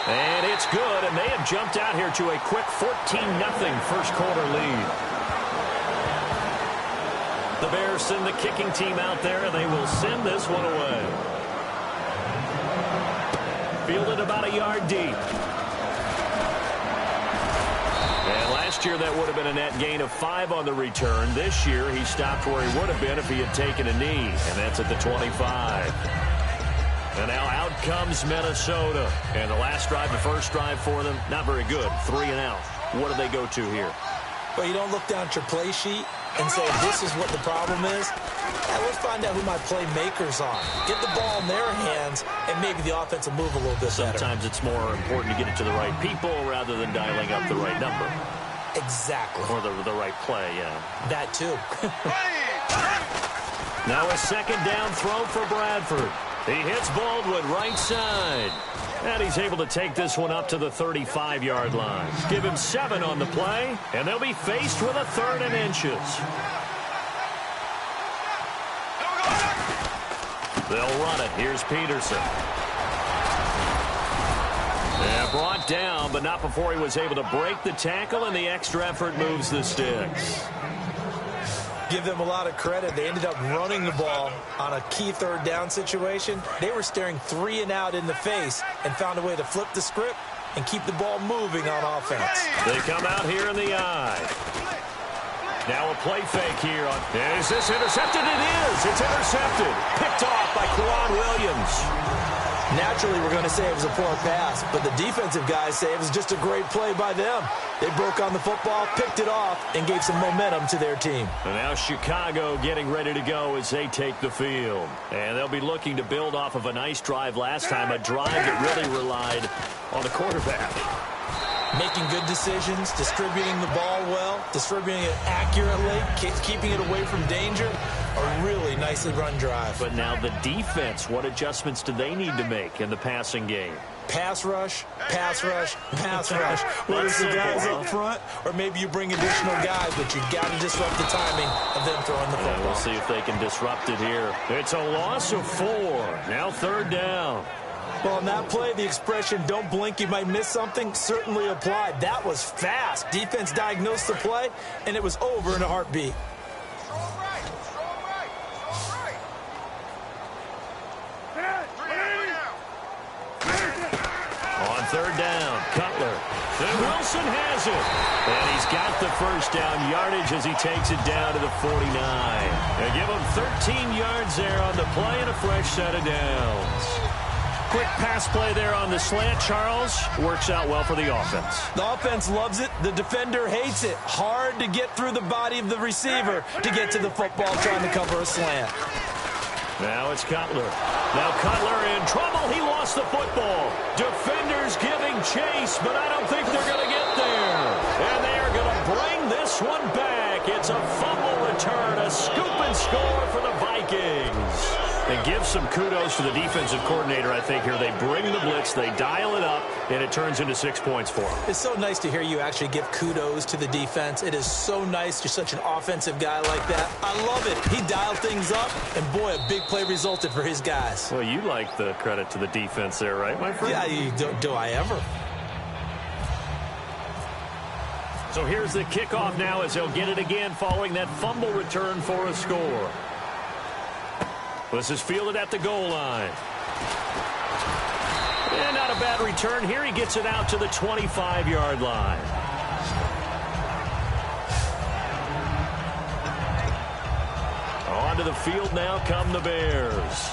And it's good, and they have jumped out here to a quick 14-0 first quarter lead. The Bears send the kicking team out there, and they will send this one away. Fielded about a yard deep. And last year that would have been a net gain of 5 on the return. This year he stopped where he would have been if he had taken a knee, and that's at the 25. And now out comes Minnesota. And the last drive, the first drive for them, not very good. 3 and out. What do they go to here? Well, you don't look down at your play sheet and say, this is what the problem is. Let's find out who my playmakers are. Get the ball in their hands, and maybe the offense will move a little bit better. Sometimes it's more important to get it to the right people rather than dialing up the right number. Exactly. Or the right play, yeah. That too. Now a second down throw for Bradford. He hits Baldwin right side. And he's able to take this one up to the 35-yard line. Give him 7 on the play, and they'll be faced with a 3rd and inches. They'll run it. Here's Peterson. And brought down, but not before he was able to break the tackle, and the extra effort moves the sticks. Give them a lot of credit. They ended up running the ball on a key 3rd down situation. They were staring 3 and out in the face and found a way to flip the script and keep the ball moving on offense. They come out here in the eye. Now a play fake here. Is this intercepted? It is. It's intercepted. Picked off by Quan Williams. Naturally, we're going to say it was a poor pass, but the defensive guys say it was just a great play by them. They broke on the football, picked it off, and gave some momentum to their team. And now Chicago getting ready to go as they take the field. And they'll be looking to build off of a nice drive last time, a drive that really relied on the quarterback. Making good decisions, distributing the ball well, distributing it accurately, keeping it away from danger. A really nicely run drive. But now the defense, what adjustments do they need to make in the passing game? Pass rush, pass rush, pass rush. Whether it's the guys up front or maybe you bring additional guys, but you've got to disrupt the timing of them throwing the football. We'll see if they can disrupt it here. It's a loss of 4. Now 3rd down. Well, on that play, the expression, don't blink, you might miss something, certainly applied. That was fast. Defense diagnosed the play, and it was over in a heartbeat. On 3rd down, Cutler. And Wilson has it. And he's got the first down yardage as he takes it down to the 49. They give him 13 yards there on the play and a fresh set of downs. Quick pass play there on the slant, Charles. Works out well for the offense. The offense loves it. The defender hates it. Hard to get through the body of the receiver to get to the football trying to cover a slant. Now it's Cutler. Now Cutler in trouble. He lost the football. Defenders giving chase, but I don't think they're going to get there. And they are going to bring this one back. It's a fumble return, a scoop and score for the Vikings. And give some kudos to the defensive coordinator, I think, here. They bring the blitz, they dial it up, and it turns into 6 points for them. It's so nice to hear you actually give kudos to the defense. It is so nice. You're such an offensive guy like that. I love it. He dialed things up, and boy, a big play resulted for his guys. Well, you like the credit to the defense there, right, my friend? Yeah, do I ever? So here's the kickoff now as they'll get it again following that fumble return for a score. This is fielded at the goal line. And not a bad return here. He gets it out to the 25-yard line. Onto the field now come the Bears.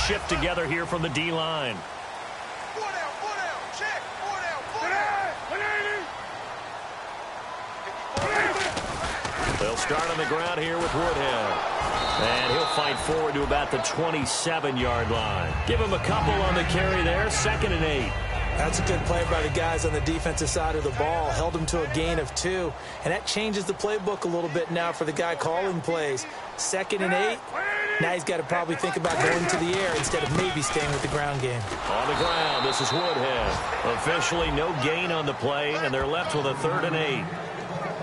Shift together here from the D-line. They'll start on the ground here with Woodhead. And he'll fight forward to about the 27-yard line. Give him a couple on the carry there. 2nd and 8. That's a good play by the guys on the defensive side of the ball. Held him to a gain of 2. And that changes the playbook a little bit now for the guy calling plays. 2nd and 8. Now he's got to probably think about going to the air instead of maybe staying with the ground game. On the ground, this is Woodhead. Officially no gain on the play, and they're left with a 3rd and 8.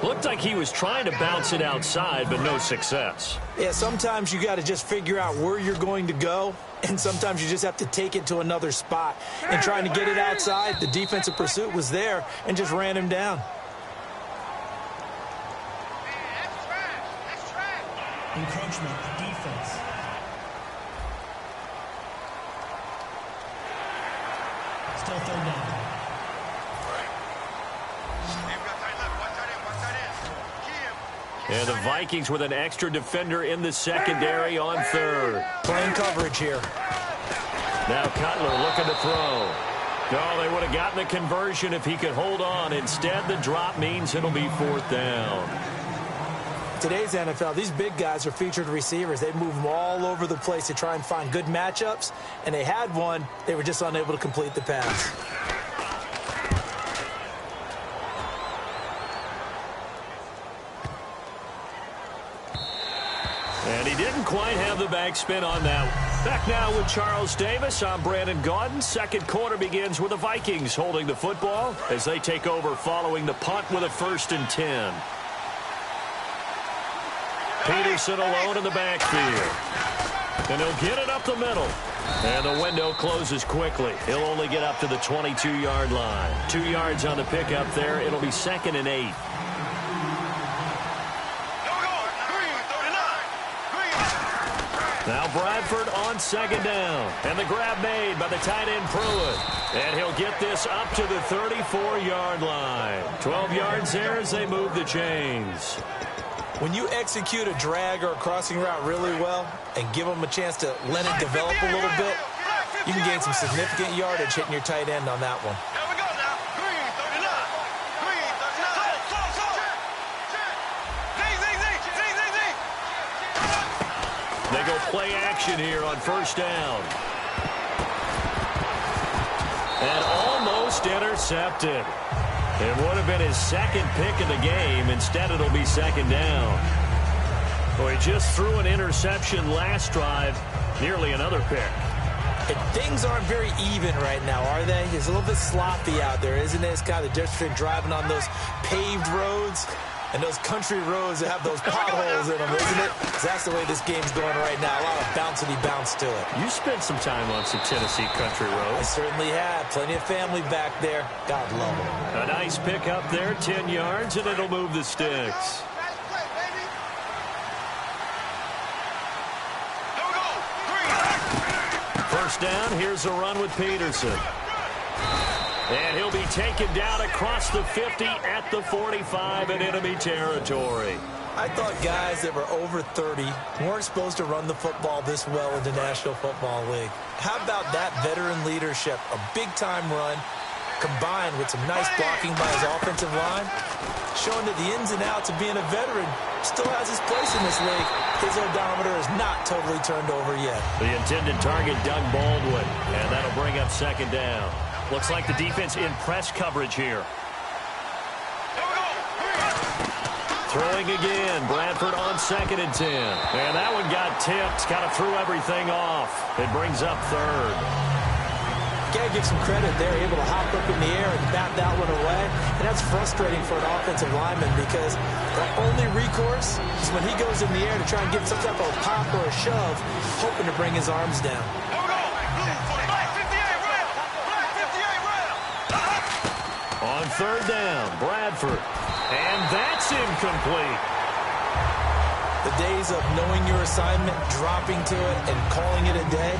Looked like he was trying to bounce it outside, but no success. Yeah, sometimes you got to just figure out where you're going to go, and sometimes you just have to take it to another spot. And trying to get it outside, the defensive pursuit was there and just ran him down. Encroachment, defense. Still third down. And the Vikings with an extra defender in the secondary on third. Playing coverage here. Now Cutler looking to throw. No, they would have gotten the conversion if he could hold on. Instead, the drop means it'll be fourth down. Today's NFL, these big guys are featured receivers. They move them all over the place to try and find good matchups, and they had one. They were just unable to complete the pass. And he didn't quite have the backspin on that. Back now with Charles Davis. I'm Brandon Gaudin. Second quarter begins with the Vikings holding the football as they take over following the punt with a 1st and 10. Peterson alone in the backfield. And he'll get it up the middle. And the window closes quickly. He'll only get up to the 22-yard line. 2 yards on the pickup there. It'll be 2nd and 8. Now Bradford on 2nd down. And the grab made by the tight end Pruitt. And he'll get this up to the 34-yard line. 12 yards there as they move the chains. When you execute a drag or a crossing route really well and give them a chance to let it develop a little bit, you can gain some significant yardage hitting your tight end on that one. They go play action here on 1st down. And almost intercepted. It would have been his 2nd pick of the game. Instead, it'll be 2nd down. Well, he just threw an interception last drive. Nearly another pick. And things aren't very even right now, are they? It's a little bit sloppy out there, isn't it? It's kind of the difference between driving on those paved roads and those country roads that have those potholes in them, isn't it? 'Cause that's the way this game's going right now. A lot of bouncy bounce to it. You spent some time on some Tennessee country I roads. certainly have. Plenty of family back there. God love them. A nice pick up there, 10 yards, and it'll move the sticks. First down, here's a run with Peterson. And he'll be taken down across the 50 at the 45 in enemy territory. I thought guys that were over 30 weren't supposed to run the football this well in the National Football League. How about that veteran leadership? A big-time run combined with some nice blocking by his offensive line, showing that the ins and outs of being a veteran still has his place in this league. His odometer is not totally turned over yet. The intended target, Doug Baldwin, and that'll bring up 2nd down. Looks like the defense in press coverage here. Throwing again. Bradford on 2nd and 10. And that one got tipped. Kind of threw everything off. It brings up 3rd. Got to give some credit there. Able to hop up in the air and bat that one away. And that's frustrating for an offensive lineman because the only recourse is when he goes in the air to try and get some type of pop or a shove, hoping to bring his arms down. On 3rd down, Bradford. And that's incomplete. The days of knowing your assignment, dropping to it, and calling it a day,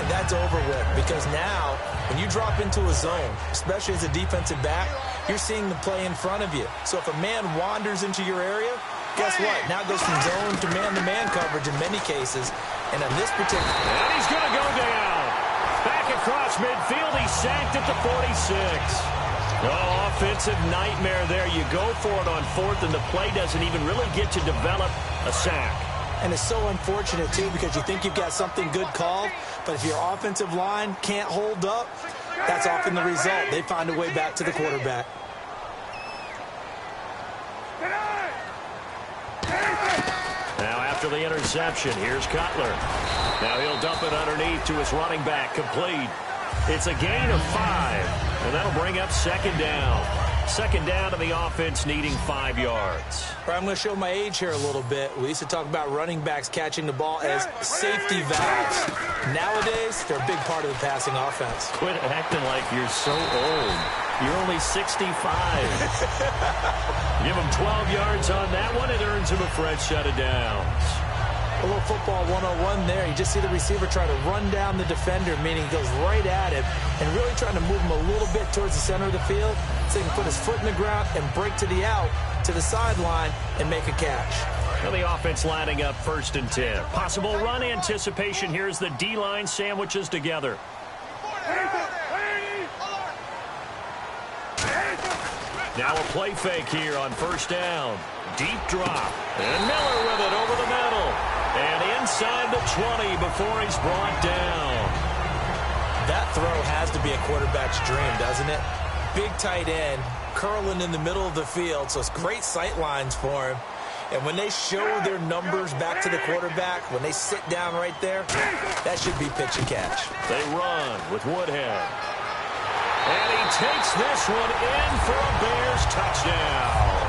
that's over with. Because now, when you drop into a zone, especially as a defensive back, you're seeing the play in front of you. So if a man wanders into your area, guess what? Now it goes from zone to man-to-man coverage in many cases. And in this particular... And he's going to go down. Back across midfield, he's sacked at the 46. Oh, offensive nightmare there. You go for it on 4th, and the play doesn't even really get to develop a sack. And it's so unfortunate, too, because you think you've got something good called, but if your offensive line can't hold up, that's often the result. They find a way back to the quarterback. Now after the interception, here's Cutler. Now he'll dump it underneath to his running back, complete. It's a gain of 5, and that'll bring up 2nd down. Second down to the offense, needing 5 yards. I'm going to show my age here a little bit. We used to talk about running backs catching the ball as safety valves. Nowadays, they're a big part of the passing offense. Quit acting like you're so old. You're only 65. Give him 12 yards on that one. It earns him a fresh set of downs. A little football 101 there. You just see the receiver try to run down the defender, meaning he goes right at him and really trying to move him a little bit towards the center of the field so he can put his foot in the ground and break to the out, to the sideline, and make a catch. Now the offense lining up 1st and 10. Possible run anticipation. Here's the D-line sandwiches together. Now a play fake here on 1st down. Deep drop. And Miller with it over the middle. And inside the 20 before he's brought down. That throw has to be a quarterback's dream, doesn't it? Big tight end, curling in the middle of the field, so it's great sight lines for him. And when they show their numbers back to the quarterback, when they sit down right there, that should be pitch and catch. They run with Woodhead. And he takes this one in for a Bears touchdown.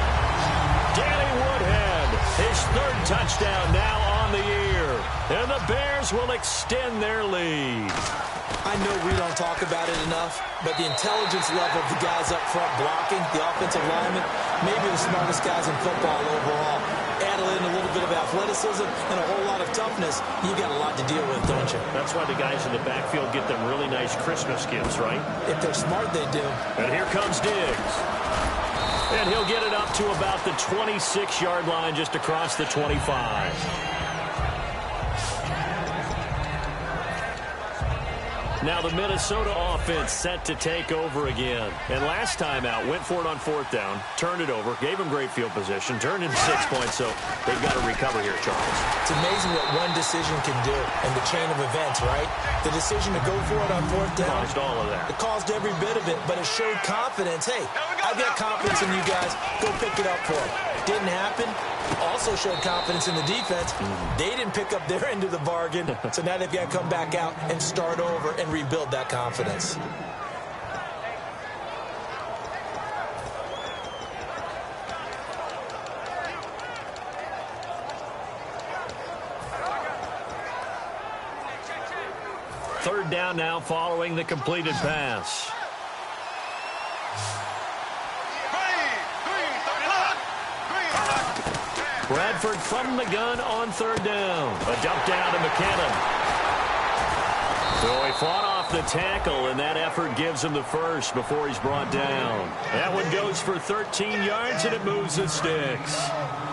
Danny Woodhead, his 3rd touchdown now on the year. And the Bears will extend their lead. I know we don't talk about it enough, but the intelligence level of the guys up front blocking, the offensive linemen, maybe the smartest guys in football overall. Add in a little bit of athleticism and a whole lot of toughness, you got a lot to deal with, don't you? That's why the guys in the backfield get them really nice Christmas gifts, right? If they're smart, they do. And here comes Diggs. And he'll get it up to about the 26-yard line, just across the 25. Now the Minnesota offense set to take over again. And last time out, went for it on 4th down, turned it over, gave him great field position, turned into 6 points, so they've got to recover here, Charles. It's amazing what one decision can do in the chain of events, right? The decision to go for it on 4th down. Caused all of that. It caused every bit of it, but it showed confidence. Hey, I've got confidence in you guys. Go pick it up for it. Didn't happen. Also showed confidence in the defense. They didn't pick up their end of the bargain, so now they've got to come back out and start over and rebuild that confidence. Third down now following the completed pass. Bradford from the gun on 3rd down. A dump down to McKinnon. So he fought off the tackle, and that effort gives him the first before he's brought down. That one goes for 13 yards, and it moves the sticks.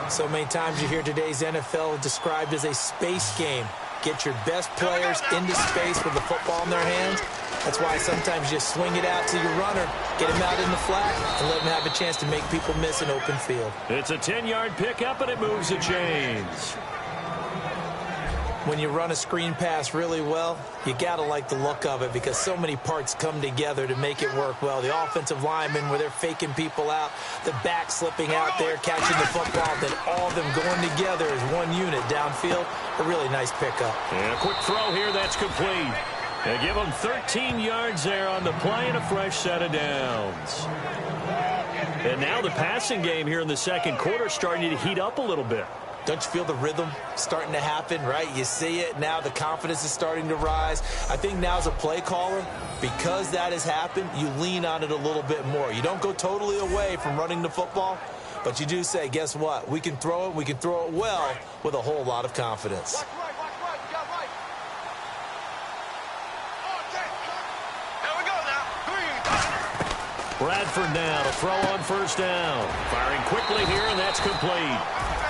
So many times you hear today's NFL described as a space game. Get your best players into space with the football in their hands. That's why sometimes you swing it out to your runner, get him out in the flat, and let him have a chance to make people miss an open field. It's a 10-yard pickup, and it moves the chains. When you run a screen pass really well, you got to like the look of it because so many parts come together to make it work well. The offensive linemen, where they're faking people out, the back slipping out there, catching the football, then all of them going together as one unit downfield. A really nice pickup. And a quick throw here, that's complete. They give them 13 yards there on the play and a fresh set of downs. And now the passing game here in the second quarter starting to heat up a little bit. Don't you feel the rhythm starting to happen, right? You see it now. The confidence is starting to rise. I think now as a play caller, because that has happened, you lean on it a little bit more. You don't go totally away from running the football, but you do say, guess what? We can throw it. We can throw it well with a whole lot of confidence. Bradford now to throw on 1st down. Firing quickly here, and that's complete.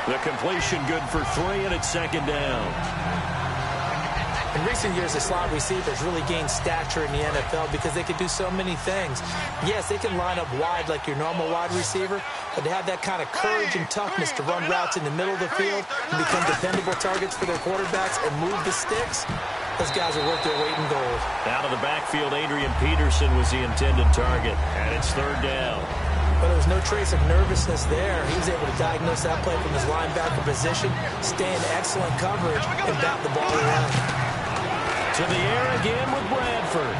The completion good for 3, and it's 2nd down. In recent years, the slot receivers really gained stature in the NFL because they could do so many things. Yes, they can line up wide like your normal wide receiver, but to have that kind of courage and toughness to run routes in the middle of the field and become dependable targets for their quarterbacks and move the sticks, those guys are worth their weight in gold. Out of the backfield, Adrian Peterson was the intended target, and it's 3rd down. But there was no trace of nervousness there. He was able to diagnose that play from his linebacker position, stay in excellent coverage, and bat the ball around. To the air again with Bradford.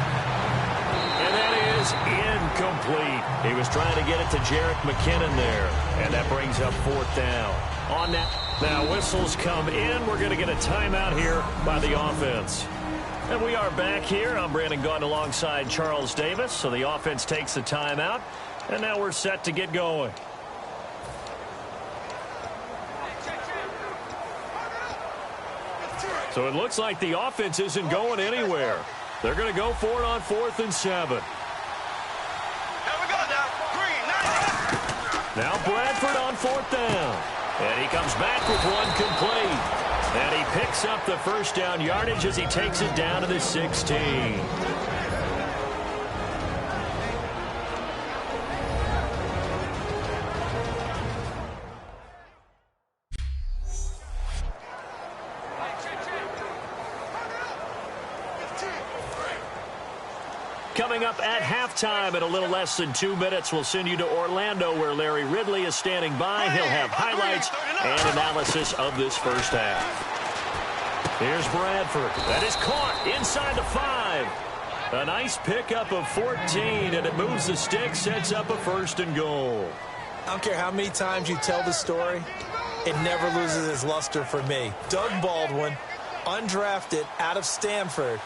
And that is is incomplete. He was trying to get it to Jerick McKinnon there, and that brings up 4th down. On that, now whistles come in. We're going to get a timeout here by the offense. And we are back here. I'm Brandon Gaudin alongside Charles Davis. So the offense takes the timeout, and now we're set to get going. So it looks like the offense isn't going anywhere. They're going to go for it on 4th and 7. Now Bradford on 4th down. And he comes back with one complete. And he picks up the first down yardage as he takes it down to the 16. Coming up at halftime in a little less than 2 minutes, we'll send you to Orlando where Larry Ridley is standing by. He'll have highlights and analysis of this first half. Here's Bradford. That is caught inside the 5. A nice pickup of 14, and it moves the stick, sets up a 1st and goal. I don't care how many times you tell the story, it never loses its luster for me. Doug Baldwin, undrafted out of Stanford,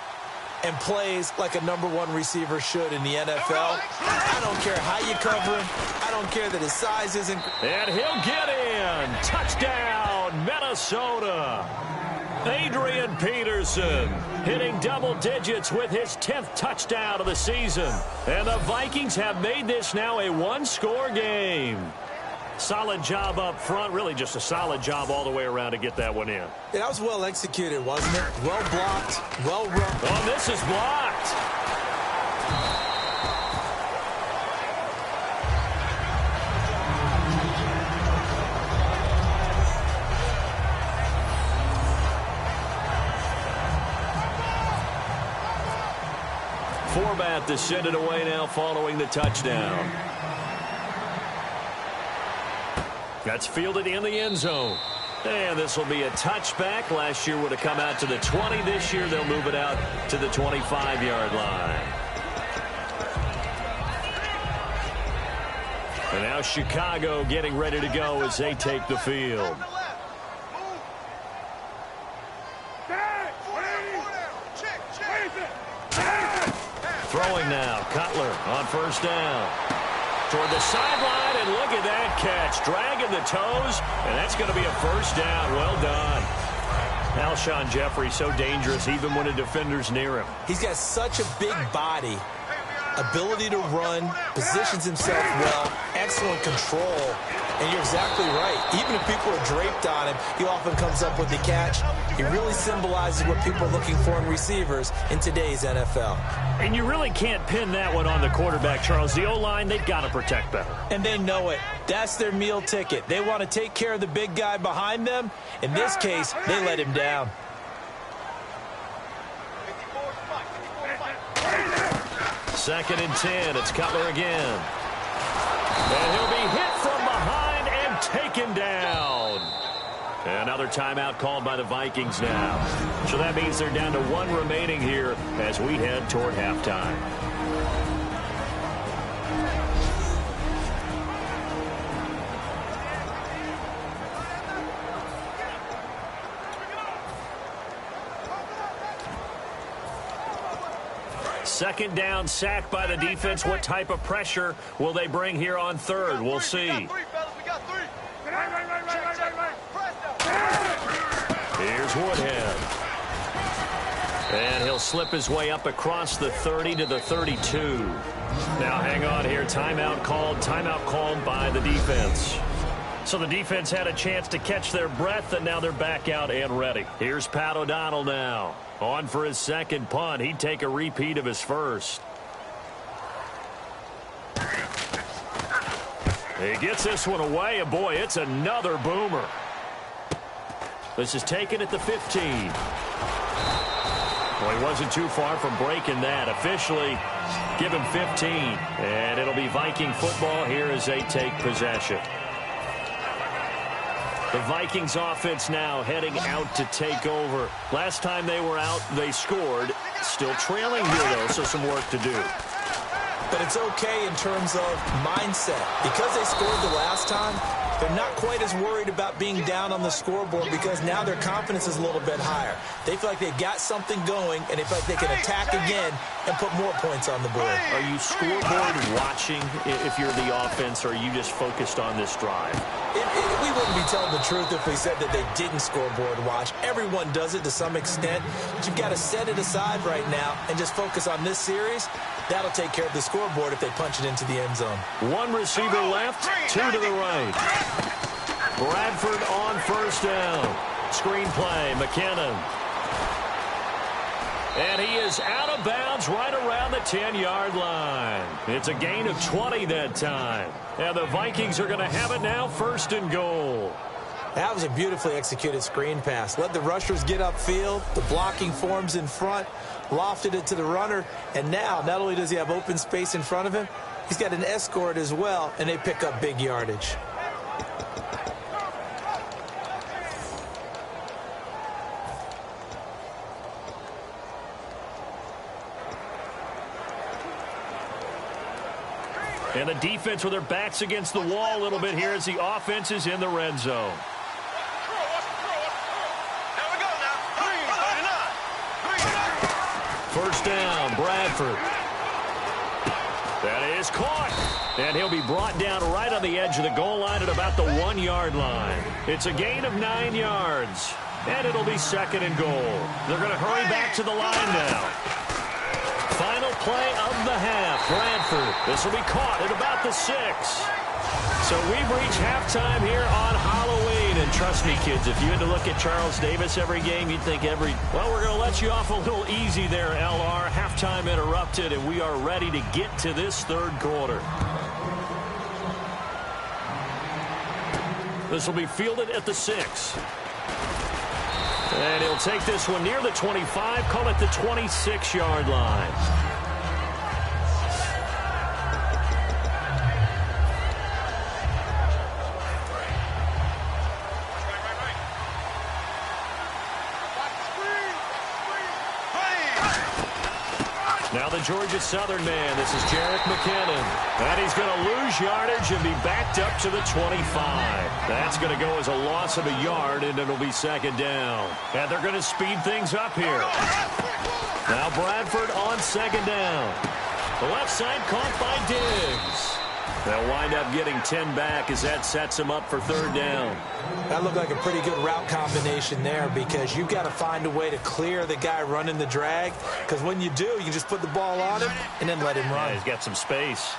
and plays like a #1 receiver should in the NFL. I don't care how you cover him. I don't care that his size isn't. And he'll get in. Touchdown, Minnesota. Adrian Peterson hitting double digits with his 10th touchdown of the season. And the Vikings have made this now a 1-score game. Solid job up front. Really just a solid job all the way around to get that one in. Yeah, that was well executed, wasn't it? Well blocked, well run. Oh, this is blocked. Forbat to send it away now following the touchdown. That's fielded in the end zone. And this will be a touchback. Last year would have come out to the 20. This year they'll move it out to the 25-yard line. And now Chicago getting ready to go as they take the field. Throwing now, Cutler on 1st down. Toward the sideline, and look at that catch. Dragging the toes, and that's going to be a 1st down. Well done. Alshon Jeffrey, so dangerous even when a defender's near him. He's got such a big body, ability to run, positions himself well, excellent control. And you're exactly right. Even if people are draped on him, he often comes up with the catch. He really symbolizes what people are looking for in receivers in today's NFL. And you really can't pin that one on the quarterback, Charles. The O-line, they've got to protect better. And they know it. That's their meal ticket. They want to take care of the big guy behind them. In this case, they let him down. Second and 10. It's Cutler again. And he'll be hit from behind and taken down. Another timeout called by the Vikings now. So that means they're down to 1 remaining here as we head toward halftime. Second down, sack by the defense. What type of pressure will they bring here on 3rd? We'll see. Here's Woodhead. And he'll slip his way up across the 30 to the 32. Now hang on here. Timeout called by the defense. So the defense had a chance to catch their breath, and now they're back out and ready. Here's Pat O'Donnell now. On for his second punt. He'd take a repeat of his first. He gets this one away, and boy, it's another boomer. This is taken at the 15. Well, he wasn't too far from breaking that. Officially, give him 15. And it'll be Viking football here as they take possession. The Vikings offense now heading out to take over. Last time they were out, they scored. Still trailing here, though, so some work to do. but it's okay in terms of mindset. Because they scored the last time, they're not quite as worried about being down on the scoreboard because now their confidence is a little bit higher. They feel like they've got something going, and they feel like they can attack again and put more points on the board. Are you scoreboard watching if you're the offense, or are you just focused on this drive? We wouldn't be telling the truth if we said that they didn't scoreboard watch. Everyone does it to some extent, but you've got to set it aside right now and just focus on this series. That'll take care of the scoreboard if they punch it into the end zone. One receiver left, two to the right. Bradford on first down. Screenplay, McKinnon. And he is out of bounds right around the 10-yard line. It's a gain of 20 that time. And the Vikings are going to have it now, first and goal. That was a beautifully executed screen pass. Let the rushers get upfield. The blocking forms in front. Lofted it to the runner. And now, not only does he have open space in front of him, he's got an escort as well, and they pick up big yardage. And the defense with their backs against the wall a little bit here as the offense is in the red zone. First down, Bradford. That is caught. And he'll be brought down right on the edge of the goal line at about the 1-yard line. It's a gain of 9 yards. And it'll be second and goal. They're going to hurry back to the line now. Final play of the half. Bradford. This will be caught at about the 6. So we've reached halftime here on Halloween. And trust me, kids, if you had to look at Charles Davis every game, you'd think well, we're going to let you off a little easy there, LR. Halftime interrupted, and we are ready to get to this third quarter. This will be fielded at the 6. And he'll take this one near the 25, call it the 26-yard line. Now the Georgia Southern man. This is Jerick McKinnon. And he's going to lose yardage and be backed up to the 25. That's going to go as a loss of a yard, and it'll be second down. And they're going to speed things up here. Now Bradford on second down. The left side caught by Diggs. They'll wind up getting 10 back as that sets him up for third down. That looked like a pretty good route combination there because you've got to find a way to clear the guy running the drag, because when you do, you can just put the ball on him and then let him run. Yeah, he's got some space.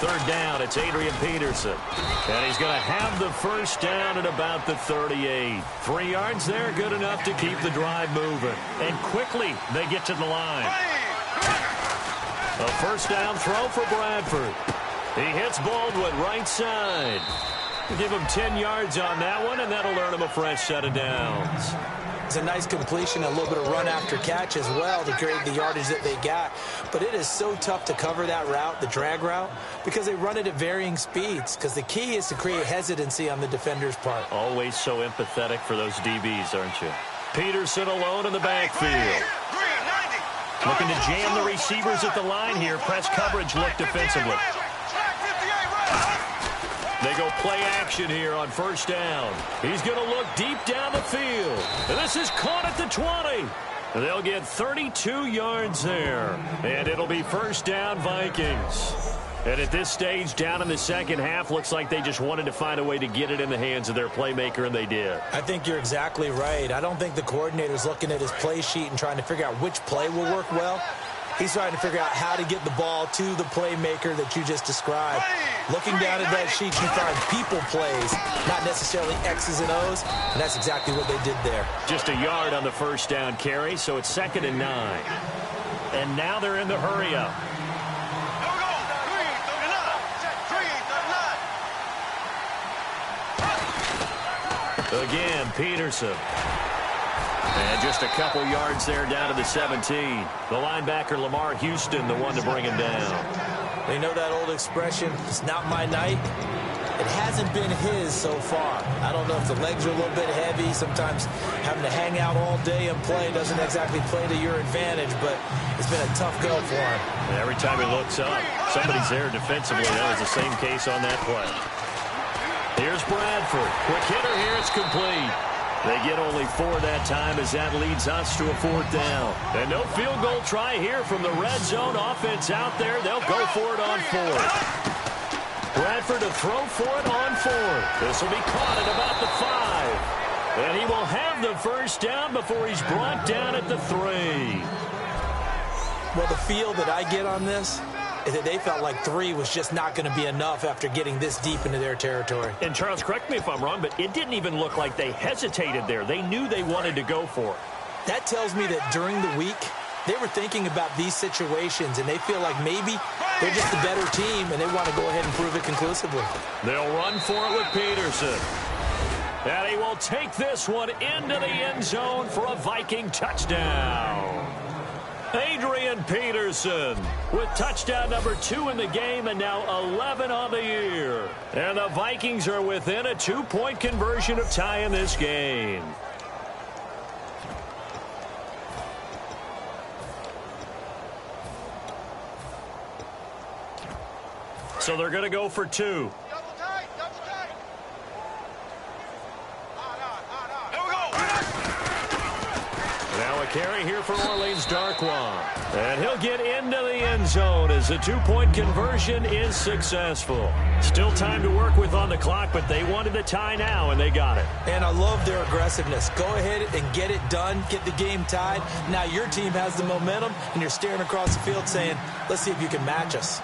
Third down, it's Adrian Peterson. And he's going to have the first down at about the 38. 3 yards there, good enough to keep the drive moving. And quickly, they get to the line. A first down throw for Bradford. He hits Baldwin right side. Give him 10 yards on that one, and that'll earn him a fresh set of downs. It's a nice completion, a little bit of run after catch as well to create the yardage that they got. But it is so tough to cover that route, the drag route, because they run it at varying speeds. Because the key is to create hesitancy on the defender's part. Always so empathetic for those DBs, aren't you? Peterson alone in the backfield. Looking to jam the receivers at the line here. Press coverage look defensively. They go play action here on first down. He's going to look deep down the field. And this is caught at the 20. They'll get 32 yards there. And it'll be first down Vikings. And at this stage, down in the second half, looks like they just wanted to find a way to get it in the hands of their playmaker, and they did. I think you're exactly right. I don't think the coordinator's looking at his play sheet and trying to figure out which play will work well. He's trying to figure out how to get the ball to the playmaker that you just described. Looking down at that sheet, you find people plays, not necessarily X's and O's, and that's exactly what they did there. Just a yard on the first down carry, so it's 2nd and 9. And now they're in the hurry-up. Again, Peterson. And just a couple yards there down to the 17. The linebacker, Lamar Houston, the one to bring him down. You know that old expression, it's not my night? It hasn't been his so far. I don't know if the legs are a little bit heavy. Sometimes having to hang out all day and play doesn't exactly play to your advantage, but it's been a tough go for him. And every time he looks up, somebody's there defensively. That was the same case on that play. Here's Bradford. Quick hitter here. It's complete. They get only 4 that time as that leads us to a 4th down. And no field goal try here from the red zone. Offense out there. They'll go for it on 4th. Bradford to throw for it on 4th. This will be caught at about the 5. And he will have the first down before he's brought down at the 3. Well, the feel that I get on this is that they felt like 3 was just not going to be enough after getting this deep into their territory. And Charles, correct me if I'm wrong, but it didn't even look like they hesitated there. They knew they wanted to go for it. That tells me that during the week, they were thinking about these situations, and they feel like maybe they're just a better team, and they want to go ahead and prove it conclusively. They'll run for it with Peterson. And he will take this one into the end zone for a Viking touchdown. Adrian Peterson with touchdown number 2 in the game and now 11 on the year. And the Vikings are within a 2-point conversion of tying this game. So they're going to go for 2. Now a carry here for Orleans Darkwan. And he'll get into the end zone as the 2-point conversion is successful. Still time to work with on the clock, but they wanted the tie now, and they got it. And I love their aggressiveness. Go ahead and get it done, get the game tied. Now your team has the momentum, and you're staring across the field saying, let's see if you can match us.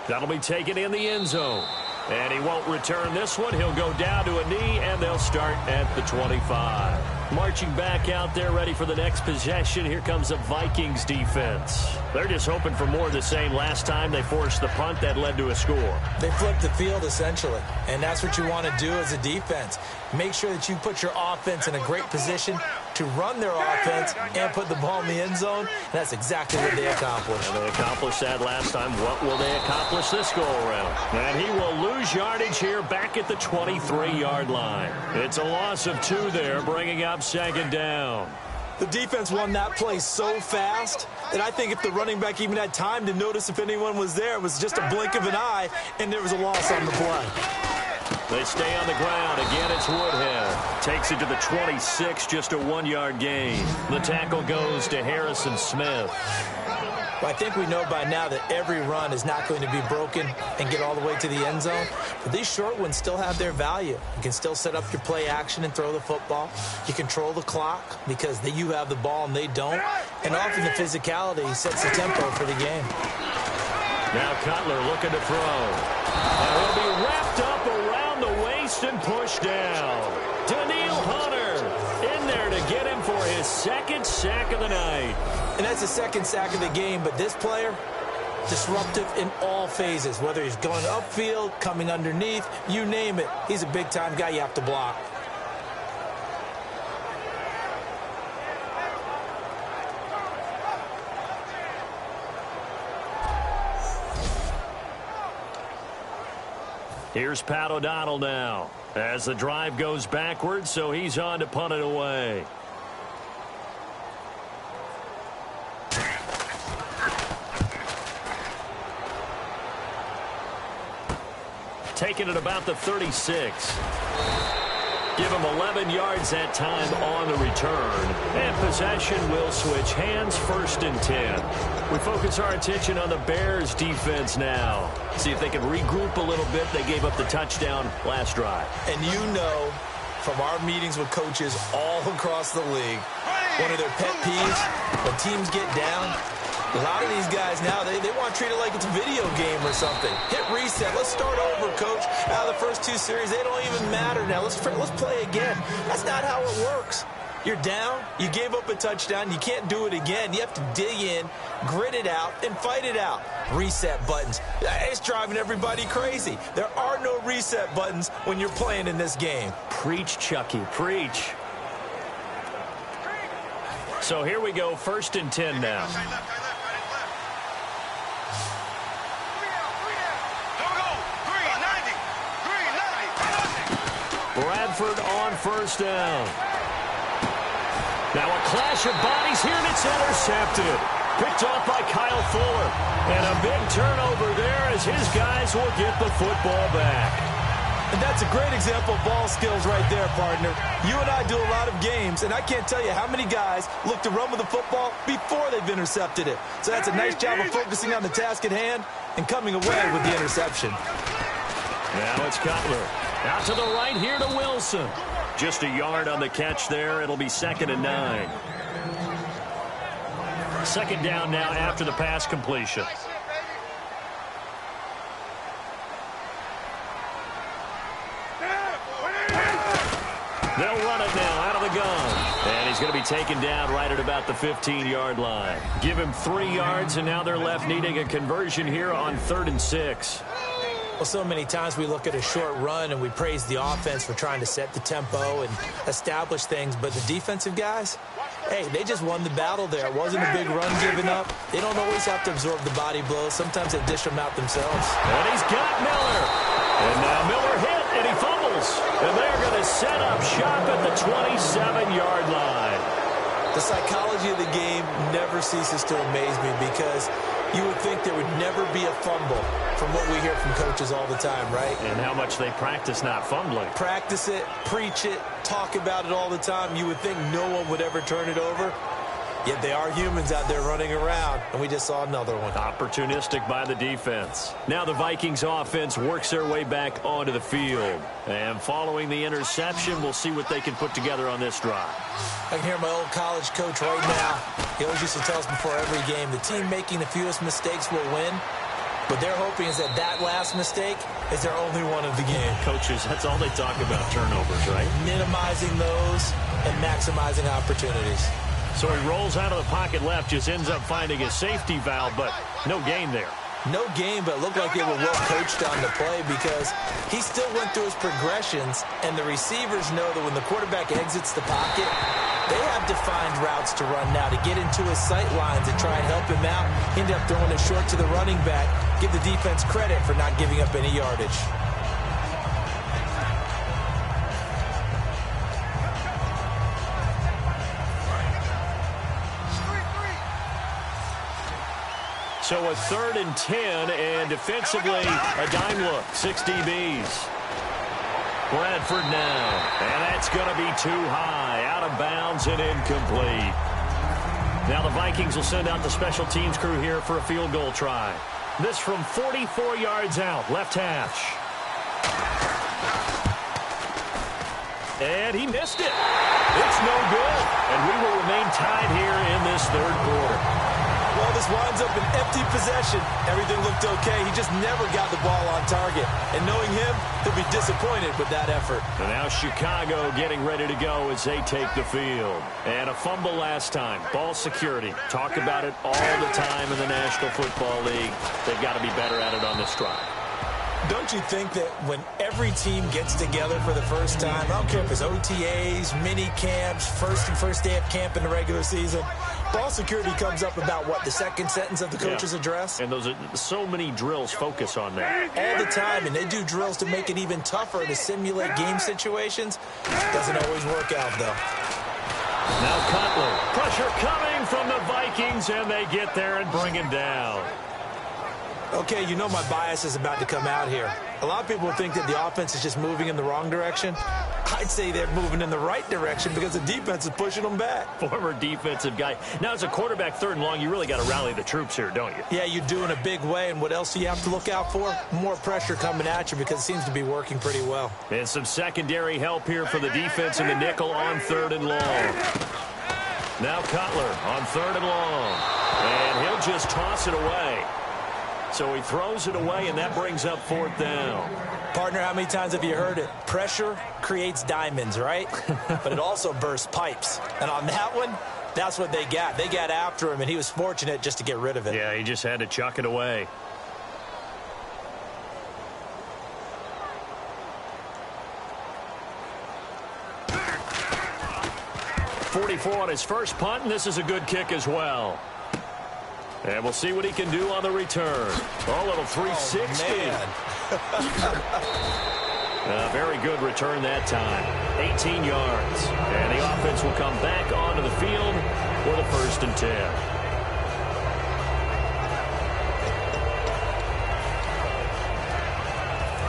That'll be taken in the end zone. And he won't return this one. He'll go down to a knee, and they'll start at the 25. Marching back out there, ready for the next possession. Here comes the Vikings defense. They're just hoping for more of the same. Last time they forced the punt that led to a score. They flipped the field, essentially. And that's what you want to do as a defense. Make sure that you put your offense in a great position to run their offense and put the ball in the end zone. And that's exactly what they accomplished. And they accomplished that last time. What will they accomplish this go-around? And he will lose yardage here back at the 23-yard line. It's a loss of 2 there, bringing up 2nd down. The defense won that play so fast that I think if the running back even had time to notice if anyone was there, it was just a blink of an eye, and there was a loss on the play. They stay on the ground. Again, it's Woodhead. Takes it to the 26, just a 1-yard gain. The tackle goes to Harrison Smith. Well, I think we know by now that every run is not going to be broken and get all the way to the end zone. But these short ones still have their value. You can still set up your play action and throw the football. You control the clock because you have the ball and they don't. And often the physicality sets the tempo for the game. Now Cutler looking to throw. And he'll be wrapped up around the waist and pushed down. Daniil Hunter in there to get him for his 2nd sack of the night. And that's the 2nd sack of the game, but this player, disruptive in all phases, whether he's going upfield, coming underneath, you name it. He's a big-time guy you have to block. Here's Pat O'Donnell now as the drive goes backwards, so he's on to punt it away. Taking it about the 36. Give him 11 yards that time on the return. And possession will switch hands, 1st and 10. We focus our attention on the Bears defense now. See if they can regroup a little bit. They gave up the touchdown last drive. And you know from our meetings with coaches all across the league, one of their pet peeves, when teams get down, a lot of these guys now, they want to treat it like it's a video game or something. Hit reset. Let's start over, coach. Now the first 2 series, they don't even matter now. Let's play again. That's not how it works. You're down. You gave up a touchdown. You can't do it again. You have to dig in, grit it out, and fight it out. Reset buttons. It's driving everybody crazy. There are no reset buttons when you're playing in this game. Preach, Chucky. Preach. So here we go, 1st and 10 now. Bradford on first down. Now a clash of bodies here, and it's intercepted. Picked off by Kyle Fuller. And a big turnover there as his guys will get the football back. And that's a great example of ball skills right there, partner. You and I do a lot of games, and I can't tell you how many guys look to run with the football before they've intercepted it. So that's a nice job of focusing on the task at hand and coming away with the interception. Now it's Cutler. Out to the right here to Wilson. Just a yard on the catch there. It'll be 2nd and 9. 2nd down now after the pass completion. They'll run it now out of the gun. And he's going to be taken down right at about the 15-yard line. Give him 3 yards, and now they're left needing a conversion here on 3rd and 6. Well, so many times we look at a short run and we praise the offense for trying to set the tempo and establish things, but the defensive guys, hey, they just won the battle there. It wasn't a big run given up. They don't always have to absorb the body blows. Sometimes they dish them out themselves. And he's got Miller. And now Miller hit, and he fumbles. And they're going to set up shop at the 27-yard line. The psychology of the game never ceases to amaze me because you would think there would never be a fumble from what we hear from coaches all the time, right? And how much they practice not fumbling. Practice it, preach it, talk about it all the time. You would think no one would ever turn it over. Yet they are humans out there running around, and we just saw another one. Opportunistic by the defense. Now the Vikings offense works their way back onto the field. And following the interception, we'll see what they can put together on this drive. I can hear my old college coach right now. He always used to tell us before every game, the team making the fewest mistakes will win. But they're hoping is that last mistake is their only one of the game. Coaches, that's all they talk about, turnovers, right? Minimizing those and maximizing opportunities. So he rolls out of the pocket left, just ends up finding a safety valve, but no gain there. No gain, but it looked like they were well coached on the play because he still went through his progressions, and the receivers know that when the quarterback exits the pocket, they have defined routes to run now to get into his sight lines and try and help him out. He ended up throwing it short to the running back. Give the defense credit for not giving up any yardage. So a 3rd and 10, and defensively, a dime look. 6 DBs. Bradford now, and that's going to be too high. Out of bounds and incomplete. Now the Vikings will send out the special teams crew here for a field goal try. This from 44 yards out, left hash. And he missed it. It's no good. And we will remain tied here in this 3rd quarter. Well, this winds up an empty possession. Everything looked okay. He just never got the ball on target. And knowing him, he'll be disappointed with that effort. And now Chicago getting ready to go as they take the field. And a fumble last time. Ball security. Talk about it all the time in the National Football League. They've got to be better at it on this drive. Don't you think that when every team gets together for the first time, I don't care if it's OTAs, mini camps, first day of camp in the regular season, ball security comes up about, what, the second sentence of the coach's address? And those are so many drills focus on that. All the time, and they do drills to make it even tougher to simulate game situations. Doesn't always work out, though. Now Cutler. Pressure coming from the Vikings, and they get there and bring him down. Okay, you know my bias is about to come out here. A lot of people think that the offense is just moving in the wrong direction. I'd say they're moving in the right direction because the defense is pushing them back. Former defensive guy. Now, as a quarterback 3rd and long, you really got to rally the troops here, don't you? Yeah, you do in a big way. And what else do you have to look out for? More pressure coming at you because it seems to be working pretty well. And some secondary help here for the defense in the nickel on 3rd and long. Now Cutler on 3rd and long. And he'll just toss it away. So he throws it away, and that brings up 4th down. Partner, how many times have you heard it? Pressure creates diamonds, right? But it also bursts pipes. And on that one, that's what they got. They got after him, and he was fortunate just to get rid of it. Yeah, he just had to chuck it away. .44 on his first punt, and this is a good kick as well. And we'll see what he can do on the return. Oh, little 360. A very good return that time. 18 yards. And the offense will come back onto the field for the 1st and 10.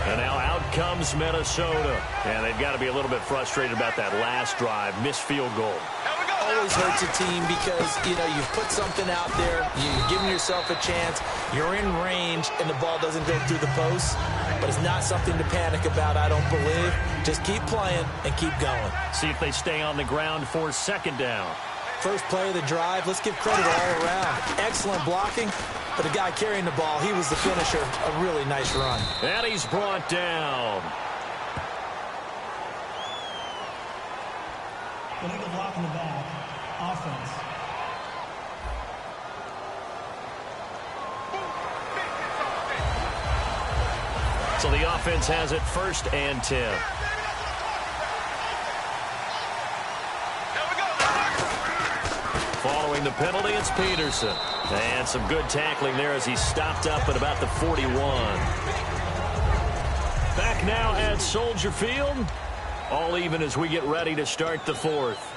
And now out comes Minnesota. And they've got to be a little bit frustrated about that last drive. Missed field goal. Always hurts a team because, you've put something out there, you're giving yourself a chance, you're in range, and the ball doesn't go through the post. But it's not something to panic about, I don't believe. Just keep playing and keep going. See if they stay on the ground for 2nd down. First play of the drive, let's give credit all around. Excellent blocking, but the guy carrying the ball, he was the finisher. A really nice run. And he's brought down. Illegal block in the back. Offense. So the offense has it 1st and 10. Following the penalty, it's Peterson. And some good tackling there as he stopped up at about the 41. Back now at Soldier Field. All even as we get ready to start the 4th.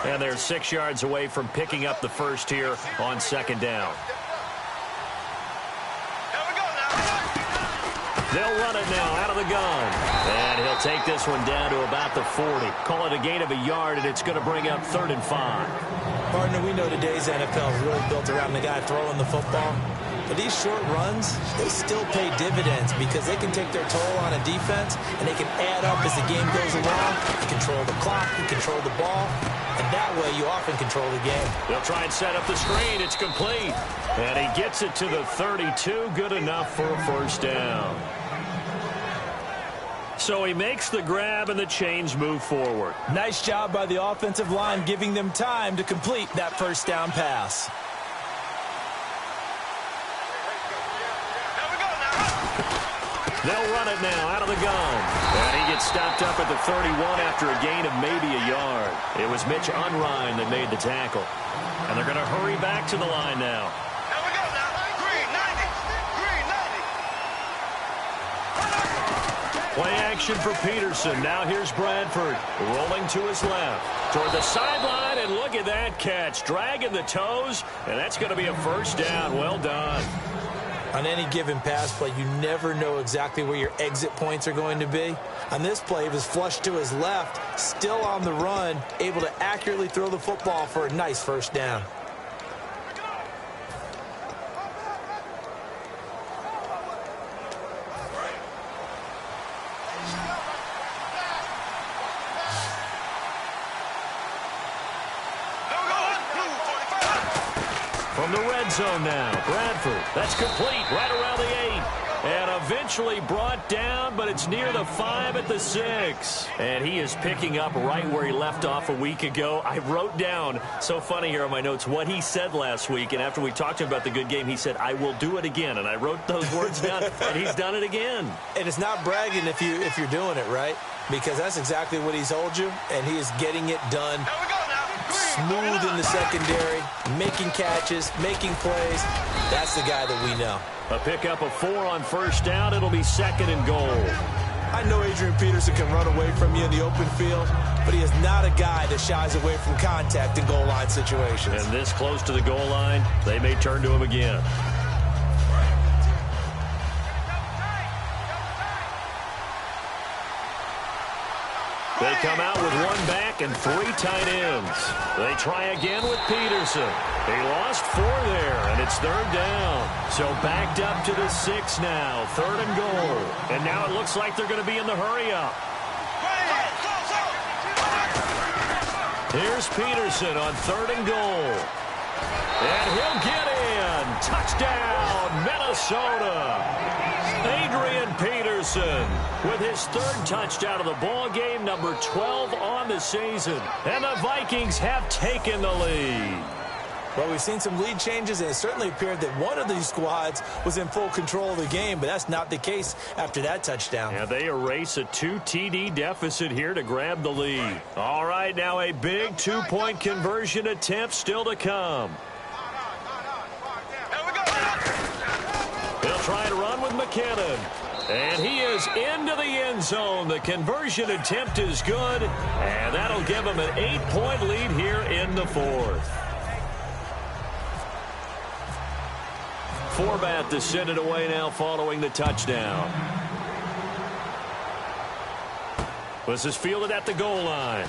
And they're 6 yards away from picking up the first here on 2nd down. They'll run it now out of the gun. And he'll take this one down to about the 40. Call it a gain of a yard, and it's going to bring up 3rd and 5. Partner, we know today's NFL is really built around the guy throwing the football. But these short runs, they still pay dividends because they can take their toll on a defense, and they can add up as the game goes along. You control the clock, you control the ball, and that way you often control the game. They'll try and set up the screen. It's complete. And he gets it to the 32. Good enough for a 1st down. So he makes the grab and the chains move forward. Nice job by the offensive line giving them time to complete that 1st down pass. They'll run it now out of the gun. And he gets stopped up at the 31 after a gain of maybe a yard. It was Mitch Unrein that made the tackle. And they're going to hurry back to the line now. Play action for Peterson. Now here's Bradford rolling to his left toward the sideline, and look at that catch. Dragging the toes, and that's going to be a 1st down. Well done. On any given pass play, you never know exactly where your exit points are going to be. On this play, it was flushed to his left, still on the run, able to accurately throw the football for a nice 1st down. From the red zone now, Bradford. That's complete right around the 8. And eventually brought down, but it's near the 5 at the 6. And he is picking up right where he left off a week ago. I wrote down, so funny here on my notes, what he said last week. And after we talked to him about the good game, he said, I will do it again. And I wrote those words down, and he's done it again. And it's not bragging if you're doing it, right? Because that's exactly what he's told you, and he is getting it done. Smooth in the secondary, making catches, making plays. That's the guy that we know. A pickup of 4 on 1st down. It'll be 2nd and goal. I know Adrian Peterson can run away from you in the open field, but he is not a guy that shies away from contact in goal line situations. And this close to the goal line, they may turn to him again. They come out with 1 back and 3 tight ends. They try again with Peterson. He lost 4 there, and it's 3rd down. So backed up to the 6 now, 3rd and goal. And now it looks like they're going to be in the hurry-up. Here's Peterson on 3rd and goal. And he'll get in. Touchdown, Minnesota. Adrian Peterson with his 3rd touchdown of the ball game, number 12 on the season. And the Vikings have taken the lead. Well, we've seen some lead changes, and it certainly appeared that one of these squads was in full control of the game, but that's not the case after that touchdown. Yeah, they erase a 2 TD deficit here to grab the lead. All right, now a big 2-point conversion attempt still to come. with McKinnon. And he is into the end zone. The conversion attempt is good, and that'll give him an 8-point lead here in the fourth. Forbath to send it away now following the touchdown. This is fielded at the goal line.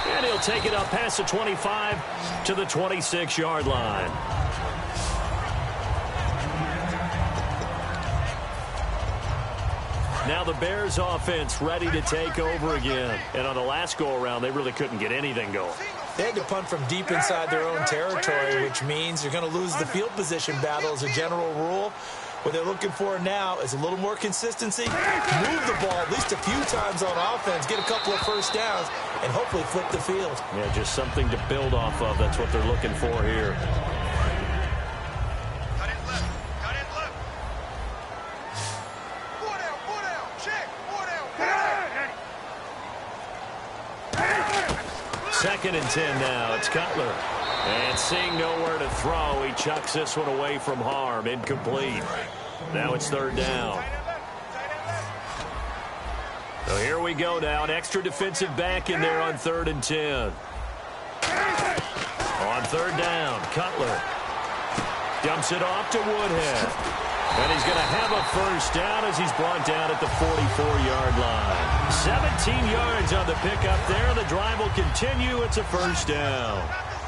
And he'll take it up past the 25 to the 26-yard line. Now the Bears offense ready to take over again. And on the last go-around, they really couldn't get anything going. They had to punt from deep inside their own territory, which means you're going to lose the field position battle as a general rule. What they're looking for now is a little more consistency, move the ball at least a few times on offense, get a couple of first downs, and hopefully flip the field. Yeah, just something to build off of. That's what they're looking for here. Cut it left. Cut it left. 4 down. 4 down. Check. 4 down. Second and 10 now. It's Cutler. And seeing nowhere to throw, he chucks this one away from harm. Incomplete. Now it's third down. So here we go now. An extra defensive back in there on 3rd and 10. On 3rd down, Cutler dumps it off to Woodhead. And he's going to have a first down as he's brought down at the 44-yard line. 17 yards on the pickup there. The drive will continue. It's a first down.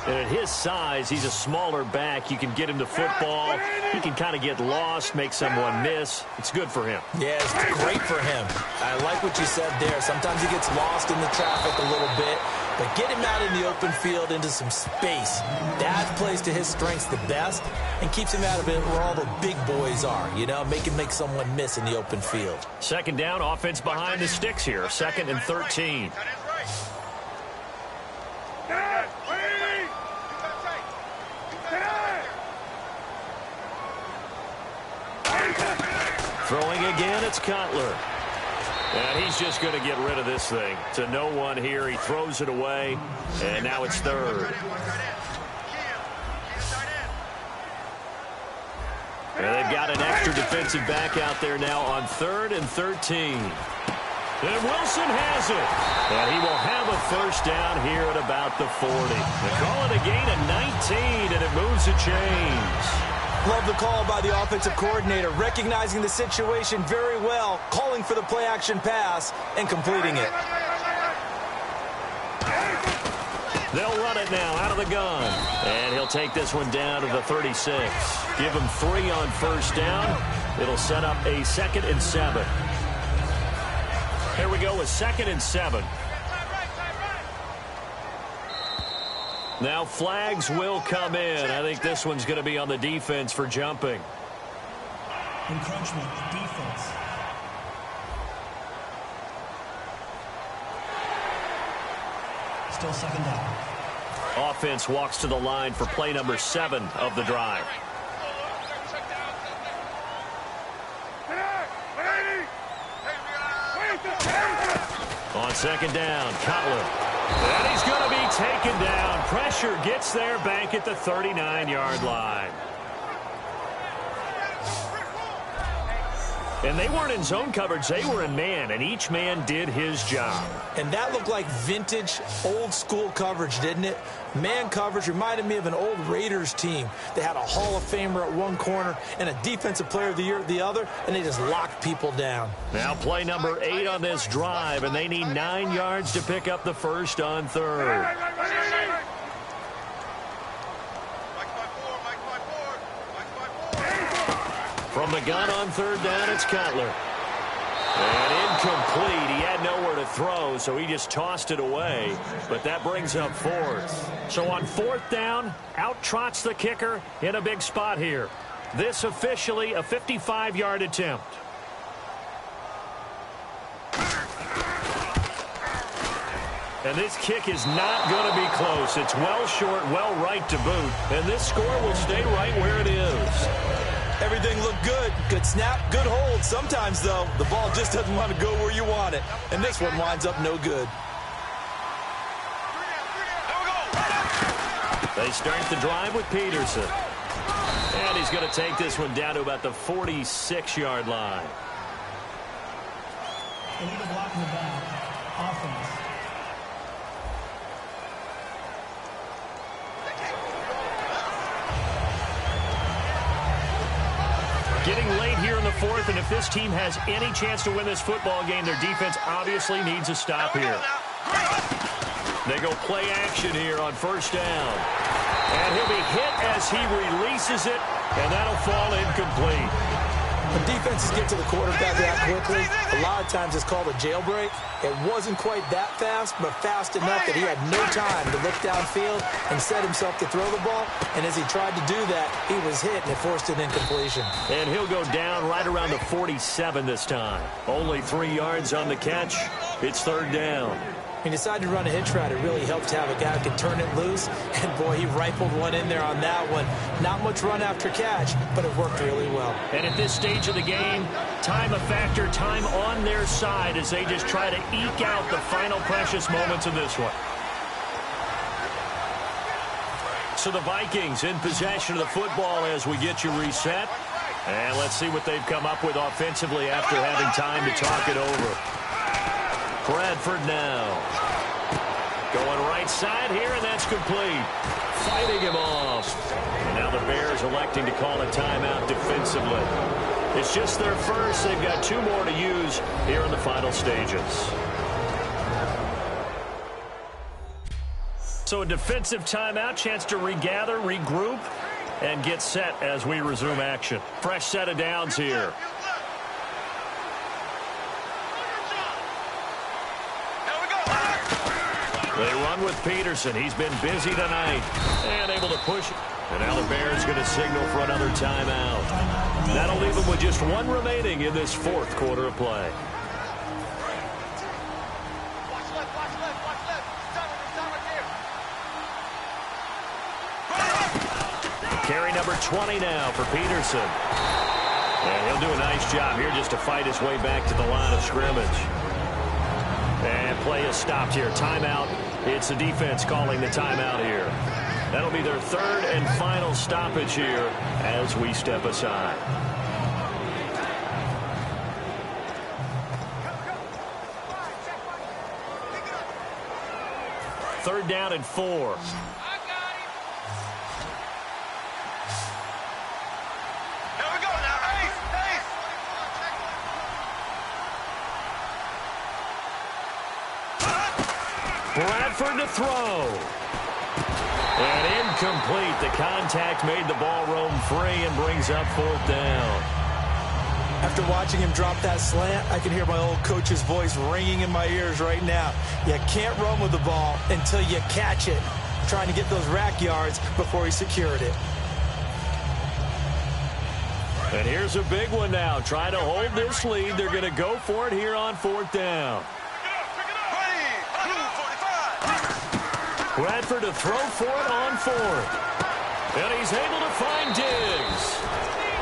And at his size, he's a smaller back. You can get him to football. He can kind of get lost, make someone miss. It's good for him. Yeah, it's great for him. I like what you said there. Sometimes he gets lost in the traffic a little bit, but get him out in the open field into some space. That plays to his strengths the best and keeps him out of it where all the big boys are, you know, make him make someone miss in the open field. Second down, offense behind the sticks here. 2nd and 13. Throwing again, it's Cutler. And he's just going to get rid of this thing. To no one here. He throws it away. And now it's third. And they've got an extra defensive back out there now on 3rd and 13. And Wilson has it. And he will have a first down here at about the 40. They call it a gain of 19, and it moves the chains. Love the call by the offensive coordinator, recognizing the situation very well, calling for the play-action pass, and completing it. They'll run it now out of the gun. And he'll take this one down to the 36. Give him 3 on first down. It'll set up a 2nd and 7. Here we go with 2nd and 7. Now flags will come in. I think this one's going to be on the defense for jumping. Encroachment, defense. Still 2nd down. Offense walks to the line for play number 7 of the drive. On 2nd down, Cutler. And he's going to be taken down. Pressure gets there back at the 39-yard line. And they weren't in zone coverage. They were in man, and each man did his job. And that looked like vintage, old-school coverage, didn't it? Man coverage reminded me of an old Raiders team. They had a Hall of Famer at one corner and a Defensive Player of the Year at the other, and they just locked people down. Now play number 8 on this drive, and they need 9 yards to pick up the first on 3rd. From the gun on 3rd down, it's Cutler. And incomplete. He had nowhere to throw, so he just tossed it away. But that brings up 4th. So on 4th down, out trots the kicker in a big spot here. This officially a 55-yard attempt. And this kick is not going to be close. It's well short, well right to boot. And this score will stay right where it is. Everything looked good. Good snap, good hold. Sometimes, though, the ball just doesn't want to go where you want it. And this one winds up no good. They start the drive with Peterson. And he's going to take this one down to about the 46-yard line. Illegal block in the back. Offense. Getting late here in the fourth, and if this team has any chance to win this football game, their defense obviously needs a stop here. They go play action here on first down. And he'll be hit as he releases it, and that'll fall incomplete. When defenses get to the quarterback that quickly, a lot of times it's called a jailbreak. It wasn't quite that fast, but fast enough that he had no time to look downfield and set himself to throw the ball. And as he tried to do that, he was hit, and it forced an incompletion. And he'll go down right around the 47 this time. Only 3 yards on the catch. It's third down. He decided to run a hitch route. It really helped to have a guy who could turn it loose. And, boy, he rifled one in there on that one. Not much run after catch, but it worked really well. And at this stage of the game, time a factor, time on their side as they just try to eke out the final precious moments of this one. So the Vikings in possession of the football as we get you reset. And let's see what they've come up with offensively after having time to talk it over. Bradford now. Going right side here, and that's complete. Fighting him off. And now the Bears electing to call a timeout defensively. It's just their first. They've got 2 more to use here in the final stages. So a defensive timeout, chance to regather, regroup, and get set as we resume action. Fresh set of downs here. They run with Peterson. He's been busy tonight and able to push it. And now the Bears going to signal for another timeout. That'll leave them with just 1 remaining in this fourth quarter of play. Watch left, watch left, watch left. Time right here. Carry number 20 now for Peterson. And he'll do a nice job here just to fight his way back to the line of scrimmage. And play is stopped here. Timeout. It's the defense calling the timeout here. That'll be their 3rd and final stoppage here as we step aside. Third down and 4. Bradford to throw. And incomplete. The contact made the ball roam free and brings up 4th down. After watching him drop that slant, I can hear my old coach's voice ringing in my ears right now. You can't run with the ball until you catch it. Trying to get those rack yards before he secured it. And here's a big one now. Trying to hold this lead. They're going to go for it here on 4th down. Bradford to throw for it on 4th. And he's able to find Diggs.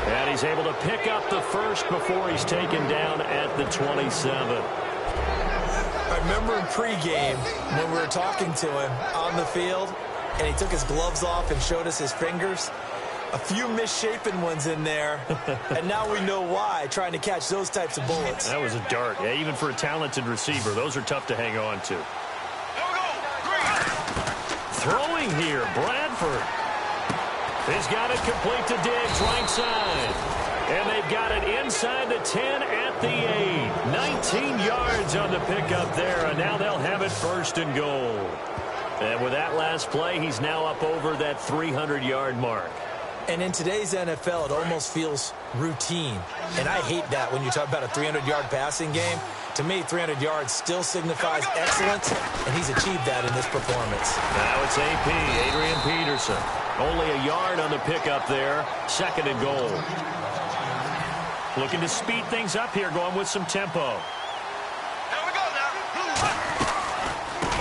And he's able to pick up the first before he's taken down at the 27. I remember in pregame when we were talking to him on the field, and he took his gloves off and showed us his fingers. A few misshapen ones in there, and now we know why, trying to catch those types of bullets. That was a dart. Yeah, even for a talented receiver, those are tough to hang on to. Throwing here, Bradford. He's got it complete to Diggs, right side. And they've got it inside the 10 at the 8. 19 yards on the pickup there, and now they'll have it 1st and goal. And with that last play, he's now up over that 300-yard mark. And in today's NFL, it almost feels routine. And I hate that when you talk about a 300-yard passing game. To me, 300 yards still signifies excellence, and he's achieved that in this performance. Now it's AP, Adrian Peterson. Only a yard on the pickup there. 2nd and goal. Looking to speed things up here, going with some tempo.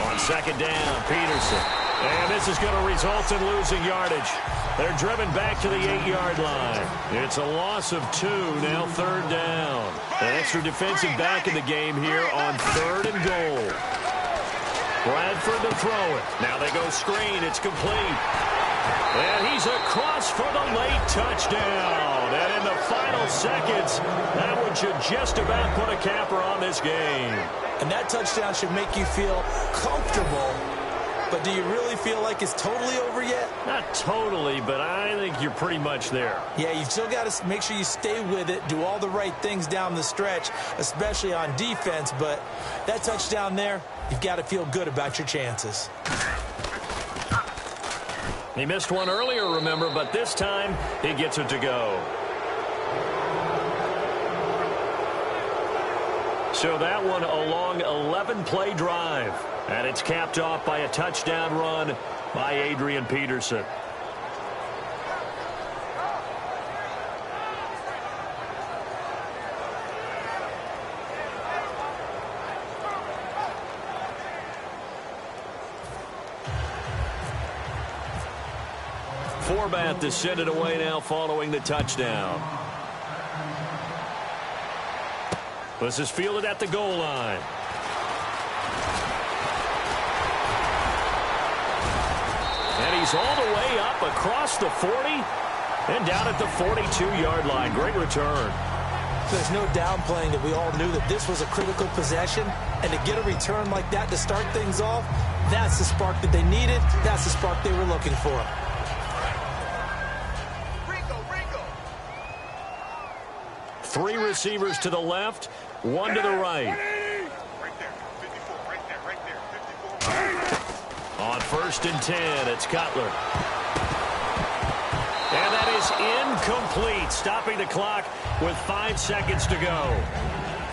On 2nd down, Peterson. And this is going to result in losing yardage. They're driven back to the 8-yard line. It's a loss of 2, now 3rd down. An extra defensive back in the game here on 3rd and goal. Bradford to throw it. Now they go screen. It's complete. And he's across for the late touchdown. And in the final seconds, that one should just about put a capper on this game. And that touchdown should make you feel comfortable. But do you really feel like it's totally over yet? Not totally, but I think you're pretty much there. Yeah, you've still got to make sure you stay with it, do all the right things down the stretch, especially on defense. But that touchdown there, you've got to feel good about your chances. He missed one earlier, remember, but this time he gets it to go. So that one a long 11-play drive. And it's capped off by a touchdown run by Adrian Peterson. Forbath to send it away now following the touchdown. This is fielded at the goal line. And he's all the way up across the 40 and down at the 42-yard line. Great return. There's no downplaying that we all knew that this was a critical possession. And to get a return like that to start things off, that's the spark that they needed. That's the spark they were looking for. Three receivers to the left, one to the right. On 1st and 10, it's Cutler. And that is incomplete, stopping the clock with 5 seconds to go.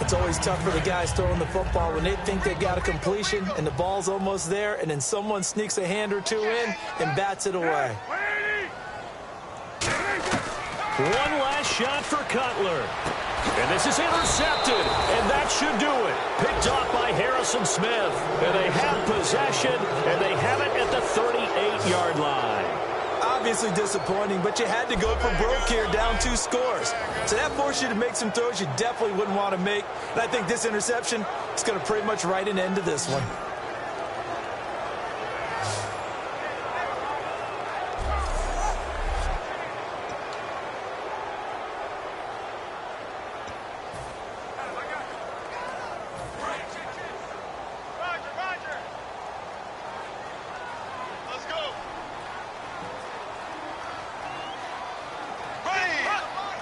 It's always tough for the guys throwing the football when they think they got a completion and the ball's almost there, and then someone sneaks a hand or two in and bats it away. One last shot for Cutler. And this is intercepted, and that should do it. Picked off by Harrison Smith. And they have possession, and they have it at the 38-yard line. Obviously disappointing, but you had to go for broke here, down 2 scores. So that forced you to make some throws you definitely wouldn't want to make. And I think this interception is going to pretty much write an end to this one.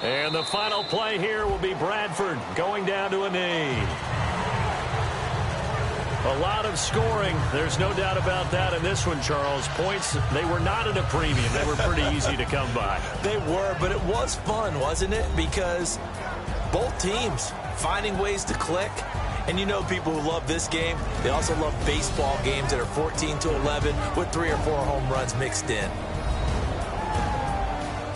And the final play here will be Bradford going down to a knee. A lot of scoring. There's no doubt about that in this one, Charles. Points, they were not at a premium. They were pretty easy to come by. They were, but it was fun, wasn't it? Because both teams finding ways to click. And you know people who love this game, they also love baseball games that are 14-11 with 3 or 4 home runs mixed in.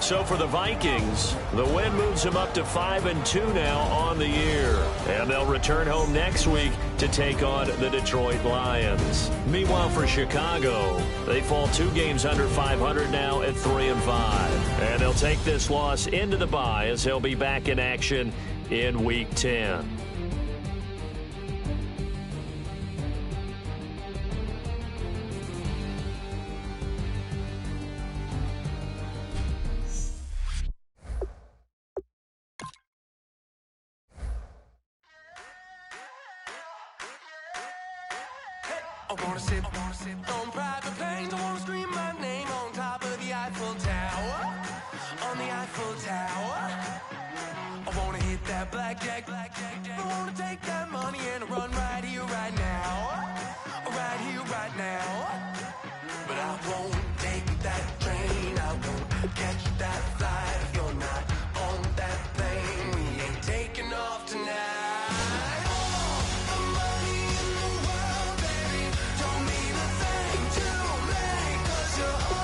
So for the Vikings, the win moves them up to 5-2 now on the year. And they'll return home next week to take on the Detroit Lions. Meanwhile, for Chicago, they fall 2 games under 500 now at 3-5. And they'll take this loss into the bye as they'll be back in action in Week 10. I wanna sip on private planes. I wanna scream my name on top of the Eiffel Tower. On the Eiffel Tower. I wanna hit that blackjack. I wanna take that money and run right here, right now. Right here, right now. But I won't take that train. I won't catch that flight if you're not on that plane. We ain't taking off tonight. You're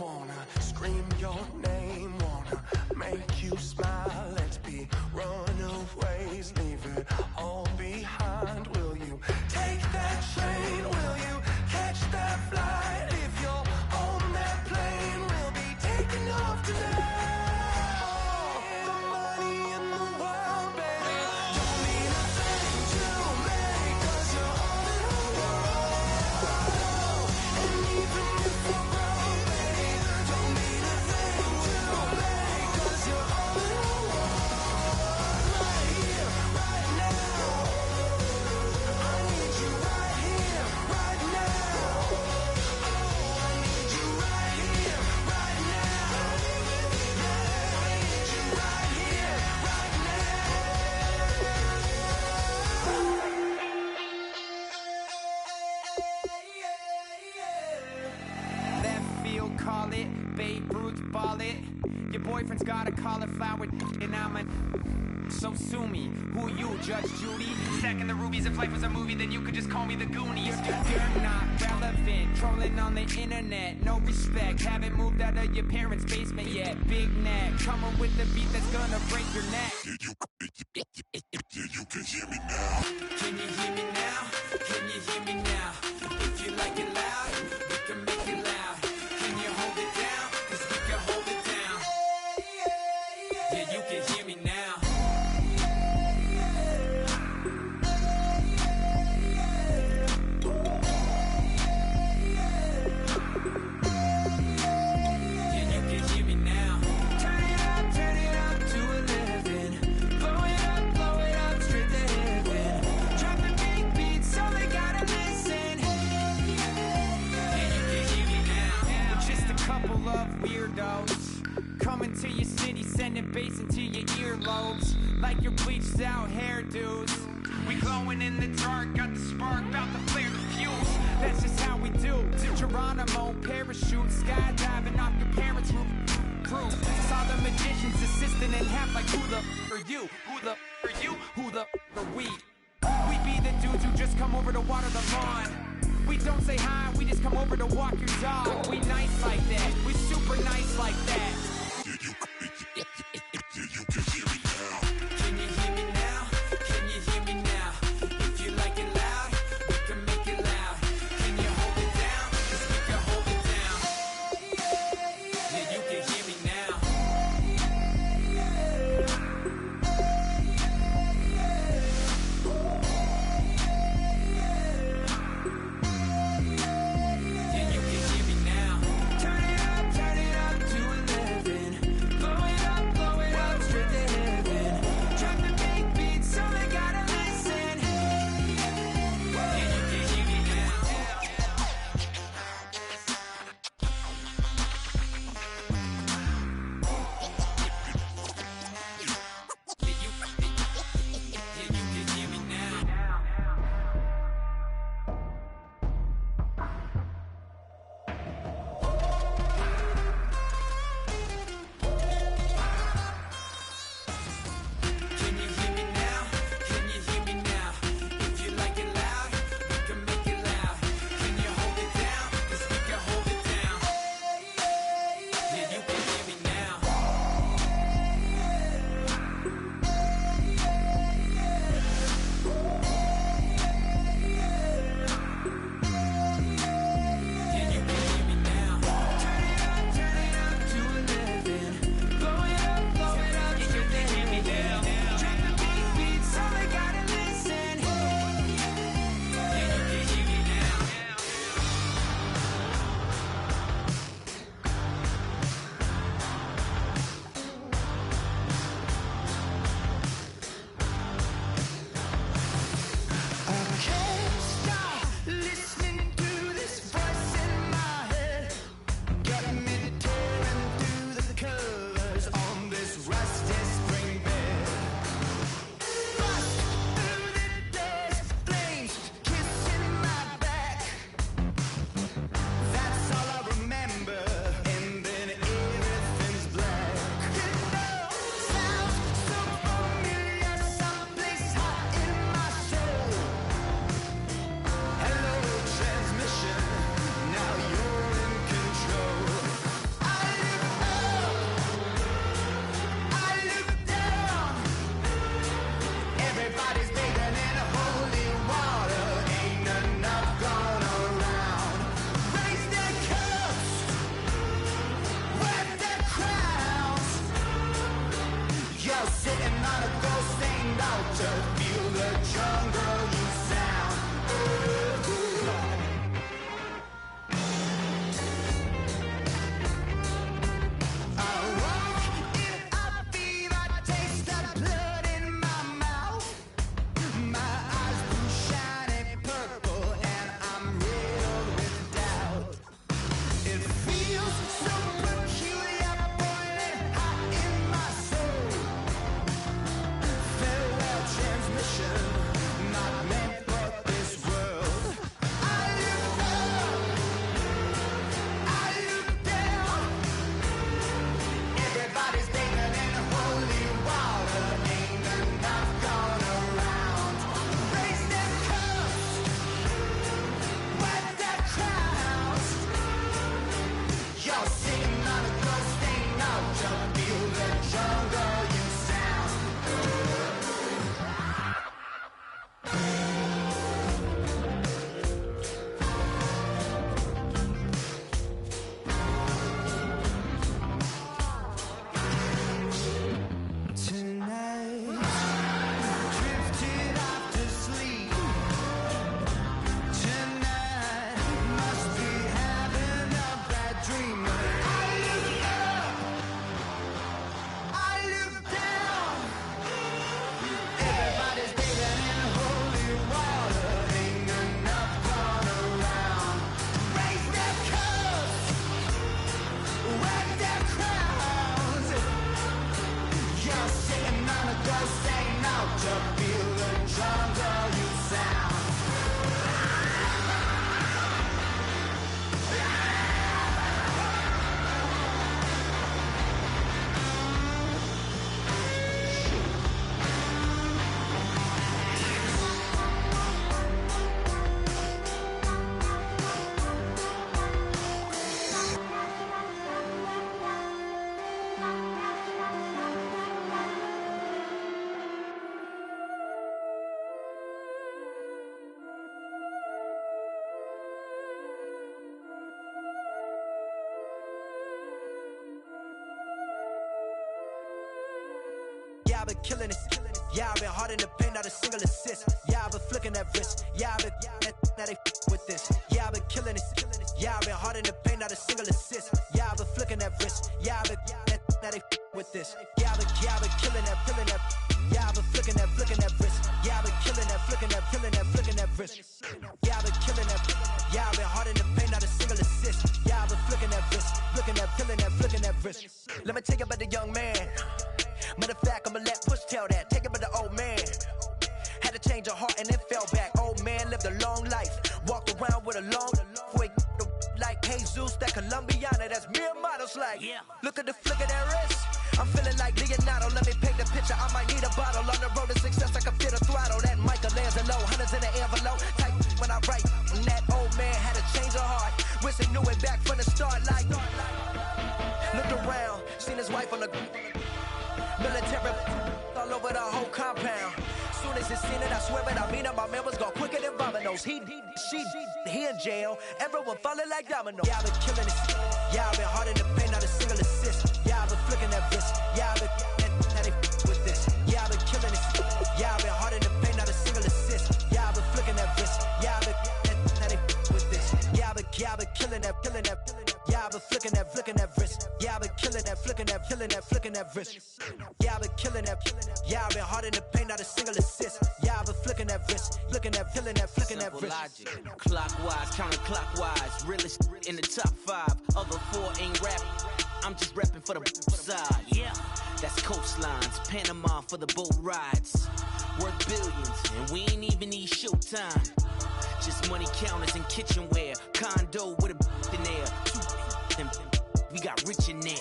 wanna scream your name, wanna make you smile. Let's be runaways, leave it all behind. Will you take that train? Will you catch that flight? If you're on that plane, we'll be taking off tonight. All the money in the world, baby, don't mean a thing to me, 'cause you're all that I want. And even if we're broke, baby, don't mean a thing to me, 'cause you're all that I want. Right here, right now. I need you right here, right now. Oh, I need you right here, right now. Yeah, I need you right here, right now. Left field, call it. Babe Ruth, ball it. Your boyfriend's got a cauliflower and I'm a... So sue me. Who you, Judge Judy? Stacking the rubies. If life was a movie, then you could just call me the Goonies. You're not relevant. Trolling on the internet. No respect. Haven't moved out of your parents' basement yet. Big neck. Coming with the beat that's gonna break your neck. You can hear me now. Can you hear me now? Can you hear me now? If you like it loud, we can make it loud. Can you hold it down? 'Cause we can hold it down. Yeah, you can hear me now. Yeah, you can hear me now. Turn it up to 11. Blow it up straight to heaven. Dropping big beats, so they gotta listen. Yeah, you can hear me now. We're just a couple of weirdos coming to your city, sending bass into your earlobes like your bleached out hairdos. We glowing in the dark, got the spark, about to flare the fuse. That's just how we do. Geronimo, parachute, skydiving off your parents' roof. Crew saw the magician's assistant and half like, who the are you? Who the are you? Who the are we? We be the dudes who just come over to water the lawn. We don't say hi, we just come over to walk your dog. We nice like that, we super nice like that. You can hear me now. Can you hear me now? Can you hear me now? If you like it loud, we can make it loud. Can you hold it down? 'Cause we can hold it down. Yeah, you can hear me now. Yeah, you can hear me now. It feels so peculiar, boiling hot in my soul. Farewell transmission, not meant for this world. I look up, I look down. Everybody's bathing in holy water. Ain't enough gone around. Raise their cups, wet their crowns. You're singing on a ghost, ain't out to feel the jungle you sound. Tonight, drifted off to sleep. Tonight, must be having a bad dream. I look up, I look down. Everybody's bathing in holy water. Ain't enough gone around. Raise their cups, wag their crowns. You're sitting on a ghost, ain't out to feel the jungle you sound. Yeah, I've been killing it. Yeah, I've been hard in the paint, not a single assist. Yeah, I've been flicking that wrist. Yeah, I've been now they with this. Yeah, I've been killing it. Yeah, I've been hard in the paint, not a single assist. Yeah, I've been flicking that wrist. Yeah, I've been now they with this. Yeah, I've been killing that. Yeah, I've been flicking that wrist. Yeah, I've been killing that, flicking that wrist. Yeah, I've been killing that. Yeah, I've been hard in the paint, not a single assist. Yeah, I've been flicking that wrist, flicking that wrist. Let me tell you about the young man. Matter of fact, I'ma let Push tell that. Take it by the old man. Had to change her heart and then fell back. Old man lived a long life. Walked around with a long way. Like Jesus, that Colombiana, that's mere models like. Yeah. Look at the flick of that wrist. I'm feeling like Leonardo. Let me paint the picture. I might need a bottle. On the road to success, I can feel the throttle. That Michelangelo, hundreds in the envelope. Type when I write. And that old man had to change her heart. Wish he knew it back from the start. Like, looked around, seen his wife on the military all over the whole compound. Soon as he seen it, I swear it, I mean it, my man was gone quicker than dominoes. He in jail, everyone falling like dominoes. Yeah, I've been killing it. Yeah, I've been hard in the paint, not a single assist. Yeah, I've been flicking that wrist. Yeah, I've been now they with this. Yeah, I've been killing it. Yeah, I've been hard in the paint, not a single assist. Yeah, I've been flicking that wrist. Yeah, I've been now they with this. Yeah, I've been killing that. Yeah, I've been flicking that wrist. Yeah, I've been killing that, flicking that wrist. Yeah, I've been killing that. Yeah, I've been hard in the paint, not a single assist. Yeah, I've been flicking that wrist, flicking that Simple wrist. logic, clockwise, counterclockwise. Realest in the top 5. Other 4 ain't rap. I'm just rapping for the side. Yeah, that's coastlines, Panama for the boat rides. Worth billions, and we ain't even need showtime. Just money counters and kitchenware. Condo with a in there. We got rich in there.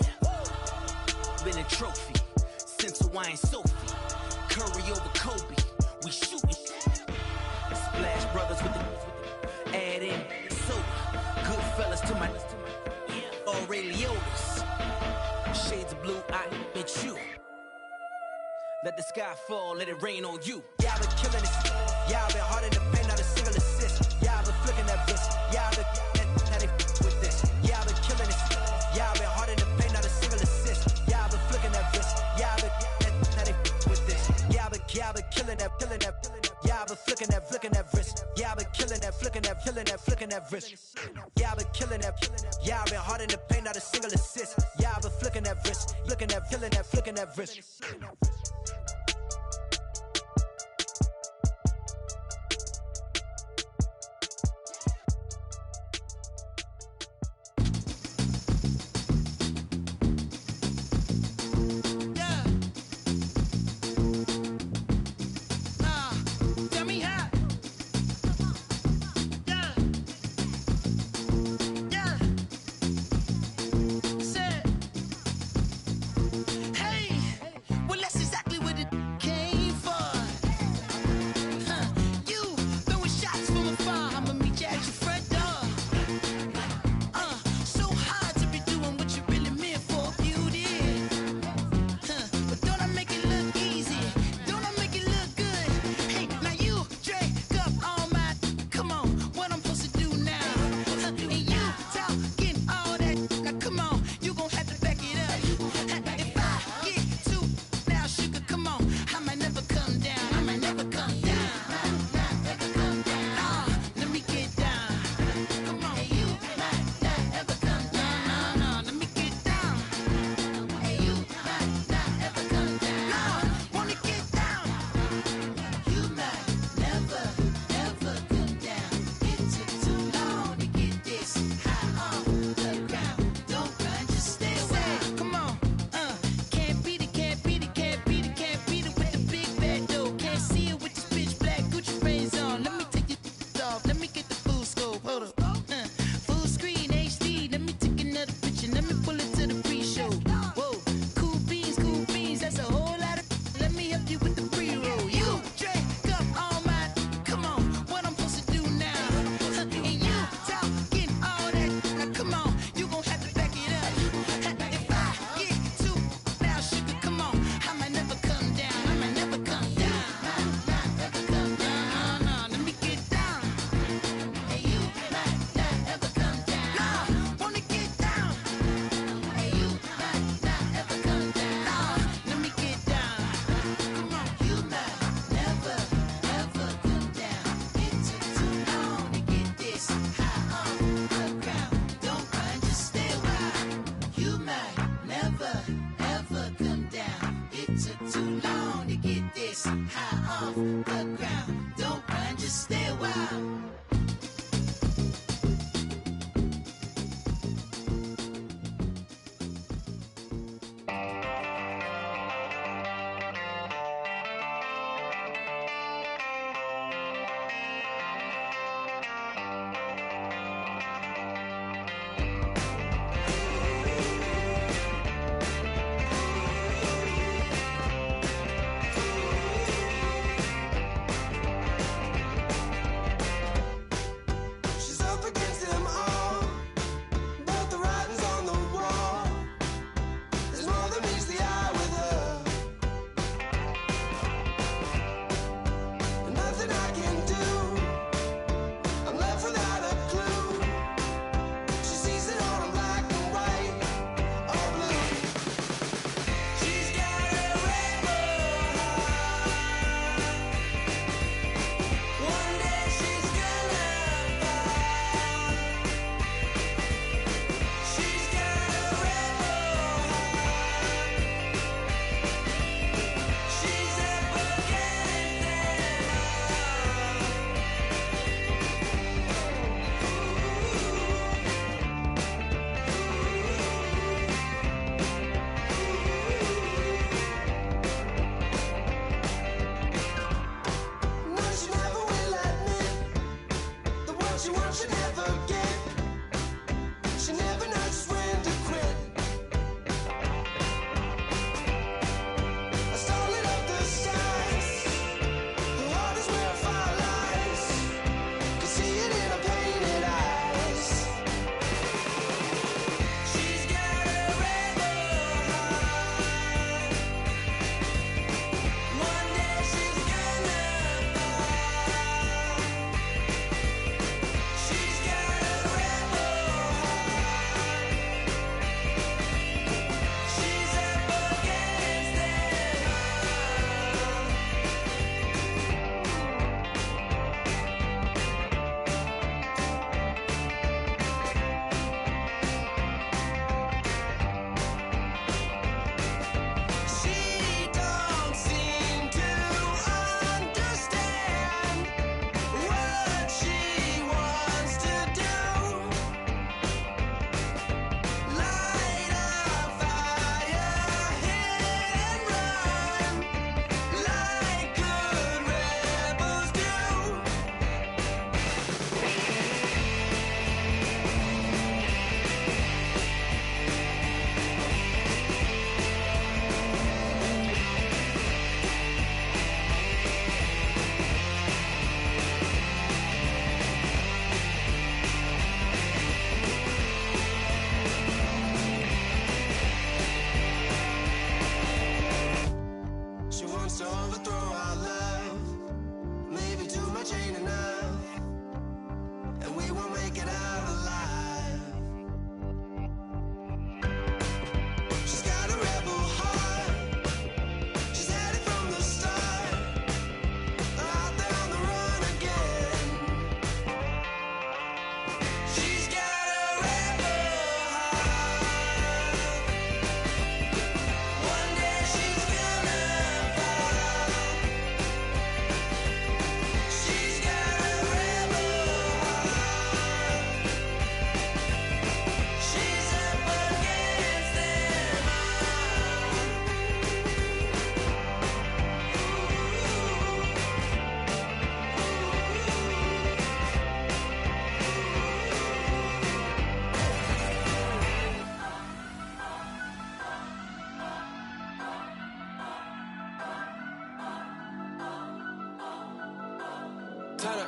Been a trophy since Hawaiian Sophie. Curry over Kobe. We shooting. Splash Brothers with the add in soda. Good fellas to my Aureliotis. Shades of blue, I bet you. Let the sky fall, let it rain on you. Yeah, I've been killing it. Yeah, I've been hard in the paint, not a single assist. Yeah, I've been flicking that wrist. Yeah, I've been now they with this. Yeah, I've been killing it. Yeah, I've been hard in the paint, not a single assist. Yeah, I've been flicking that wrist. Yeah, I've been now they with this. Yeah, I've been killing that. Yeah, I've been flicking that wrist. Yeah, I've been killing that, flicking that wrist. Yeah, I've been killing that. Yeah, I've been hard in the paint, not a single assist. Yeah, I've been flicking that wrist, flicking that wrist.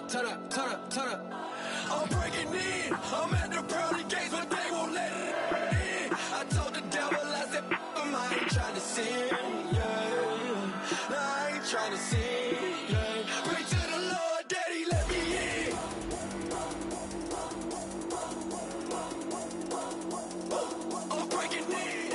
turn up. I'm breaking in. I'm at the pearly gates, but they won't let it in. I told the devil, I said, I ain't trying to sin, yeah. No, I ain't trying to sin, yeah. Pray to the Lord, Daddy, let me in. I'm breaking in.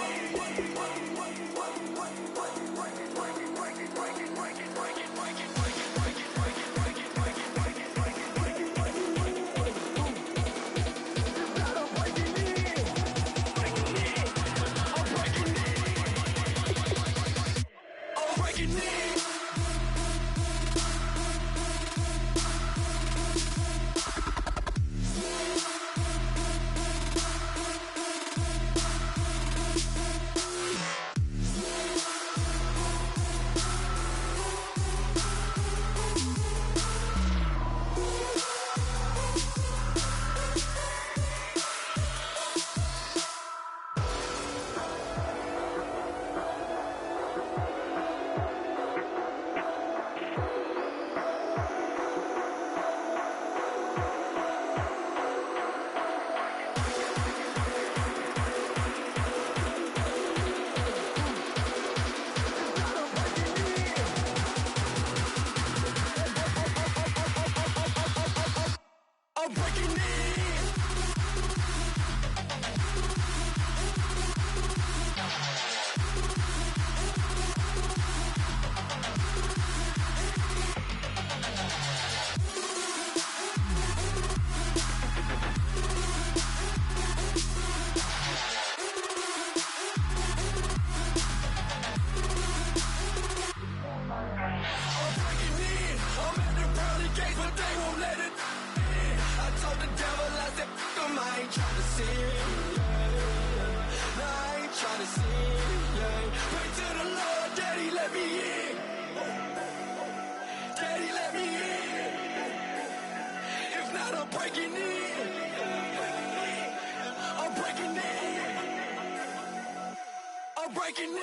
I'm breaking in. I'm at the pearly gates, but they won't let it in. I told the devil, I said, I ain't trying to sin, yeah. No, I ain't trying to sin, yeah. Pray to the Lord, Daddy, let me in. Daddy, let me in. If not, I'm breaking in. I'm breaking in. I'm breaking in.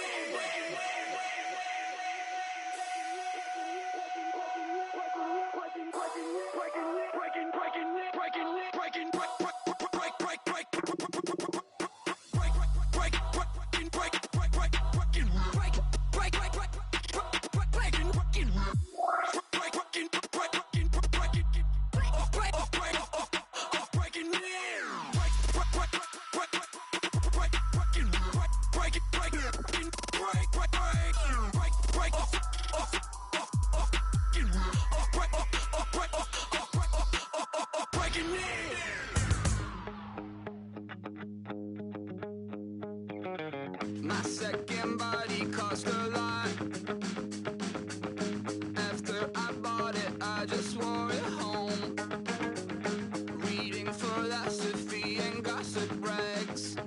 My second body cost a lot. After I bought it, I just wore it home. Reading philosophy and gossip rags.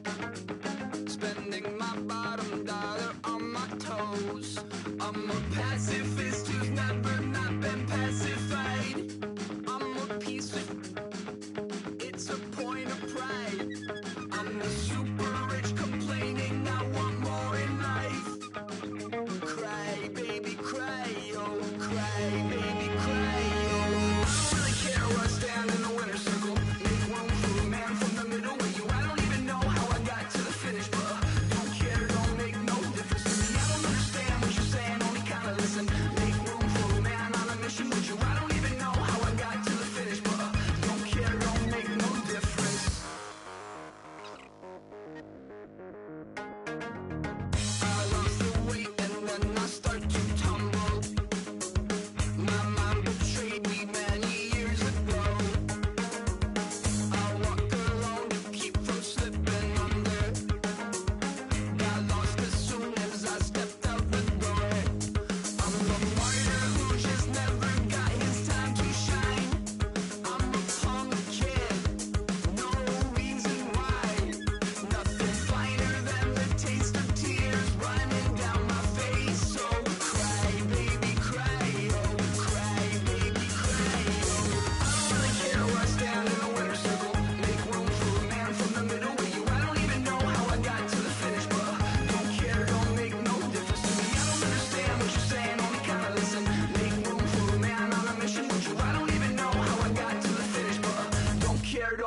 Spending my bottom dollar on my toes. I'm a pacifist who's never not been pacified. I'm a piece of... It's a point of pride. I'm the super rich complaining I want more in life.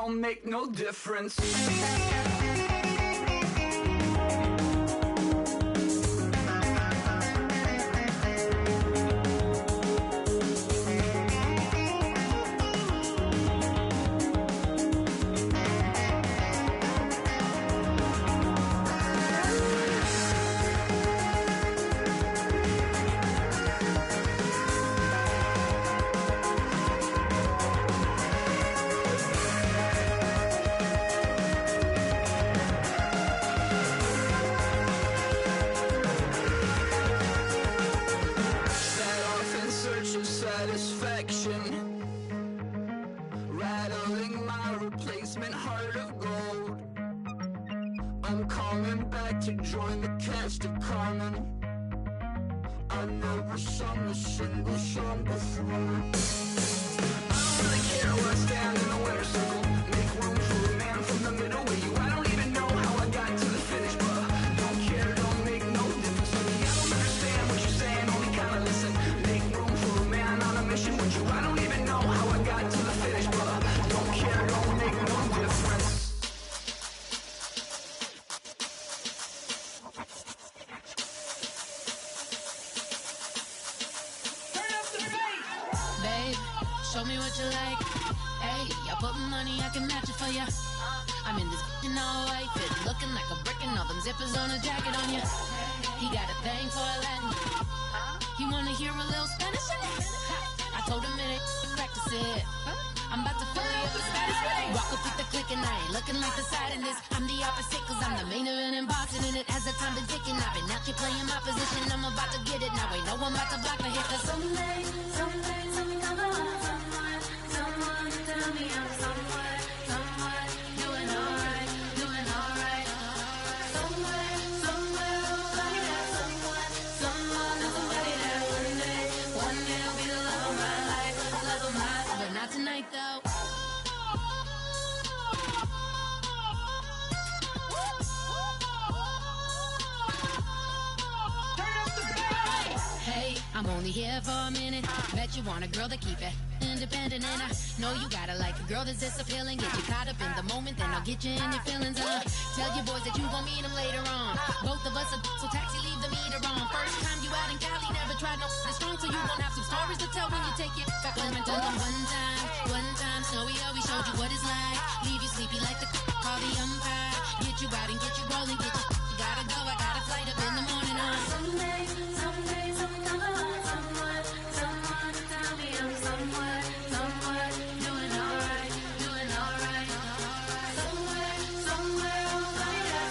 don't make no difference. Rattling my replacement heart of gold. I'm coming back to join the cast of Carmen. I never sung a single song before. I don't really care where I stand in the winner's circle. Make room for a man from the middle with you. I don't even know how I got to the finish, but don't care, don't make no difference to me. I don't understand what you're saying, only kinda listen. Make room for a man on a mission with you. I don't even know how I got to the finish, but don't care, don't make no difference. Babe, show me what you like. Hey, I put money, I can match it for ya. I'm in this in all white fit, looking like a brick and all them zippers on a jacket on ya. He got a thing for a Latin. He wanna hear a little Spanish in it. I told him it ain't practice it. I'm about to fully up the status. Rock up with the click and I ain't looking like the side in this. I'm the opposite cause I'm the main event and boxing in it. As the time been ticking, I've been out here playing my position. I'm about to get it now. Ain't no one about to block the hit. Cause someday, something come along. Someone tell me I'm somewhere, doing alright. Somewhere, somebody that someone, somebody that one day will be the love of my life, but not tonight though. Hey, I'm only here for a minute. Bet you want a girl to keep it independent, and I know you gotta like a girl that's this appealing. Get you caught up in the moment, then I'll get you in your feelings. Tell your boys that you gon' meet them later on. Both of us are so taxi, leave the meter on. First time you out in Cali, never tried no this strong, so you gon' have some stories to tell when you take it back home and tell them one time, Snowy always showed you what it's like. Leave you sleepy like the call the umpire. Get you out and get you rolling, get you gotta go. I got a flight up in the morning on someday, something come along. Someone tell me I'm somewhere, doing alright. Somewhere, somebody that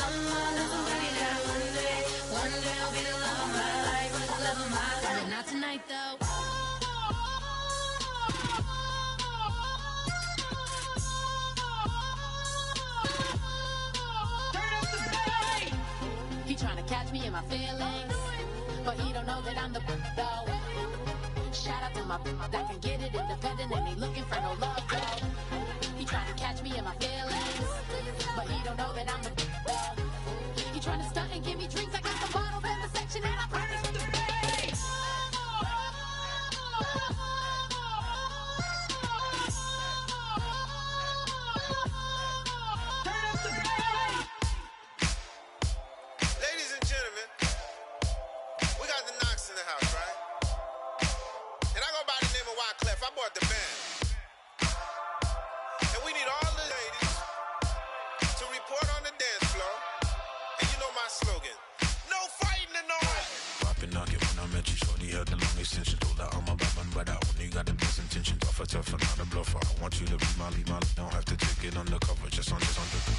somebody that one day will be the love of my life, but not tonight though. He tryna catch me in my feelings, but he don't know that I'm the though. Shout out to my that can get it independent and he looking for no love though. He tryna catch me in my feelings, but he don't know that I'm the though. He tryna stunt and give me drinks. I got the bottles in the section and I promise to pay. Ladies and gentlemen, we got the Knox in the house, right? And I go by the name of Wyclef. I bought the band. And we need all the ladies to report on the dance floor. And you know my slogan, no fighting in no way. Poppin' knock it when I met you, shorty had the long extension. Told her I'm a bad man, but I only got the best intention. Tougher, not a bluffer. I want you to be my lead, don't have to take it undercover. Just on the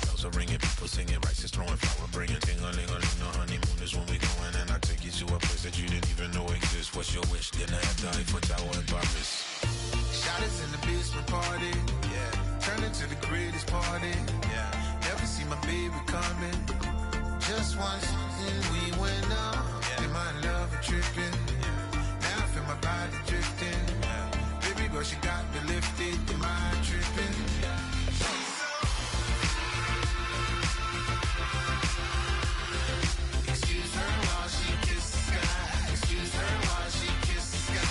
bells are ringing, people singing, rice is throwing, flower bringing. Ting-a-ling-a-ling, the honeymoon is when we going. And I take you to a place that you didn't even know exists. What's your wish? Then I have to Eiffel Tower in Paris. Shot us in the basement party, yeah. Turn into the greatest party, yeah. Never see my baby coming. Just once, and we went up, yeah. And my love a tripping, yeah. Now I feel my body drifting, yeah. Baby girl, she got me lifted, the mind tripping, yeah. Excuse her while she kisses the sky. Excuse her while she kisses the sky.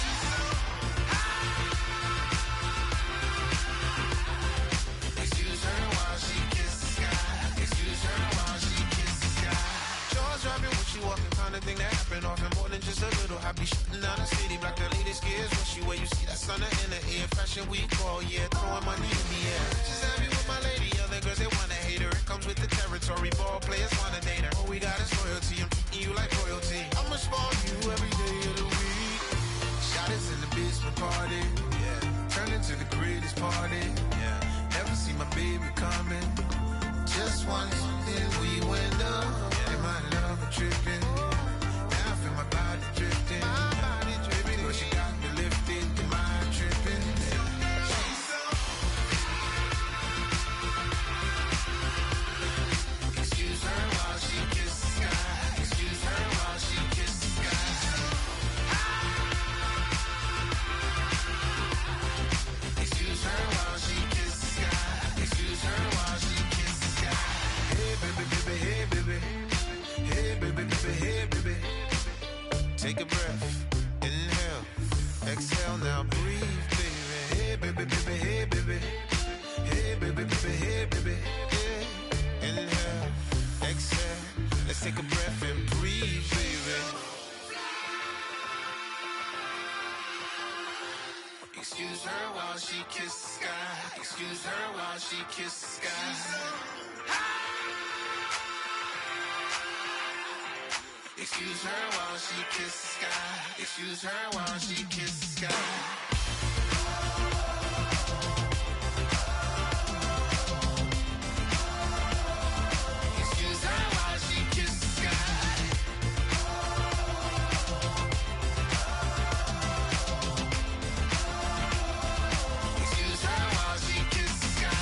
Shutting down the city, block the latest gears. When she where you see that sun in the air. Fashion week all year, throwing money in the air. She's happy with my lady, other girls they wanna hate her. It comes with the territory, ball players wanna date her. All we got is loyalty, I'm treating you like royalty. I'ma spoil you every day of the week. Shot is in the basement party, yeah. Turn into the greatest party, yeah. Never see my baby coming. Just once, then we went up. Yeah. And my love was tripping. Now I feel my body drifting. My body dripping. But she got me lifted. The mind tripping. She's so. Excuse her while she kisses the sky. Excuse her while she kisses the sky. Excuse her while she kisses the sky. Excuse her while she kisses the sky. Hey baby, baby, hey baby. Hey baby, baby, hey baby. Take a breath, inhale, exhale, now breathe, baby. Hey baby, baby, hey baby. Hey baby, baby, hey baby. Yeah. Inhale, exhale, let's take a breath and breathe, baby. Excuse her while she kisses the sky. Excuse her while she kisses the sky. Excuse her while she kisses the sky. Excuse her while she kisses the sky. Excuse her while she kisses the sky. Excuse her while she kisses the sky.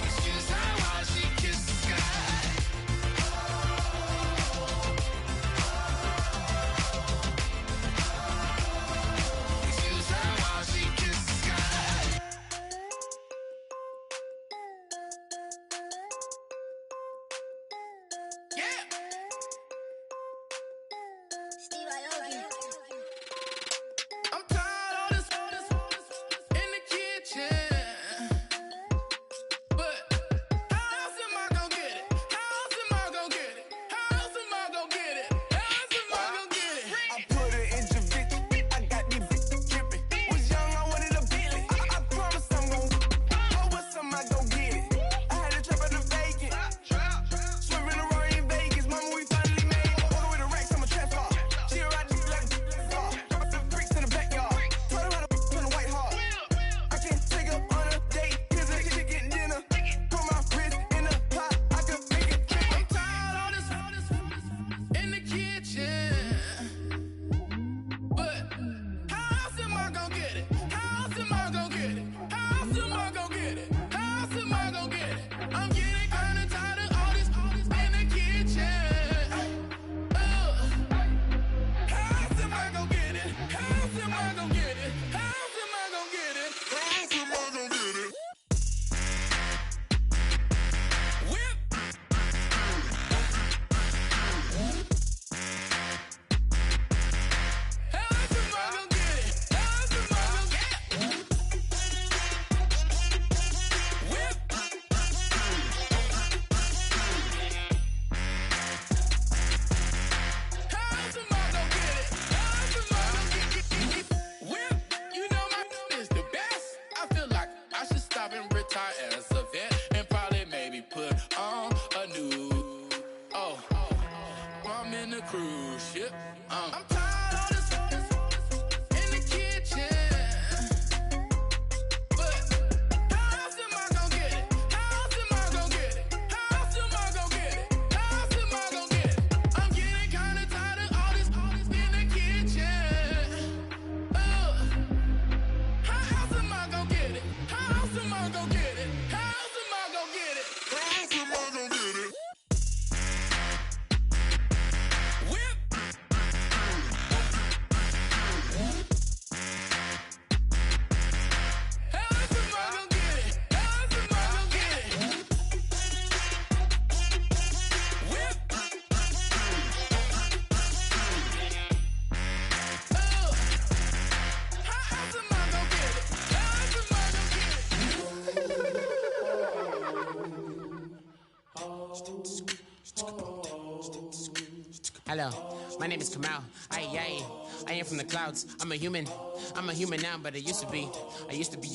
Excuse her while she kisses the sky. Hello, my name is Kamal. I am from the clouds. I'm a human now, but I used to be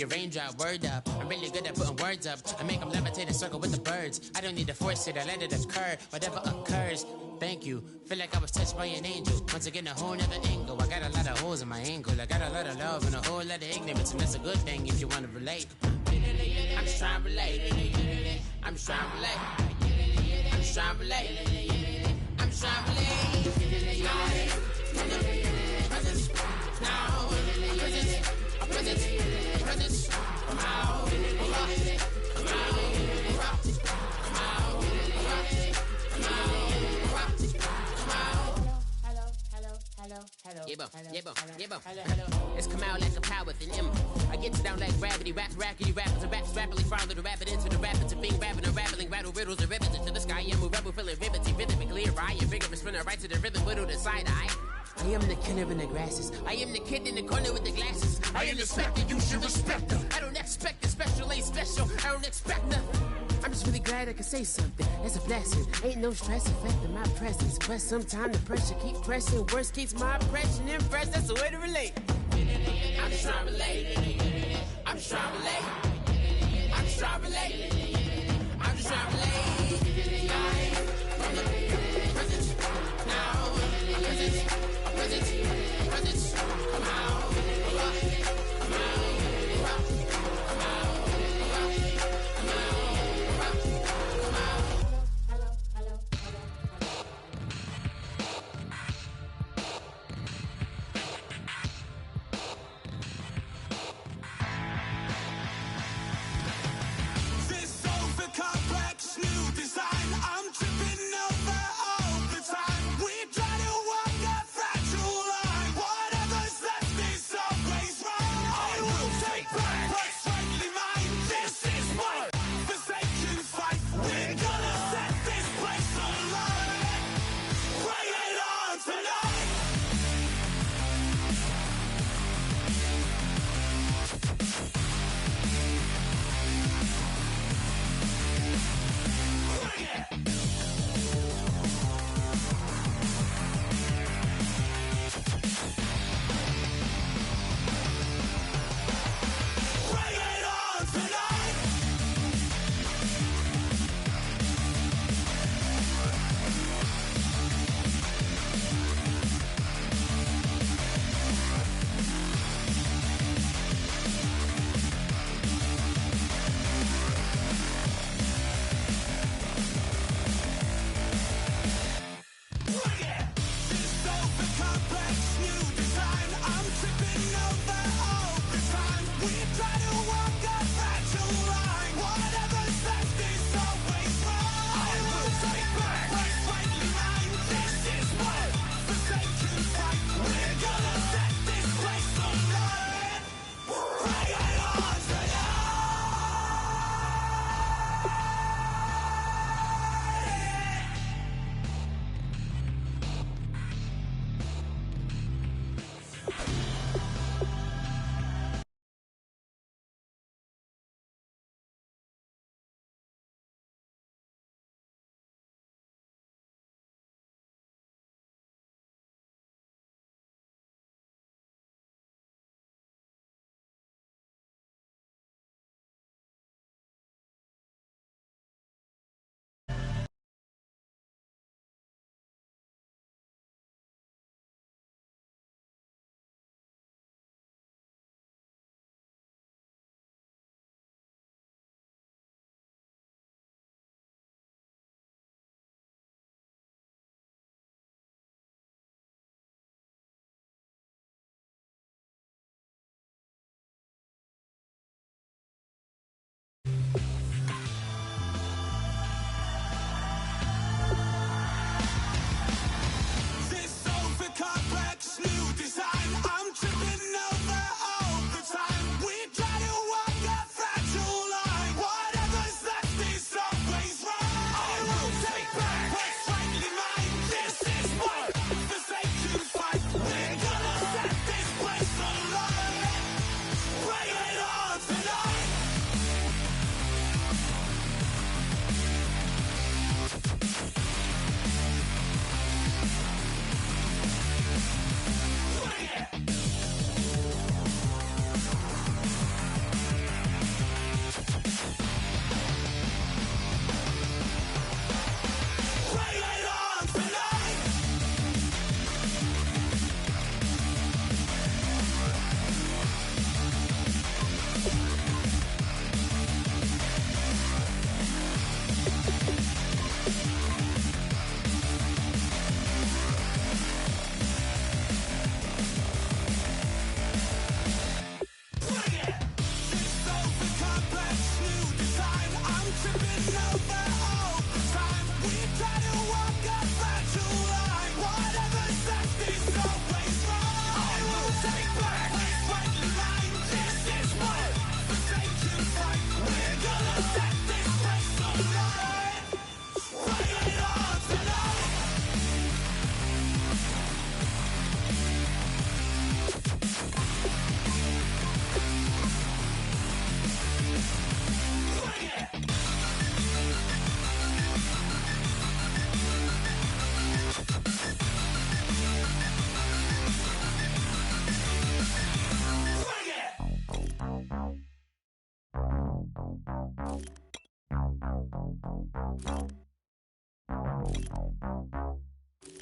a raindrop. Word up, I'm really good at putting words up. I make them levitate and circle with the birds. I don't need to force it, I let it occur. Whatever occurs, thank you. Feel like I was touched by an angel. Once again, a whole nother angle. I got a lot of holes in my angle. I got a lot of love and a whole lot of ignorance, and that's a good thing if you want to relate. I'm just trying to relate. I'm just trying to relate. I'm just trying to relate. I'm just trying to relate. Presence, now, presence, come out, come It's come out like a power within him. I get down like gravity, rappers and raps rapidly follow the rapid into the rapid to being rapping and rattling, rattle riddles and ribbons into the sky. I'm a rebel, feeling rhythm, clear eye, and vigorous, spinning right to the rhythm, widow the side eye. I am the killer in the grasses. I am the kid in the corner with the glasses. I am the specter, you should respect them. I don't expect a special, ain't special. I don't expect nothing. I'm just really glad I can say something. That's a blessing. Ain't no stress affecting my presence. But sometimes the pressure keeps pressing. Worst keeps my impression impressed. That's the way to relate. I'm just trying to relate. I'm just trying to relate. I'm just trying to relate. I'm just trying to relate. From the presence, now, presence, come out, come out, come out.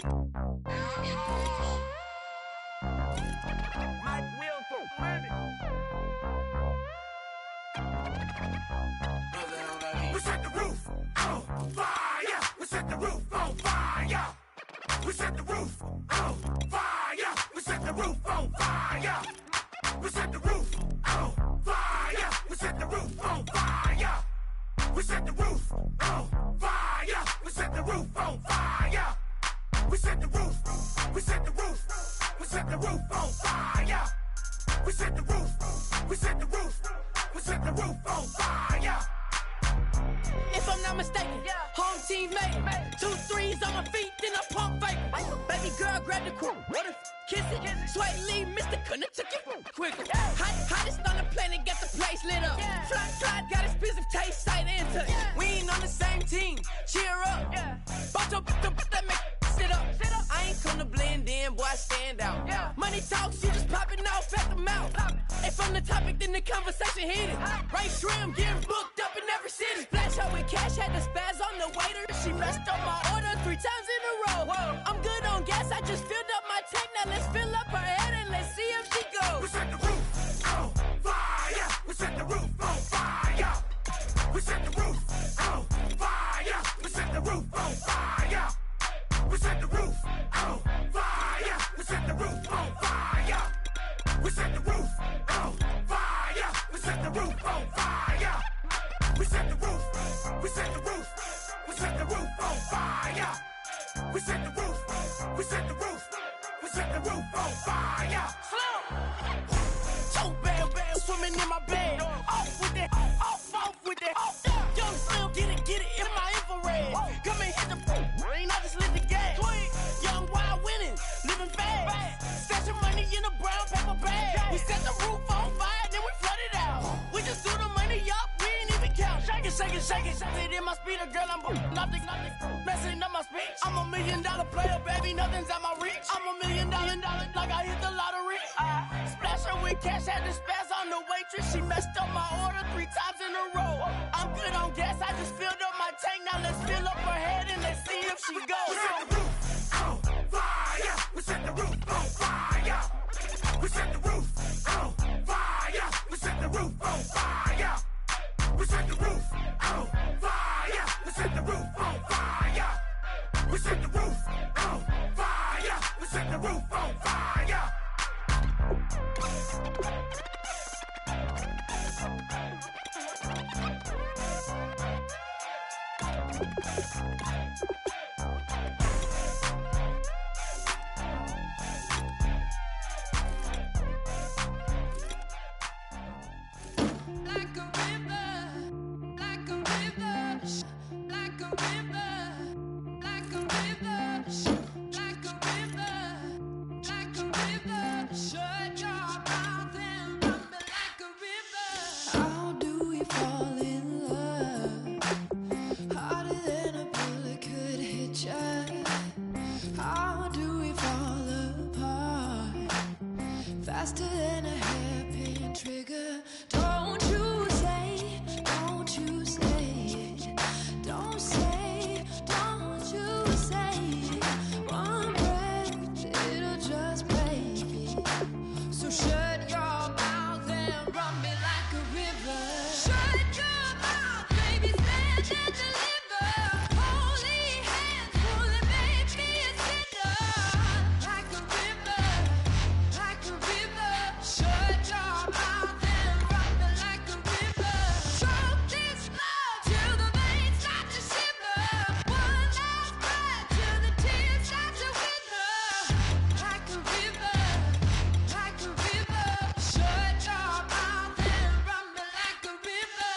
We set the roof on fire. We set the roof on fire. We set the roof on fire. We set the roof on fire. We set the roof on fire. We set the roof on fire. We set the roof on fire. We set the roof on fire. We set the roof. We set the roof. We set the roof on fire. We set the roof. We set the roof. We set the roof on fire. If I'm not mistaken, home team made it. 2 3s on my feet, then I pump fake. Baby girl, grab the quick. What if kiss it? Sweat leave, Mr. Couldn't took it quicker. Hottest on the planet, got the place lit up. Fly, got expensive taste, sight into. We ain't on the same team. Cheer up. Both up, that make sit up. I ain't come to blend in, boy, I stand out. Money talks, you just popping off at the mouth. If I'm the topic, then the conversation heated. Race trim, getting booked up in every city. Flash out with cash, had the spaz on the waiter. She messed up my order 3 times in a row. I'm good on gas, I just filled up my tank. Now let's fill up her head and let's see if she goes. We set the roof on fire. We set the roof on fire. We set the roof on fire. We set the roof on fire. We set the roof on fire. We set the roof on fire. We set the roof on fire. We set the roof on fire. We set the roof. We set the roof. We set the roof on fire. We set the roof. We set the roof. We set the roof on fire. Slow. So bad, swimming in my bed. Off with that, off with that. Young Slim, get it in my infrared. Come and hit the rain, I just lit the gas. Young wild winning, living fast. Stashing money in a brown paper bag. We set the roof on fire, then we flood it out. We just threw the money up, we ain't even count. Shake it, shake it, shake it. It in my speeder, girl, I'm nothing, messing up my speech. I'm $1 million player, baby, nothing's at my reach. I'm $1 million, like I hit the lottery. Splash her with cash, had the spaz on the waitress. She messed up my order 3 times in a row. I'm good on gas, I just filled up my tank. Now let's fill up her head and let's see if she goes. We set the roof on fire. We set the roof on fire. We set the roof on fire. We set the roof on fire. We set the roof on fire. We set the roof on fire. We set the roof on fire. We set the roof on fire. Faster than a hairpin trigger. Don't you say, don't you say, don't say, don't you say. One breath, it'll just break. So shut your mouth and run me like a river. Shut your mouth, baby, stand and deliver. Holy hands, pulling, make me a sinner. Like a river, like a river. Shut your mouth and run me like a river. Choke this love till the veins start to shiver. One last breath till the tears start to wither. Like a river, like a river. Shut your mouth and run me like a river.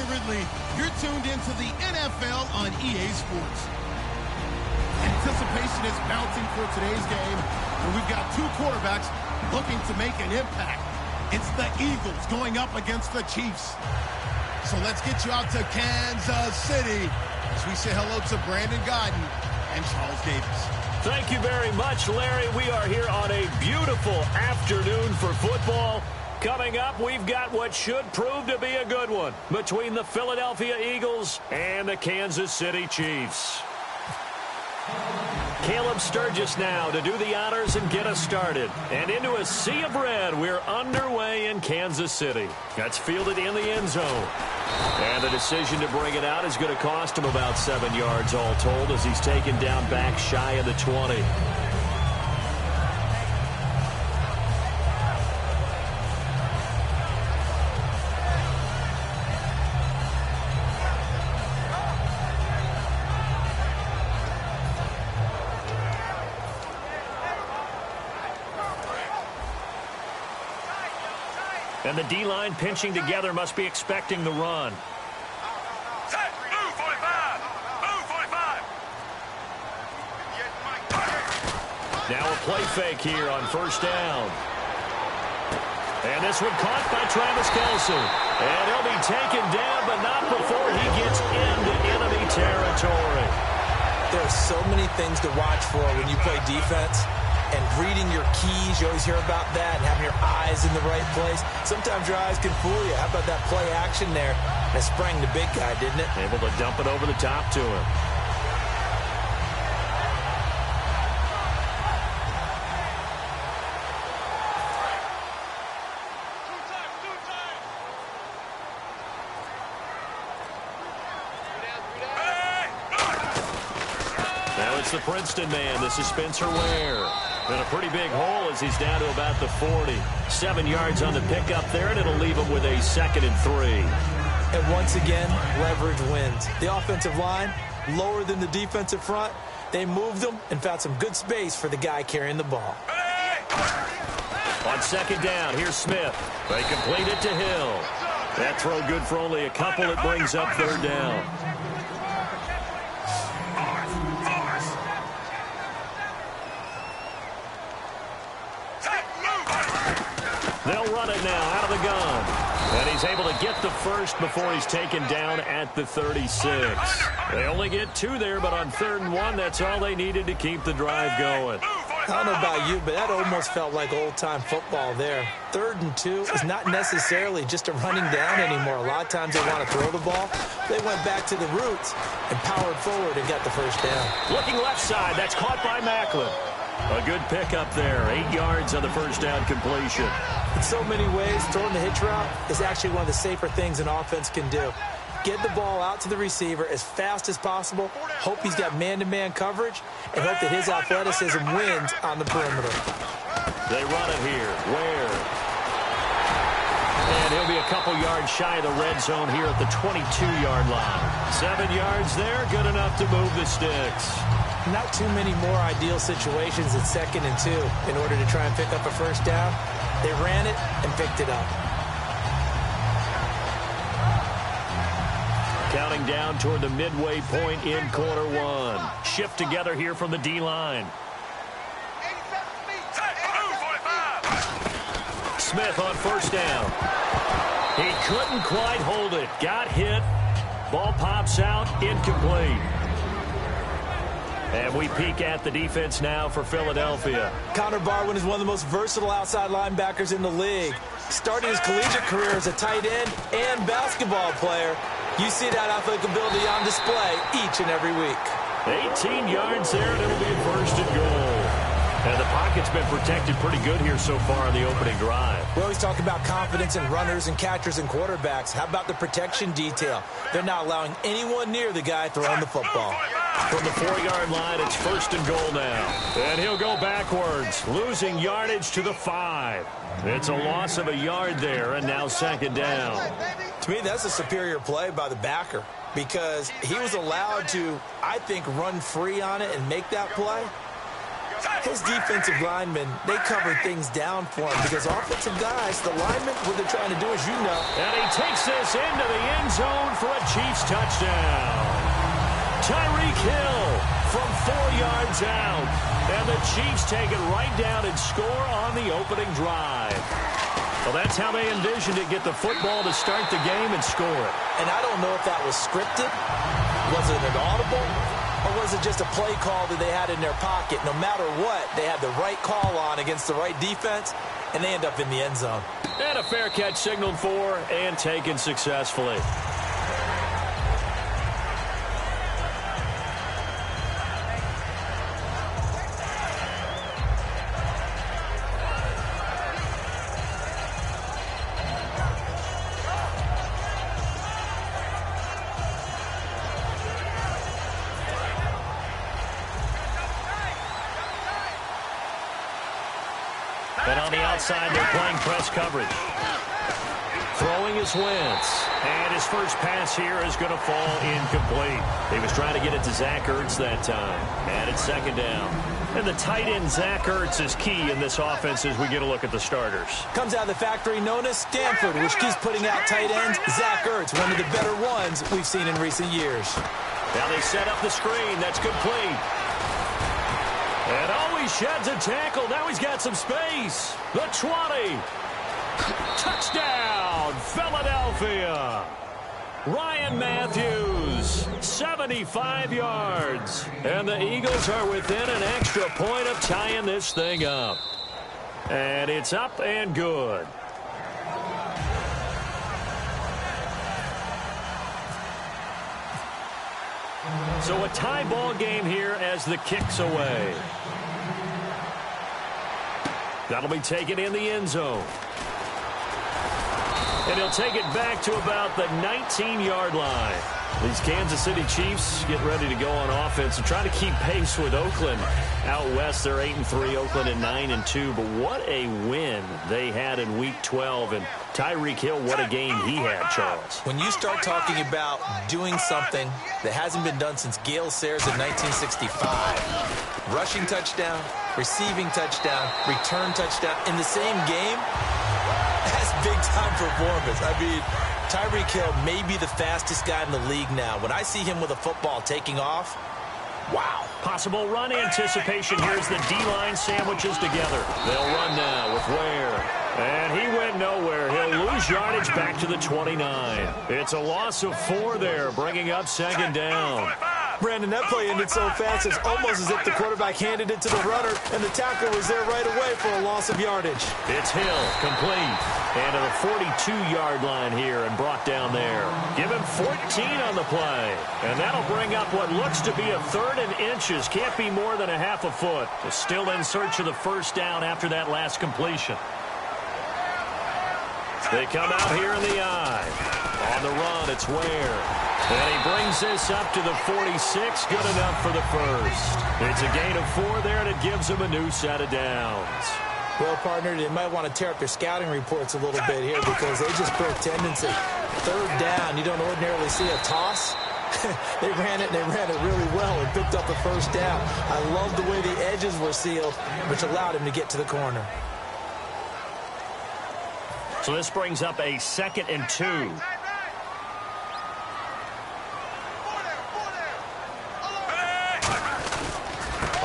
Ridley. You're tuned into the NFL on EA Sports. Anticipation is mounting for today's game, and we've got two quarterbacks looking to make an impact. It's the Eagles going up against the Chiefs. So let's get you out to Kansas City as we say hello to Brandon Godden and Charles Davis. Thank you very much, Larry. We are here on a beautiful afternoon for football. Coming up, we've got what should prove to be a good one between the Philadelphia Eagles and the Kansas City Chiefs. Caleb Sturgis now to do the honors and get us started. And into a sea of red, we're underway in Kansas City. That's fielded in the end zone. And the decision to bring it out is going to cost him about 7 yards all told as he's taken down back shy of the 20. And the D-line pinching together must be expecting the run. Set, move 45, move 45. Now a play fake here on first down. And this one caught by Travis Kelce. And he'll be taken down, but not before he gets into enemy territory. There are so many things to watch for when you play defense. And reading your keys, you always hear about that, and having your eyes in the right place. Sometimes your eyes can fool you. How about that play action there? That sprang the big guy, didn't it? Able to dump it over the top to him. Now it's the Princeton man. This is Spencer Ware. In a pretty big hole as he's down to about the 40. 7 yards on the pickup there, and it'll leave him with a 2nd and 3. And once again, leverage wins. The offensive line, lower than the defensive front. They moved them and found some good space for the guy carrying the ball. On 2nd down, here's Smith. They complete it to Hill. That throw good for only a couple. It brings up 3rd down. They'll run it now out of the gun. And he's able to get the first before he's taken down at the 36. They only get 2 there, but on 3rd and 1, that's all they needed to keep the drive going. I don't know about you, but that almost felt like old-time football there. 3rd and 2 is not necessarily just a running down anymore. A lot of times they want to throw the ball. They went back to the roots and powered forward and got the first down. Looking left side, that's caught by Macklin. A good pickup there, 8 yards on the first down completion. In so many ways, throwing the hitch route is actually one of the safer things an offense can do. Get the ball out to the receiver as fast as possible, hope he's got man-to-man coverage, and hope that his athleticism wins on the perimeter. They run it here. Ware. And he'll be a couple yards shy of the red zone here at the 22-yard line. 7 yards there, good enough to move the sticks. Not too many more ideal situations at 2nd and 2 in order to try and pick up a first down. They ran it and picked it up. Counting down toward the midway point in quarter 1. Shift together here from the D-line. Smith on first down. He couldn't quite hold it. Got hit. Ball pops out. Incomplete. And we peek at the defense now for Philadelphia. Connor Barwin is one of the most versatile outside linebackers in the league. Starting his collegiate career as a tight end and basketball player, you see that athletic ability on display each and every week. 18 yards there, and it'll be a 1st and goal. And the pocket's been protected pretty good here so far on the opening drive. We always talk about confidence in runners and catchers and quarterbacks. How about the protection detail? They're not allowing anyone near the guy throwing the football. From the 4-yard line, it's 1st and goal now. And he'll go backwards, losing yardage to the 5. It's a loss of a yard there, and now 2nd down. To me, that's a superior play by the backer because he was allowed to, I think, run free on it and make that play. His defensive linemen, they cover things down for him because offensive guys, the linemen, what they're trying to do, as you know. And he takes this into the end zone for a Chiefs touchdown. Tyreek Hill from 4 yards out. And the Chiefs take it right down and score on the opening drive. Well, that's how they envisioned it, get the football to start the game and score it. And I don't know if that was scripted. Was it an audible? Or was it just a play call that they had in their pocket? No matter what, they had the right call on against the right defense, and they end up in the end zone. And a fair catch signaled for and taken successfully. And on the outside, they're playing press coverage. Throwing is Wentz. And his first pass here is going to fall incomplete. He was trying to get it to Zach Ertz that time. And it's second down. And the tight end, Zach Ertz, is key in this offense as we get a look at the starters. Comes out of the factory known as Stanford, which keeps putting out tight ends. Zach Ertz, one of the better ones we've seen in recent years. Now they set up the screen. That's complete. And he sheds a tackle. Now he's got some space. The 20. Touchdown, Philadelphia. Ryan Matthews, 75 yards. And the Eagles are within an extra point of tying this thing up. And it's up and good. So a tie ball game here as the kick's away. That'll be taken in the end zone. And he'll take it back to about the 19-yard line. These Kansas City Chiefs get ready to go on offense and try to keep pace with Oakland. Out west, they're 8-3, Oakland at 9-2. But what a win they had in Week 12. And Tyreek Hill, what a game he had, Charles. When you start talking about doing something that hasn't been done since Gale Sayers in 1965, rushing touchdown, receiving touchdown, return touchdown in the same game, that's big-time performance. I mean, Tyreek Hill may be the fastest guy in the league now. When I see him with a football taking off, wow. Possible run anticipation. Here's the D-line sandwiches together. They'll run now with Ware. And he went nowhere. He'll lose yardage back to the 29. It's a loss of 4 there, bringing up second down. Brandon, that play ended so fast, it's almost as if the quarterback handed it to the runner, and the tackler was there right away for a loss of yardage. It's Hill, complete. And to the 42-yard line here and brought down there. Give him 14 on the play. And that'll bring up what looks to be a 3rd and inches. Can't be more than a half a foot. Still in search of the first down after that last completion. They come out here in the eye. On the run, it's Ware. And he brings this up to the 46. Good enough for the first. It's a gain of 4 there, and it gives him a new set of downs. Well, partner, they might want to tear up their scouting reports a little bit here because they just broke tendency. 3rd down, you don't ordinarily see a toss. They ran it, and they ran it really well and picked up a first down. I love the way the edges were sealed, which allowed him to get to the corner. So this brings up a 2nd and 2.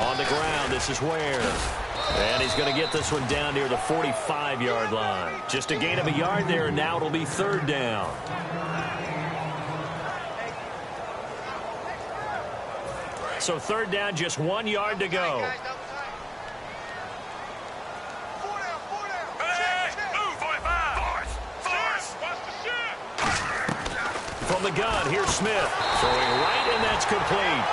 On the ground, this is Ware. And he's going to get this one down near the 45-yard line. Just a gain of a yard there, and now it'll be 3rd down. So 3rd down, just 1 yard to go. From the gun, here's Smith. Throwing right, and that's complete.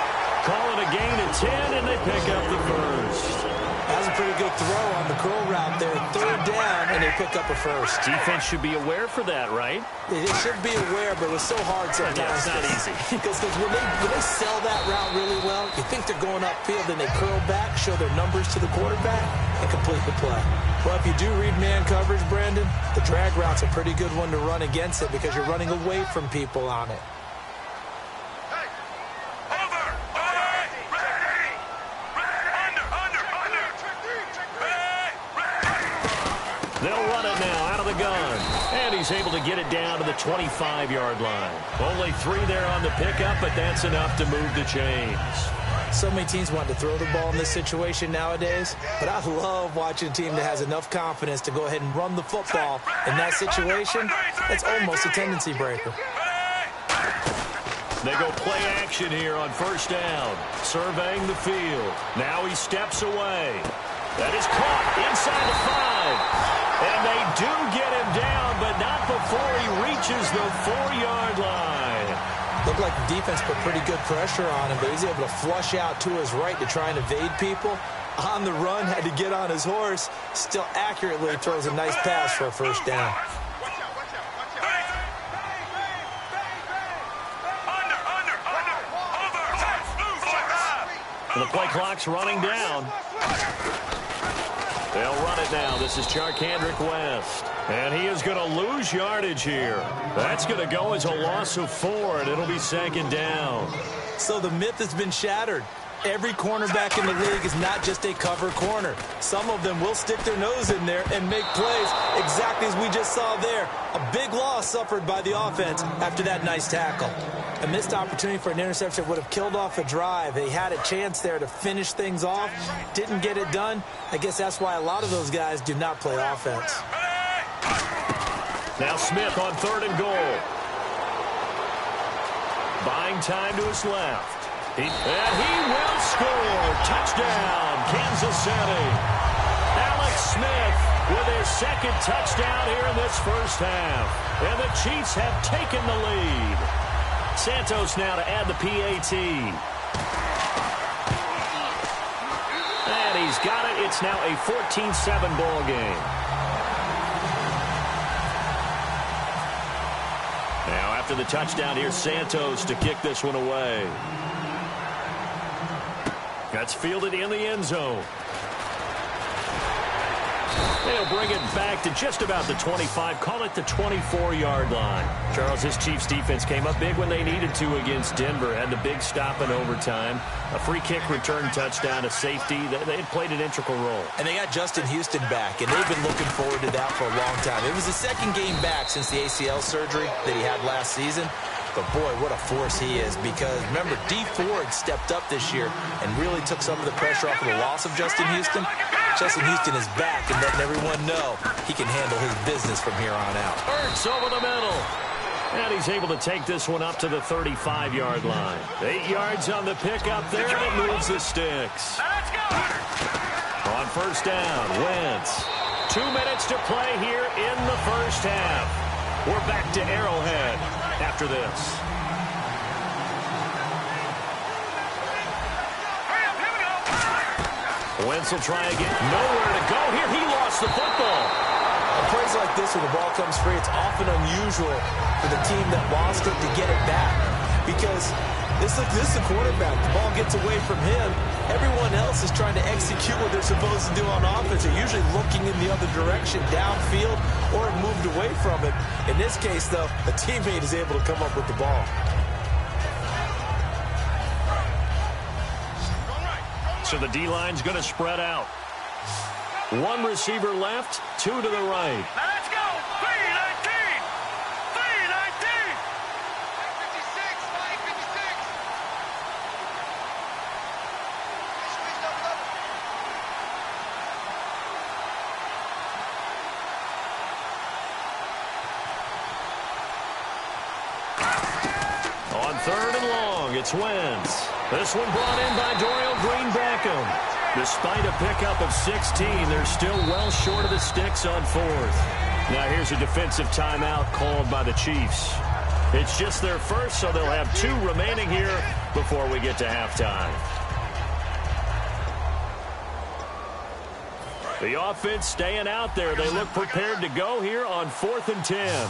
Calling a gain of 10, and they pick up the first. That was a pretty good throw on the curl route there. 3rd down, and they pick up a first. Defense should be aware for that, right? It should be aware, but it was so hard sometimes. Yeah, it's not easy. Because when they sell that route really well, you think they're going upfield, and they curl back, show their numbers to the quarterback, and complete the play. Well, if you do read man coverage, Brandon, the drag route's a pretty good one to run against it because you're running away from people on it. the gun. And he's able to get it down to the 25-yard line. Only 3 there on the pickup, but that's enough to move the chains. So many teams want to throw the ball in this situation nowadays, but I love watching a team that has enough confidence to go ahead and run the football. In that situation, that's almost a tendency breaker. They go play action here on first down, surveying the field. Now he steps away. That is caught inside the 5. And they do get him down, but not before he reaches the 4-yard line. Looked like the defense put pretty good pressure on him, but he's able to flush out to his right to try and evade people. On the run, had to get on his horse. Still accurately throws a nice pass for a first down. The play clock's running down. They'll run it now. This is Charkandrick West. And he is going to lose yardage here. That's going to go as a loss of 4, and it'll be second down. So the myth has been shattered. Every cornerback in the league is not just a cover corner. Some of them will stick their nose in there and make plays exactly as we just saw there. A big loss suffered by the offense after that nice tackle. A missed opportunity for an interception would have killed off a drive. They had a chance there to finish things off. Didn't get it done. I guess that's why a lot of those guys do not play offense. Now Smith on 3rd and goal. Buying time to his left. And he will score. Touchdown, Kansas City. Alex Smith with his 2nd touchdown here in this first half. And the Chiefs have taken the lead. Santos now to add the PAT. And he's got it. It's now a 14-7 ball game. Now after the touchdown, here's Santos to kick this one away. That's fielded in the end zone. They'll bring it back to just about the 25. Call it the 24-yard line. Charles, this Chiefs defense came up big when they needed to against Denver. Had the big stop in overtime. A free kick return touchdown, a safety. They had played an integral role. And they got Justin Houston back, and they've been looking forward to that for a long time. It was the 2nd game back since the ACL surgery that he had last season. But, boy, what a force he is, because, remember, D. Ford stepped up this year and really took some of the pressure off of the loss of Justin Houston. Justin Houston is back and letting everyone know he can handle his business from here on out. Ertz over the middle. And he's able to take this one up to the 35-yard line. 8 yards on the pickup there, and it moves the sticks. On first down, Wentz. 2 minutes to play here in the first half. We're back to Arrowhead after this. Wentz will try again. Nowhere to go here. He lost the football. On plays like this when the ball comes free, it's often unusual for the team that lost it to get it back. Because this is the quarterback. The ball gets away from him. Everyone else is trying to execute what they're supposed to do on offense. They're usually looking in the other direction, downfield, or moved away from it. In this case, though, a teammate is able to come up with the ball. So the D-line's going to spread out. 1 receiver left, 2 to the right. Now let's go. 319. 319. 56. On 3rd and long, it's Wentz. This one brought in by Dorial Green-Beckham. Despite a pickup of 16, they're still well short of the sticks on 4th. Now here's a defensive timeout called by the Chiefs. It's just their first, so they'll have 2 remaining here before we get to halftime. The offense staying out there. They look prepared to go here on 4th and 10.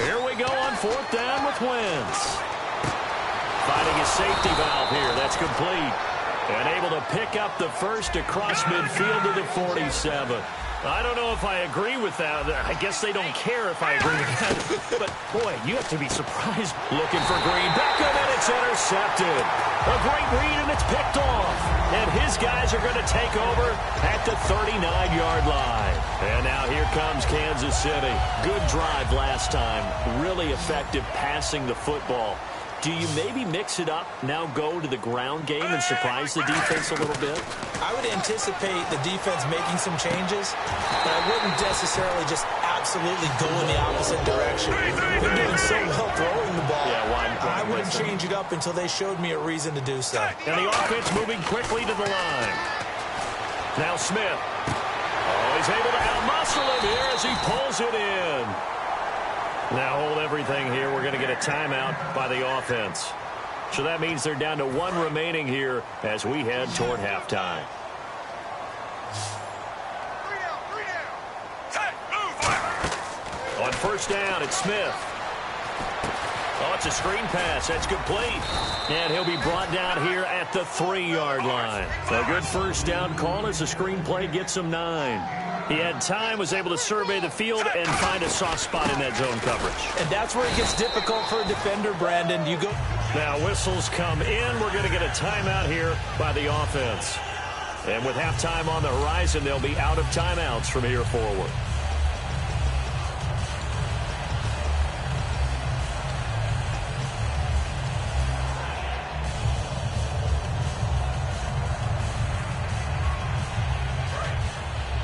Here we go on 4th down with Wentz. Finding his safety valve here. That's complete. And able to pick up the first across midfield to the 47. I don't know if I agree with that. I guess they don't care if I agree with that. But, boy, you have to be surprised. Looking for Green. Beckham, and it's intercepted. A great read, and it's picked off. And his guys are going to take over at the 39-yard line. And now here comes Kansas City. Good drive last time. Really effective passing the football. Do you maybe mix it up, now go to the ground game and surprise the defense a little bit? I would anticipate the defense making some changes, but I wouldn't necessarily just absolutely go in the opposite direction. They're doing so well throwing the ball. I wouldn't change it up until they showed me a reason to do so. And the offense moving quickly to the line. Now Smith. Oh, he's able to outmuscle him here as he pulls it in. Now hold everything here. We're going to get a timeout by the offense. So that means they're down to one remaining here as we head toward halftime. On first down, it's Smith. Oh, it's a screen pass. That's complete. And he'll be brought down here at the 3-yard line. A good first down call as the screen play gets him 9. He had time, was able to survey the field and find a soft spot in that zone coverage. And that's where it gets difficult for a defender, Brandon. You go. Now whistles come in. We're going to get a timeout here by the offense. And with halftime on the horizon, they'll be out of timeouts from here forward.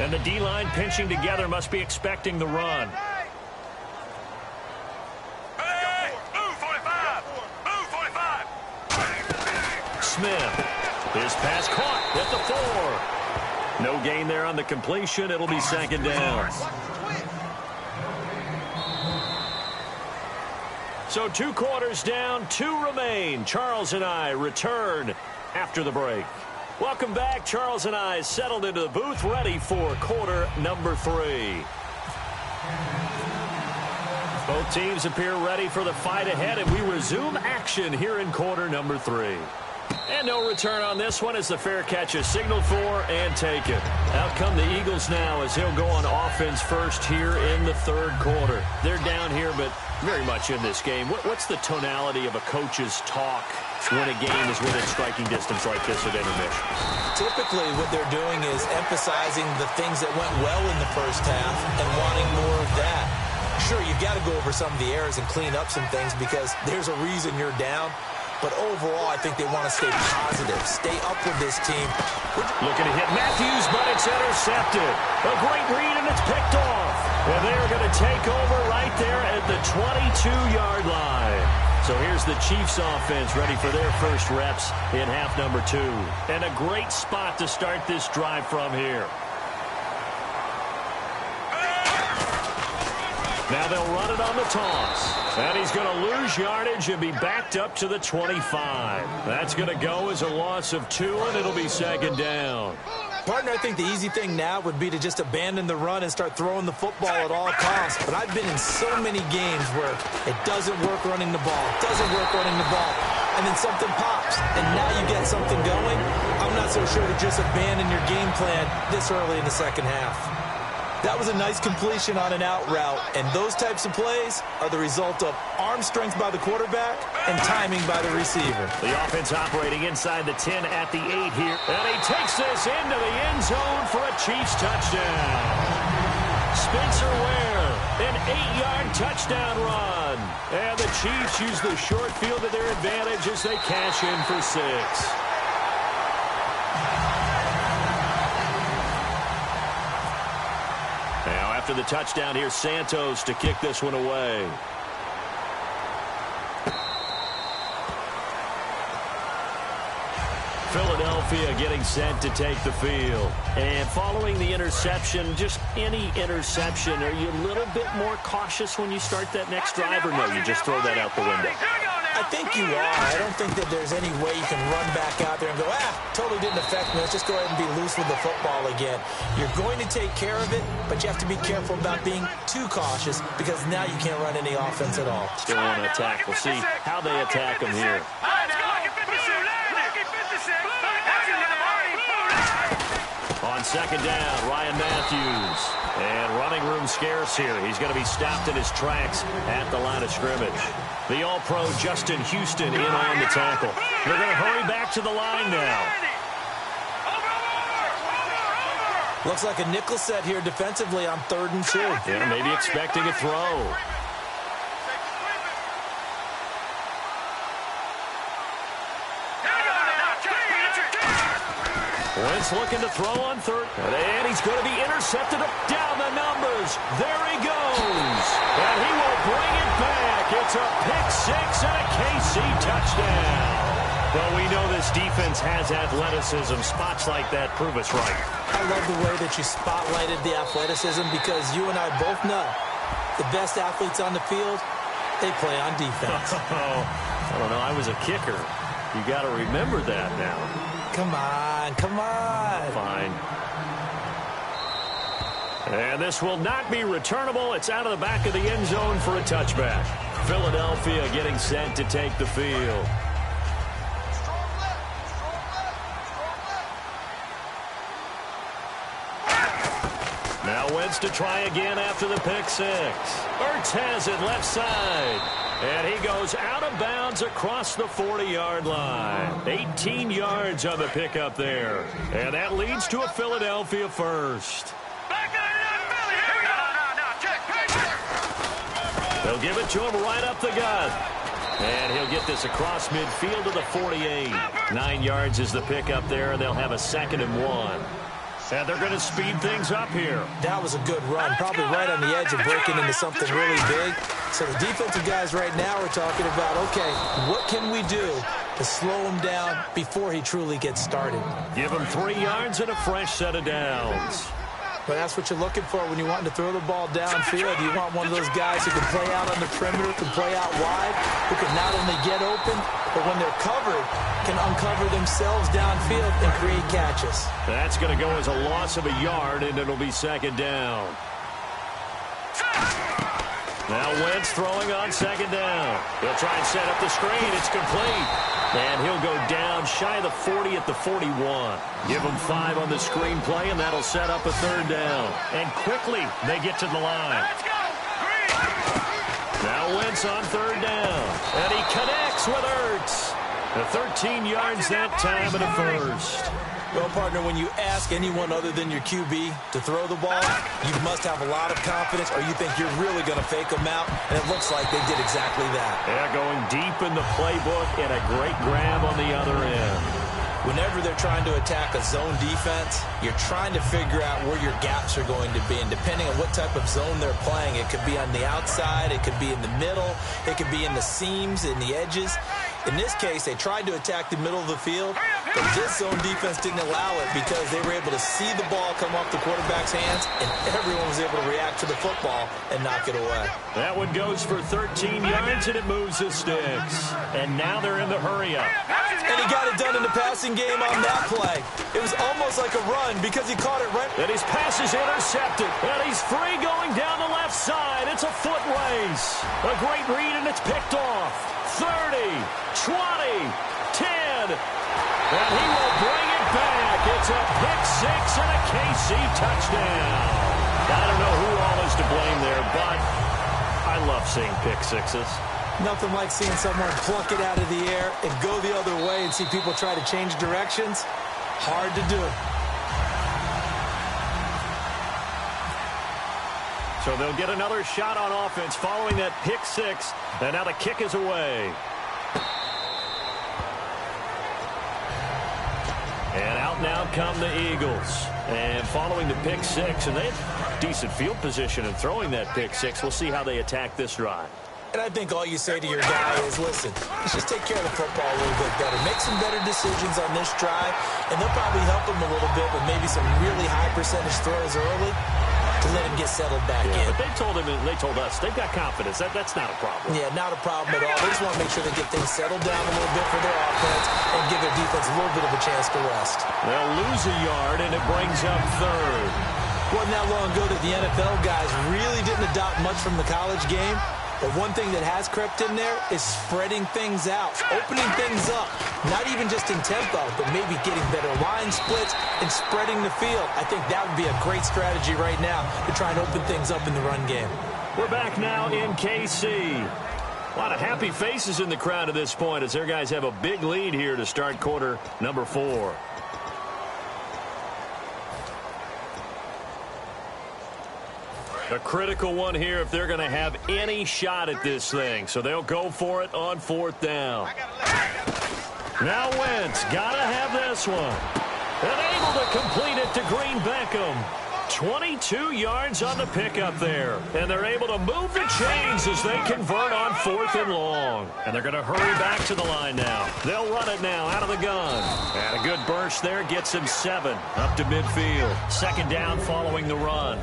And the D-line pinching together must be expecting the run. Smith. His pass caught at the 4. No gain there on the completion. It'll be second down. So 2 quarters down, 2 remain. Charles and I return after the break. Welcome back. Charles and I settled into the booth, ready for quarter number 3. Both teams appear ready for the fight ahead, and we resume action here in quarter number 3. And no return on this one as the fair catch is signaled for and taken. Out come the Eagles now as he'll go on offense first here in the 3rd quarter. They're down here, but very much in this game. What's the tonality of a coach's talk when a game is within striking distance like this at intermission? Typically what they're doing is emphasizing the things that went well in the first half and wanting more of that. Sure, you've got to go over some of the errors and clean up some things because there's a reason you're down. But overall, I think they want to stay positive, stay up with this team. Looking to hit Matthews, but it's intercepted. A great read, and it's picked off. And they're going to take over right there at the 22-yard line. So here's the Chiefs offense ready for their first reps in half number 2. And a great spot to start this drive from here. Now they'll run it on the toss. And he's going to lose yardage and be backed up to the 25. That's going to go as a loss of 2, and it'll be second down. Partner, I think the easy thing now would be to just abandon the run and start throwing the football at all costs. But I've been in so many games where it doesn't work running the ball, and then something pops, and now you get something going. I'm not so sure to just abandon your game plan this early in the second half. That was a nice completion on an out route, and those types of plays are the result of arm strength by the quarterback and timing by the receiver. The offense operating inside the 10 at the 8 here, and he takes this into the end zone for a Chiefs touchdown. Spencer Ware, an 8-yard touchdown run, and the Chiefs use the short field to their advantage as they cash in for 6. After the touchdown, here's Santos to kick this one away. Philadelphia getting set to take the field. And following the interception, just any interception, are you a little bit more cautious when you start that next drive, or no, you just throw that out the window? I think you are. I don't think that there's any way you can run back out there and go, totally didn't affect me. Let's just go ahead and be loose with the football again. You're going to take care of it, but you have to be careful about being too cautious because now you can't run any offense at all. Still want to attack. We'll see how they attack them here. On second down. Ryan Matthews. And running room scarce here. He's going to be stopped in his tracks at the line of scrimmage. The All-Pro Justin Houston in on the tackle. They're going to hurry back to the line now. Looks like a nickel set here defensively on 3rd and 2. Yeah, maybe expecting a throw. Wentz looking to throw on 3rd. And he's going to be intercepted down the numbers. There he goes. And he will bring it back. It's a pick-6 and a KC touchdown. Well, we know this defense has athleticism. Spots like that prove us right. I love the way that you spotlighted the athleticism because you and I both know the best athletes on the field, they play on defense. I don't know. I was a kicker. You got to remember that now. Come on, come on. Fine. And this will not be returnable. It's out of the back of the end zone for a touchback. Philadelphia getting set to take the field. Now Wentz to try again after the pick-6. Ertz has it left side. And he goes out of bounds across the 40-yard line. 18 yards on the pickup there. And that leads to a Philadelphia first. They'll give it to him right up the gut. And he'll get this across midfield to the 48. 9 yards is the pickup there, and they'll have a 2nd and 1. And they're going to speed things up here. That was a good run, probably right on the edge of breaking into something really big. So the defensive guys right now are talking about, okay, what can we do to slow him down before he truly gets started? Give him 3 yards and a fresh set of downs. But that's what you're looking for when you want to throw the ball downfield. You want one of those guys who can play out on the perimeter, can play out wide, who can not only get open, but when they're covered, can uncover themselves downfield and create catches. That's going to go as a loss of a yard, and it'll be 2nd down. Now Wentz throwing on 2nd down. He'll try and set up the screen. It's complete. And he'll go down shy of the 40 at the 41. Give him 5 on the screenplay, and that'll set up a 3rd down. And quickly, they get to the line. Now Wentz on 3rd down. And he connects with Ertz. The 13 yards that time and a first. Well, partner, when you ask anyone other than your QB to throw the ball, you must have a lot of confidence, or you think you're really going to fake them out, and it looks like they did exactly that. Yeah, going deep in the playbook and a great grab on the other end. Whenever they're trying to attack a zone defense, you're trying to figure out where your gaps are going to be, and depending on what type of zone they're playing, it could be on the outside, it could be in the middle, it could be in the seams, in the edges. In this case, they tried to attack the middle of the field, but this zone defense didn't allow it because they were able to see the ball come off the quarterback's hands, and everyone was able to react to the football and knock it away. That one goes for 13 yards, and it moves the sticks. And now they're in the hurry-up. And he got it done in the passing game on that play. It was almost like a run because he caught it right. And his pass is intercepted. And he's free going down the left side. It's a foot race. A great read, and it's picked off. 30, 20, 10. And he will bring it back. It's a pick-6 and a KC touchdown. I don't know who all is to blame there, but I love seeing pick-6s. Nothing like seeing someone pluck it out of the air and go the other way and see people try to change directions. Hard to do. So they'll get another shot on offense following that pick-6, and now the kick is away. And out now come the Eagles. And following the pick-6, and they have decent field position in throwing that pick-6. We'll see how they attack this drive. And I think all you say to your guy is, listen, let's just take care of the football a little bit better. Make some better decisions on this drive, and they'll probably help him a little bit with maybe some really high percentage throws early to let him get settled back in. But they told us, they've got confidence. That's not a problem. Yeah, not a problem at all. They just want to make sure they get things settled down a little bit for their offense and give their defense a little bit of a chance to rest. They'll lose a yard, and it brings up 3rd. Wasn't that long ago that the NFL guys really didn't adopt much from the college game. But one thing that has crept in there is spreading things out, opening things up, not even just in tempo, but maybe getting better line splits and spreading the field. I think that would be a great strategy right now to try and open things up in the run game. We're back now in KC. A lot of happy faces in the crowd at this point as their guys have a big lead here to start quarter number 4. A critical one here if they're going to have any shot at this thing. So they'll go for it on 4th down. Now Wentz got to have this one. And able to complete it to Green Beckham. 22 yards on the pickup there. And they're able to move the chains as they convert on 4th and long. And they're going to hurry back to the line now. They'll run it now out of the gun. And a good burst there gets him 7 up to midfield. 2nd down following the run.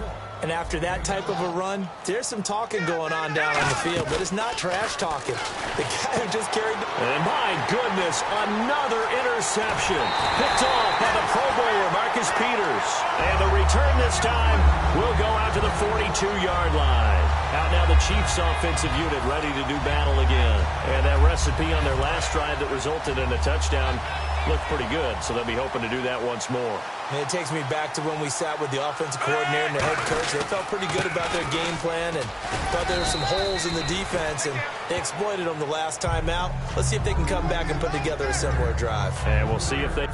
And after that type of a run, there's some talking going on down on the field, but it's not trash talking. The guy who just carried And my goodness, another interception. Picked off by the Pro Bowler, Marcus Peters. And the return this time will go out to the 42-yard line. Out now the Chiefs offensive unit ready to do battle again. And that recipe on their last drive that resulted in a touchdown looked pretty good, so they'll be hoping to do that once more. And it takes me back to when we sat with the offensive coordinator and the head coach. They felt pretty good about their game plan and thought there were some holes in the defense, and they exploited them the last time out. Let's see if they can come back and put together a similar drive. And we'll see if they...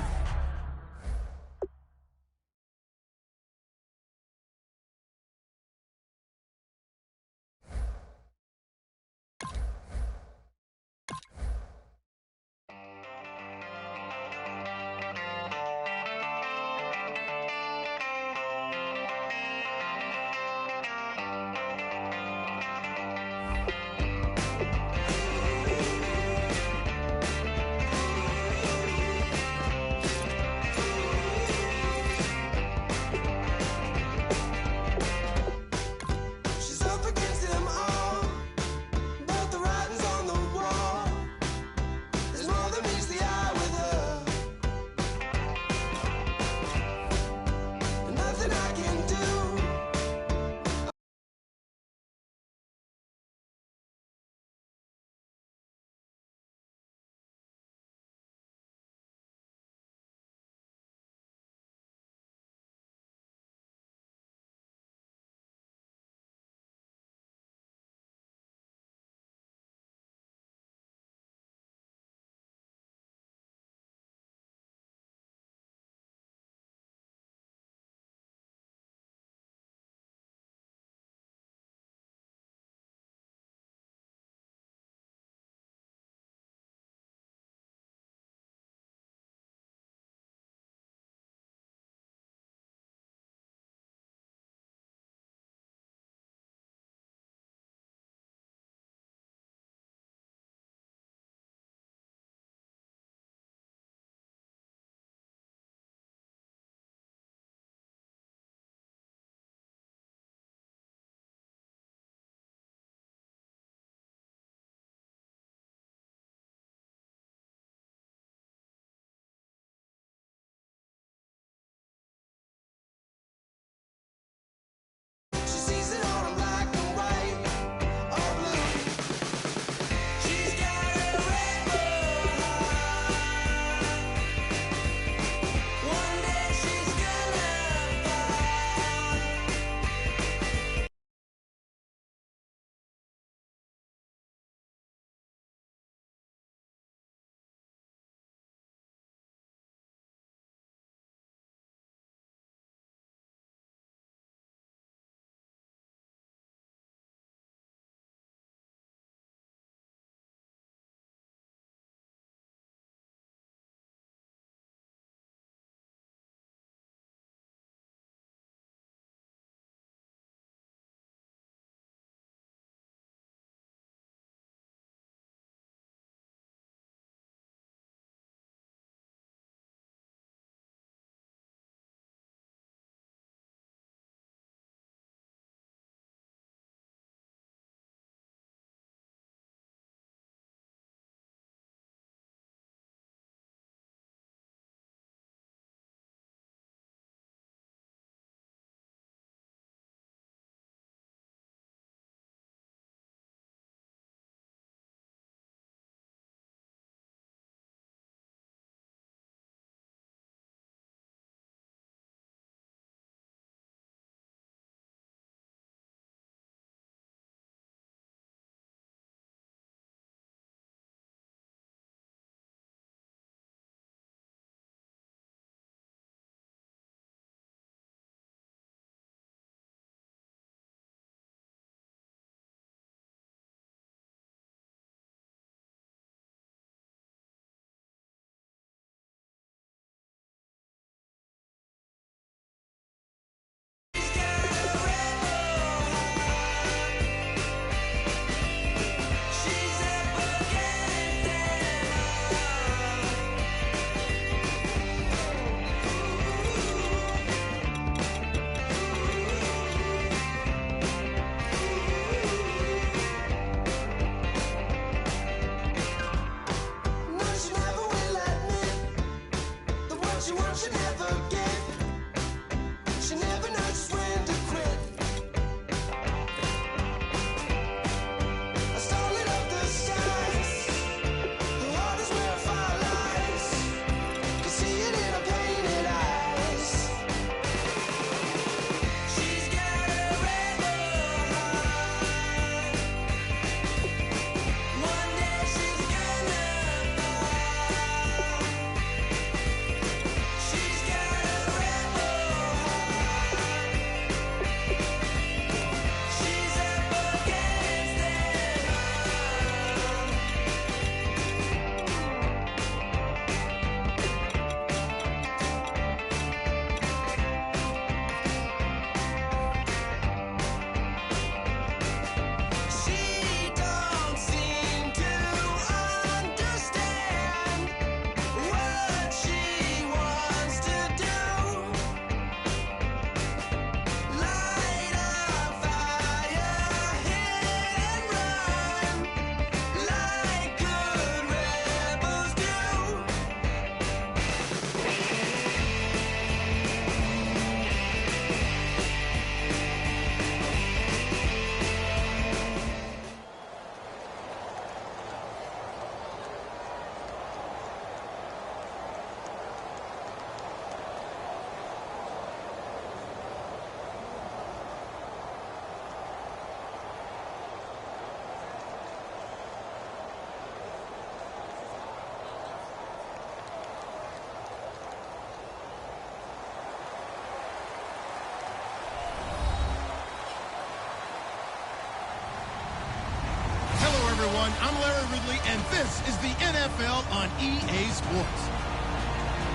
everyone. I'm Larry Ridley, and this is the NFL on EA Sports.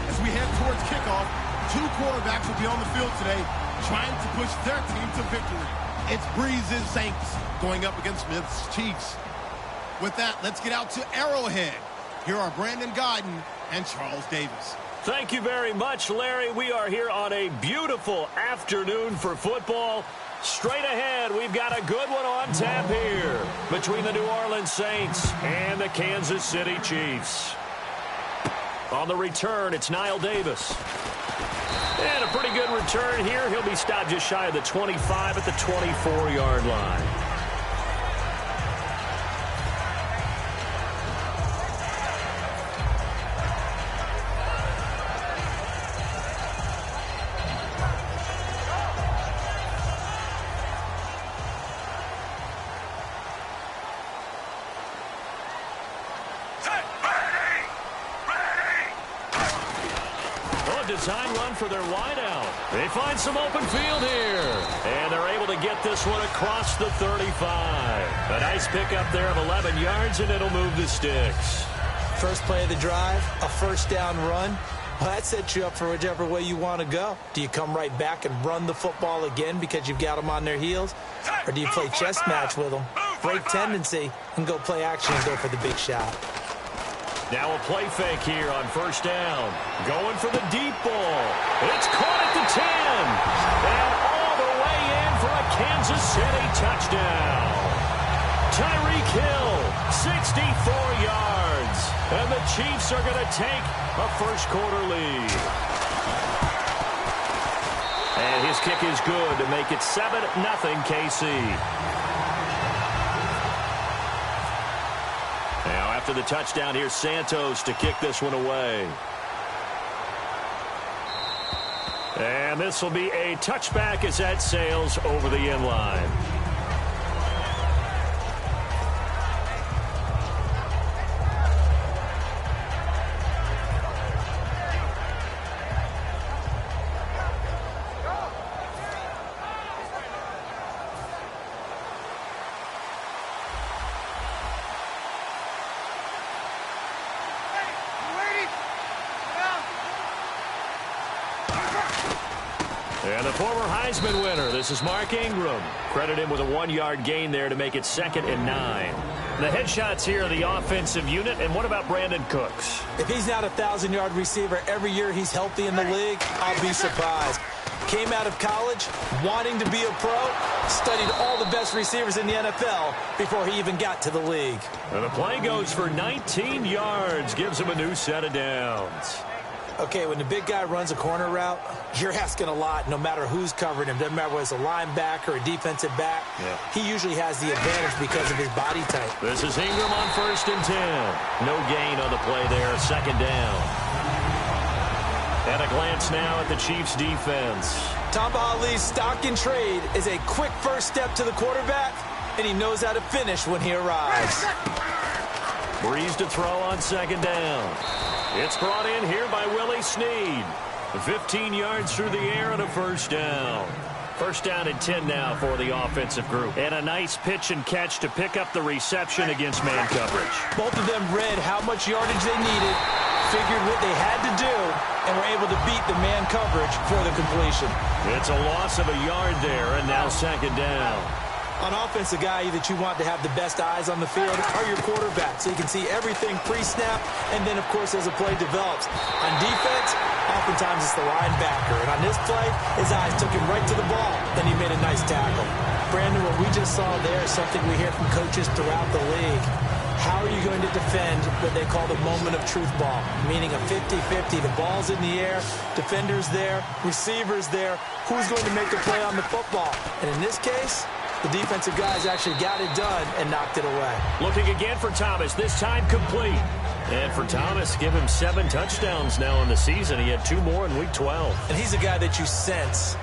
As we head towards kickoff, two quarterbacks will be on the field today trying to push their team to victory. It's Breeze's Saints going up against Smith's Chiefs. With that, let's get out to Arrowhead. Here are Brandon Godden and Charles Davis. Thank you very much, Larry. We are here on a beautiful afternoon for football. Straight ahead, we've got a good one on tap here between the New Orleans Saints and the Kansas City Chiefs. On the return, it's Niall Davis. And a pretty good return here. He'll be stopped just shy of the 25 at the 24-yard line. Design run for their wideout. They find some open field here. And they're able to get this one across the 35. A nice pickup there of 11 yards, and it'll move the sticks. First play of the drive, a first down run. Well, that sets you up for whichever way you want to go. Do you come right back and run the football again because you've got them on their heels? Or do you play chess match with them, break tendency, and go play action and go for the big shot? Now a play fake here on first down. Going for the deep ball. It's caught at the 10. And all the way in for a Kansas City touchdown. Tyreek Hill, 64 yards. And the Chiefs are going to take a first quarter lead. And his kick is good to make it 7-0 KC. After the touchdown, here's Santos to kick this one away. And this will be a touchback as that sails over the end line. And the former Heisman winner, this is Mark Ingram. Credit him with a 1-yard gain there to make it 2nd and 9. The headshots here are the offensive unit. And what about Brandon Cooks? If he's not a 1,000-yard receiver every year he's healthy in the league, I'll be surprised. Came out of college wanting to be a pro, studied all the best receivers in the NFL before he even got to the league. And the play goes for 19 yards, gives him a new set of downs. Okay, when the big guy runs a corner route, you're asking a lot no matter who's covering him. Doesn't matter whether it's a linebacker or a defensive back. Yeah. He usually has the advantage because of his body type. This is Ingram on 1st and 10. No gain on the play there, 2nd down. And a glance now at the Chiefs' defense. Tamba Hali's stock in trade is a quick first step to the quarterback, and he knows how to finish when he arrives. Breeze to throw on 2nd down. It's brought in here by Willie Snead. 15 yards through the air and a first down. First down and 10 now for the offensive group. And a nice pitch and catch to pick up the reception against man coverage. Both of them read how much yardage they needed, figured what they had to do, and were able to beat the man coverage for the completion. It's a loss of a yard there, and now 2nd down. On offense, a guy that you want to have the best eyes on the field are your quarterbacks, so you can see everything pre-snap, and then, of course, as the play develops. On defense, oftentimes it's the linebacker, and on this play, his eyes took him right to the ball, then he made a nice tackle. Brandon, what we just saw there is something we hear from coaches throughout the league. How are you going to defend what they call the moment of truth ball, meaning a 50-50, the ball's in the air, defenders there, receivers there, who's going to make the play on the football? And in this case, the defensive guys actually got it done and knocked it away. Looking again for Thomas, this time complete. And for Thomas, give him 7 touchdowns now in the season. He had 2 more in Week 12. And he's a guy that you sense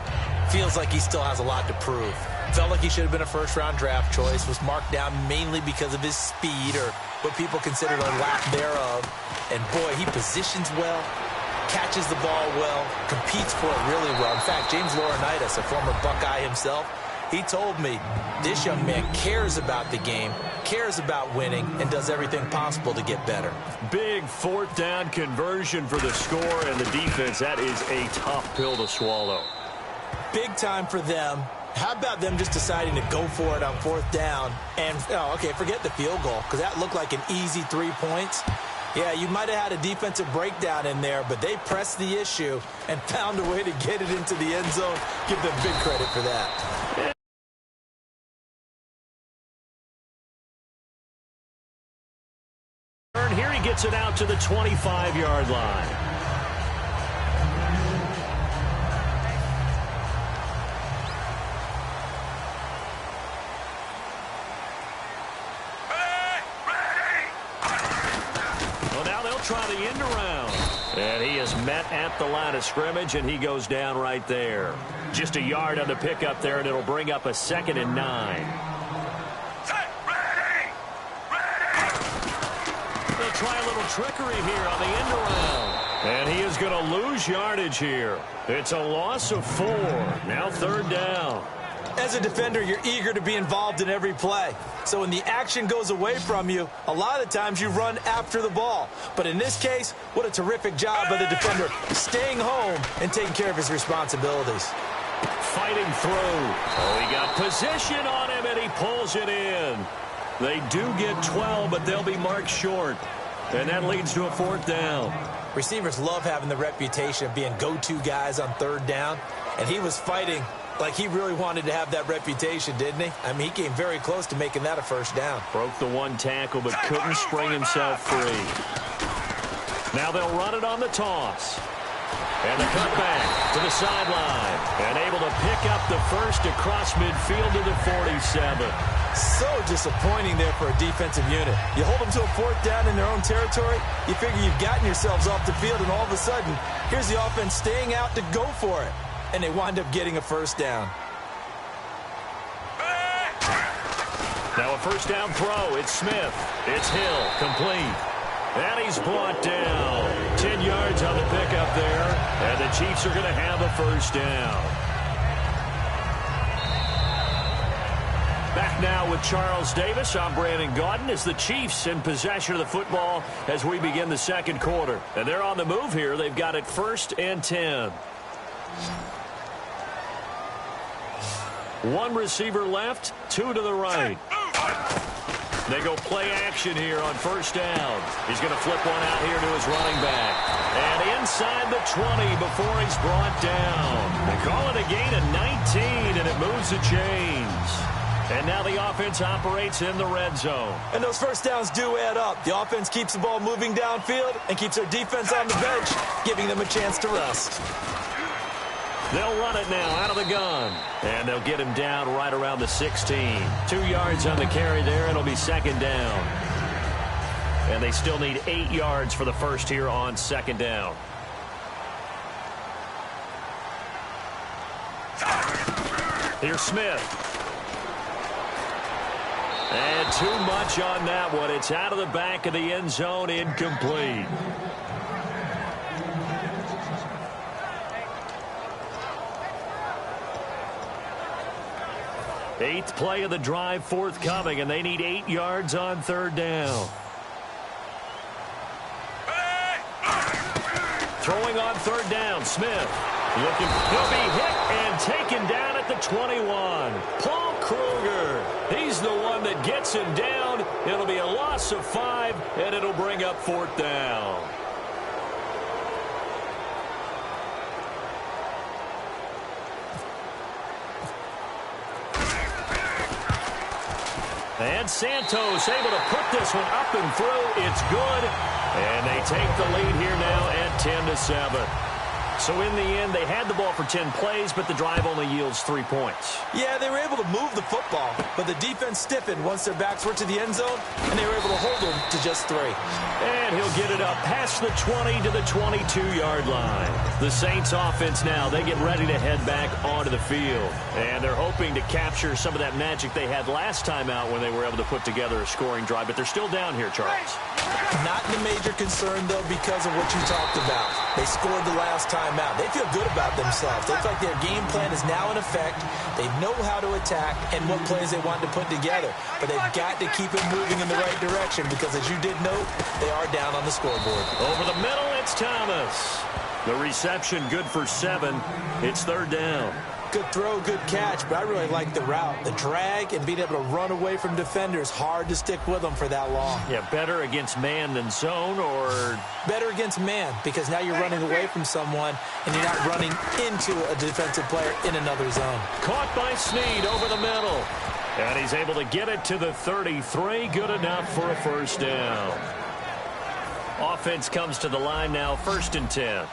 feels like he still has a lot to prove. Felt like he should have been a first-round draft choice, was marked down mainly because of his speed or what people considered a lack thereof. And, boy, he positions well, catches the ball well, competes for it really well. In fact, James Laurinaitis, a former Buckeye himself, He told me this young man cares about the game, cares about winning, and does everything possible to get better. Big fourth down conversion for the score, and the defense, that is a tough pill to swallow. Big time for them. How about them just deciding to go for it on fourth down? And, okay, forget the field goal, because that looked like an easy 3 points. Yeah, you might have had a defensive breakdown in there, but they pressed the issue and found a way to get it into the end zone. Give them big credit for that. Here he gets it out to the 25-yard line. Try the end around. And he is met at the line of scrimmage, and he goes down right there. Just a yard on the pickup there, and it'll bring up a 2nd and 9. They'll try a little trickery here on the end around. And he is going to lose yardage here. It's a loss of 4. Now 3rd down. As a defender, you're eager to be involved in every play. So when the action goes away from you, a lot of times you run after the ball. But in this case, what a terrific job by the defender staying home and taking care of his responsibilities. Fighting through. Oh, he got position on him, and he pulls it in. They do get 12, but they'll be marked short. And that leads to a 4th down. Receivers love having the reputation of being go-to guys on 3rd down. And he was fighting like he really wanted to have that reputation, didn't he? I mean, he came very close to making that a 1st down. Broke the 1 tackle, but couldn't spring himself free. Now they'll run it on the toss. And the cutback to the sideline. And able to pick up the 1st across midfield to the 47. So disappointing there for a defensive unit. You hold them to a 4th down in their own territory, you figure you've gotten yourselves off the field, and all of a sudden, here's the offense staying out to go for it. And they wind up getting a 1st down. Now a 1st down throw. It's Smith. It's Hill. Complete. And he's brought down. 10 yards on the pickup there. And the Chiefs are going to have a 1st down. Back now with Charles Davis. I'm Brandon Gaudin as the Chiefs in possession of the football as we begin the 2nd quarter. And they're on the move here. They've got it 1st and 10. 1 receiver left, 2 to the right. They go play action here on 1st down. He's going to flip one out here to his running back. And inside the 20 before he's brought down. They call it a gain of 19, and it moves the chains. And now the offense operates in the red zone. And those 1st downs do add up. The offense keeps the ball moving downfield and keeps their defense on the bench, giving them a chance to rest. They'll run it now out of the gun. And they'll get him down right around the 16. 2 yards on the carry there. It'll be 2nd down. And they still need 8 yards for the 1st here on 2nd down. Here's Smith. And too much on that one. It's out of the back of the end zone, incomplete. Eighth play of the drive forthcoming, and they need 8 yards on 3rd down. Throwing on 3rd down, Smith. Looking, he'll be hit and taken down at the 21. Paul Kruger, he's the one that gets him down. It'll be a loss of 5, and it'll bring up 4th down. And Santos able to put this one up and through. It's good. And they take the lead here now at 10-7. So in the end, they had the ball for 10 plays, but the drive only yields 3 points. Yeah, they were able to move the football, but the defense stiffened once their backs were to the end zone, and they were able to hold them to just 3. And he'll get it up past the 20 to the 22-yard line. The Saints offense now, they get ready to head back onto the field. And they're hoping to capture some of that magic they had last time out when they were able to put together a scoring drive, but they're still down here, Charles. Not the major concern, though, because of what you talked about. They scored the last time timeout. They feel good about themselves. They feel like their game plan is now in effect. They know how to attack and what plays they want to put together. But they've got to keep it moving in the right direction because, as you did note, they are down on the scoreboard. Over the middle, it's Thomas. The reception good for 7. It's 3rd down. Good throw, good catch, but I really like the route. The drag and being able to run away from defenders, hard to stick with them for that long. Yeah, better against man than zone, or? Better against man, because now you're running away from someone and you're not running into a defensive player in another zone. Caught by Snead over the middle. And he's able to get it to the 33. Good enough for a 1st down. Offense comes to the line now, 1st and 10.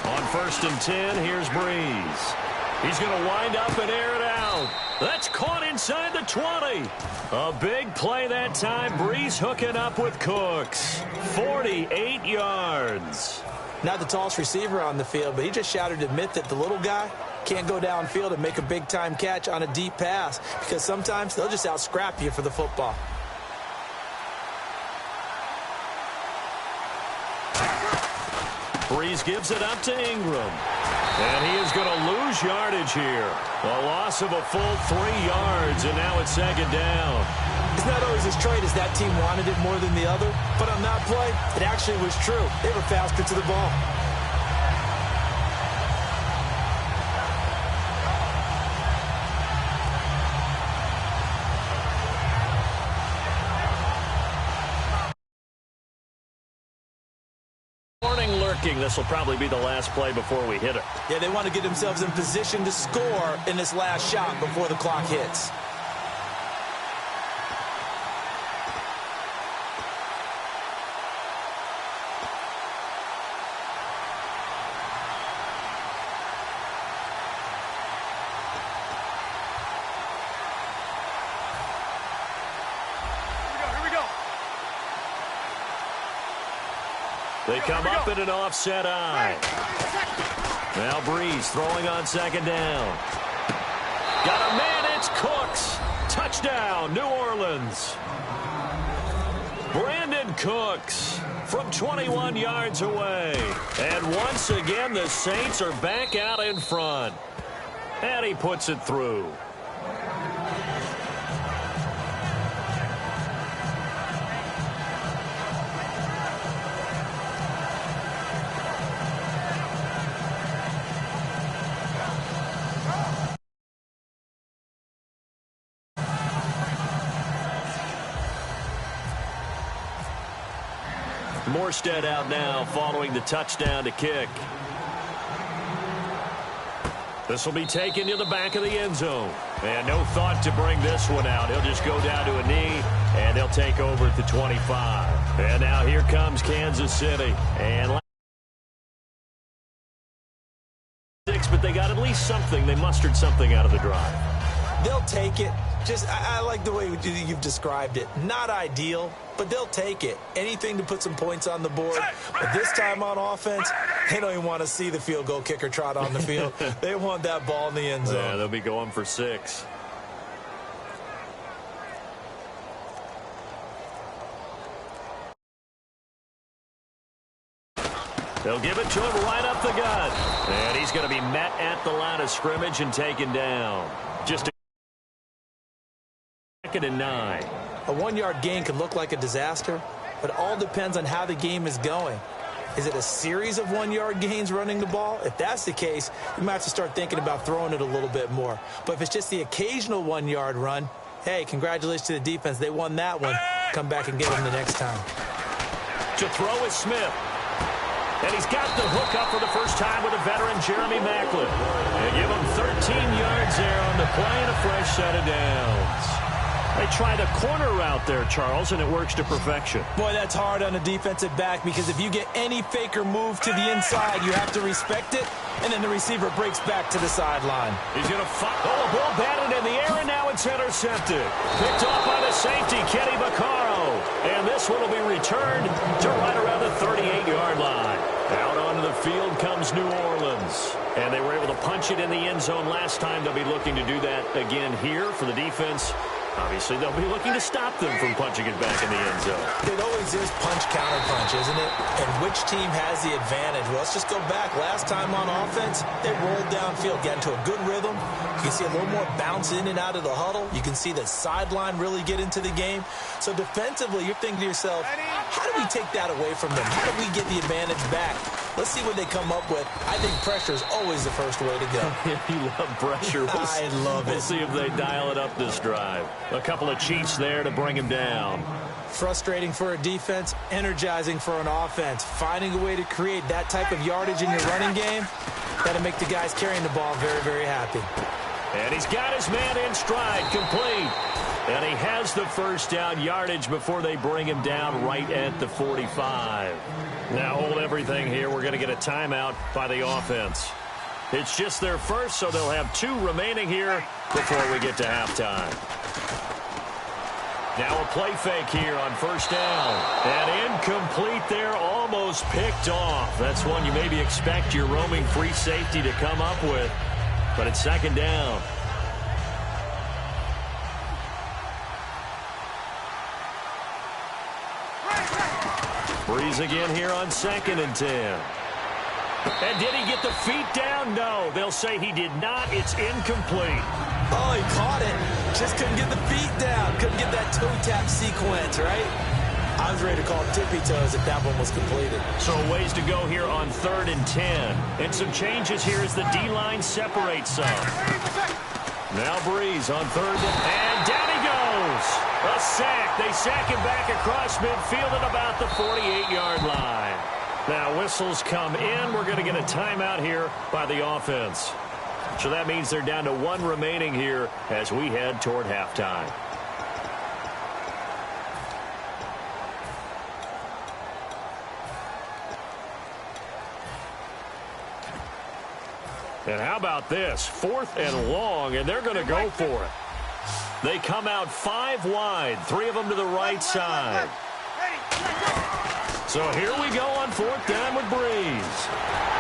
On 1st and 10, here's Breeze. He's going to wind up and air it out. That's caught inside the 20. A big play that time. Breeze hooking up with Cooks. 48 yards. Not the tallest receiver on the field, but he just shouted to admit that the little guy can't go downfield and make a big-time catch on a deep pass because sometimes they'll just out-scrap you for the football. Breeze gives it up to Ingram. And he is going to lose yardage here. A loss of a full 3 yards, and now it's 2nd down. It's not always as straight as that team wanted it more than the other, but on that play, it actually was true. They were faster to the ball. This will probably be the last play before we hit it. Yeah, they want to get themselves in position to score in this last shot before the clock hits. They come up in an offset eye. Now Breeze throwing on 2nd down. Got a man, it's Cooks. Touchdown, New Orleans. Brandon Cooks from 21 yards away. And once again, the Saints are back out in front. And he puts it through. Morstead out now following the touchdown to kick. This will be taken to the back of the end zone. And no thought to bring this one out. He'll just go down to a knee, and they'll take over at the 25. And now here comes Kansas City. And but they got at least something. They mustered something out of the drive. They'll take it. I like the way you've described it. Not ideal, but they'll take it. Anything to put some points on the board. But this time on offense, they don't even want to see the field goal kicker trot on the field. They want that ball in the end zone. Yeah, they'll be going for 6. They'll give it to him right up the gut. And he's going to be met at the line of scrimmage and taken down. Just a 2nd and 9. A 1-yard gain could look like a disaster, but it all depends on how the game is going. Is it a series of 1-yard gains running the ball? If that's the case, you might have to start thinking about throwing it a little bit more. But if it's just the occasional 1-yard run, hey, congratulations to the defense. They won that one. Come back and get them the next time. To throw is Smith. And he's got the hook up for the first time with a veteran, Jeremy Maclin. They give him 13 yards there on the play and a fresh set of downs. They try the corner route there, Charles, and it works to perfection. Boy, that's hard on a defensive back because if you get any faker move to the inside, you have to respect it, and then the receiver breaks back to the sideline. He's going to fight. Oh, a ball batted in the air, and now it's intercepted. Picked off by the safety, Kenny Vaccaro. And this one will be returned to right around the 38-yard line. Out onto the field comes New Orleans. And they were able to punch it in the end zone last time. They'll be looking to do that again here for the defense. Obviously, they'll be looking to stop them from punching it back in the end zone. They'd always always is punch-counterpunch, isn't it? And which team has the advantage? Well, let's just go back. Last time on offense, they rolled downfield, got into a good rhythm. You can see a little more bounce in and out of the huddle. You can see the sideline really get into the game. So defensively, you're thinking to yourself, how do we take that away from them? How do we get the advantage back? Let's see what they come up with. I think pressure is always the first way to go. You love pressure. I love it. We'll see if they dial it up this drive. A couple of Chiefs there to bring him down. Frustrating for a defense, energizing for an offense. Finding a way to create that type of yardage in your running game, that'll make the guys carrying the ball very, very happy. And he's got his man in stride, complete. And he has the first down yardage before they bring him down right at the 45. Now hold everything here. We're going to get a timeout by the offense. It's just their first, so they'll have 2 remaining here before we get to halftime. Now a play fake here on first down. And incomplete there, almost picked off. That's one you maybe expect your roaming free safety to come up with. But it's second down. Breeze again here on 2nd and 10. And did he get the feet down? No, they'll say he did not. It's incomplete. Oh, he caught it. Just couldn't get the feet down. Couldn't get that toe tap sequence, right? I was ready to call tippy toes if that one was completed. So ways to go here on 3rd and 10. And some changes here as the D-line separates some. Now Breeze on 3rd and down he goes. A sack. They sack him back across midfield at about the 48-yard line. Now whistles come in. We're going to get a timeout here by the offense. So that means they're down to 1 remaining here as we head toward halftime. And how about this? 4th and long, and they're going to go for it. They come out 5 wide, 3 of them to the right side. So here we go on 4th down with Breeze.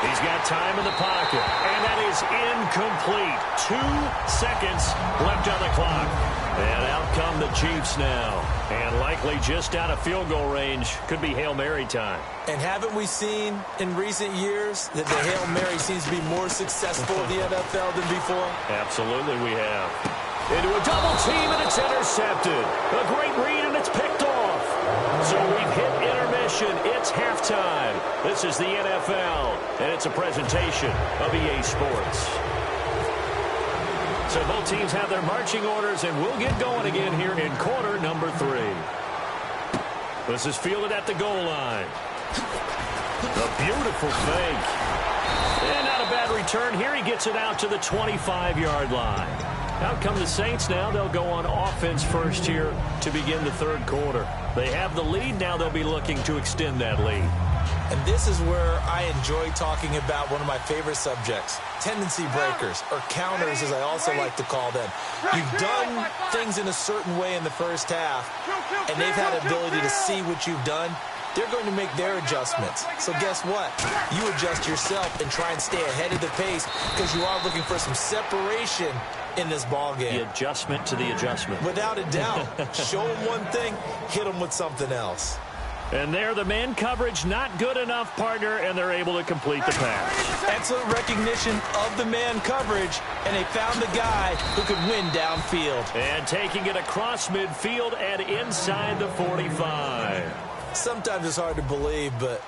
He's got time in the pocket, and that is incomplete. 2 seconds left on the clock. And out come the Chiefs now. And likely just out of field goal range. Could be Hail Mary time. And haven't we seen in recent years that the Hail Mary seems to be more successful in the NFL than before? Absolutely we have. Into a double team, and it's intercepted. A great read, and it's picked off. So we've hit intermission. It's halftime. This is the NFL, and it's a presentation of EA Sports. So both teams have their marching orders, and we'll get going again here in quarter number 3. This is fielded at the goal line. A beautiful fake. And not a bad return here. He gets it out to the 25-yard line. Out come the Saints now. They'll go on offense first here to begin the 3rd quarter. They have the lead. Now they'll be looking to extend that lead. And this is where I enjoy talking about one of my favorite subjects, tendency breakers, or counters as I also like to call them. You've done things in a certain way in the first half, and they've had the ability to see what you've done. They're going to make their adjustments. So guess what? You adjust yourself and try and stay ahead of the pace because you are looking for some separation in this ball game. The adjustment to the adjustment. Without a doubt. Show them one thing, hit them with something else. And there, the man coverage not good enough, partner, and they're able to complete the pass. Excellent recognition of the man coverage, and they found the guy who could win downfield. And taking it across midfield and inside the 45. Sometimes it's hard to believe, but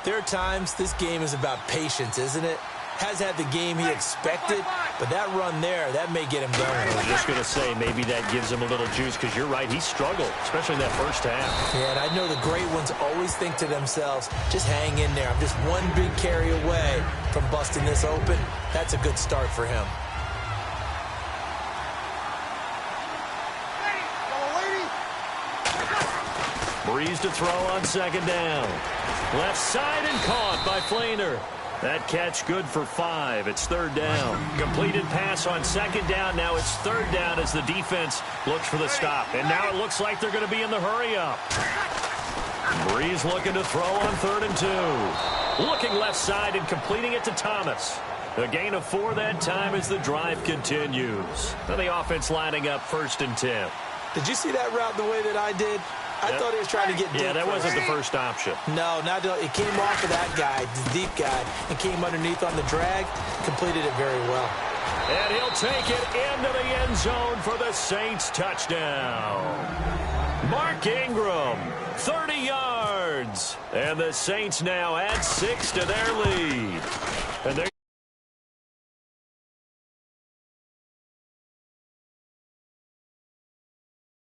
there are times this game is about patience, isn't it? Has had the game he expected, but that run there, that may get him going. I was just going to say, maybe that gives him a little juice, because you're right, he struggled, especially in that first half. Yeah, and I know the great ones always think to themselves, just hang in there. I'm just one big carry away from busting this open. That's a good start for him. Breeze to throw on 2nd down. Left side and caught by Flainer. That catch good for 5. It's 3rd down. Completed pass on 2nd down. Now it's 3rd down as the defense looks for the stop. And now it looks like they're going to be in the hurry-up. Breeze looking to throw on 3rd and 2. Looking left side and completing it to Thomas. A gain of 4 that time as the drive continues. And the offense lining up 1st and 10. Did you see that route the way that I did? I thought he was trying to get deep. Yeah, that wasn't the first option. No, not it came off of that guy, the deep guy, and came underneath on the drag. Completed it very well. And he'll take it into the end zone for the Saints touchdown. Mark Ingram, 30 yards. And the Saints now add 6 to their lead. And they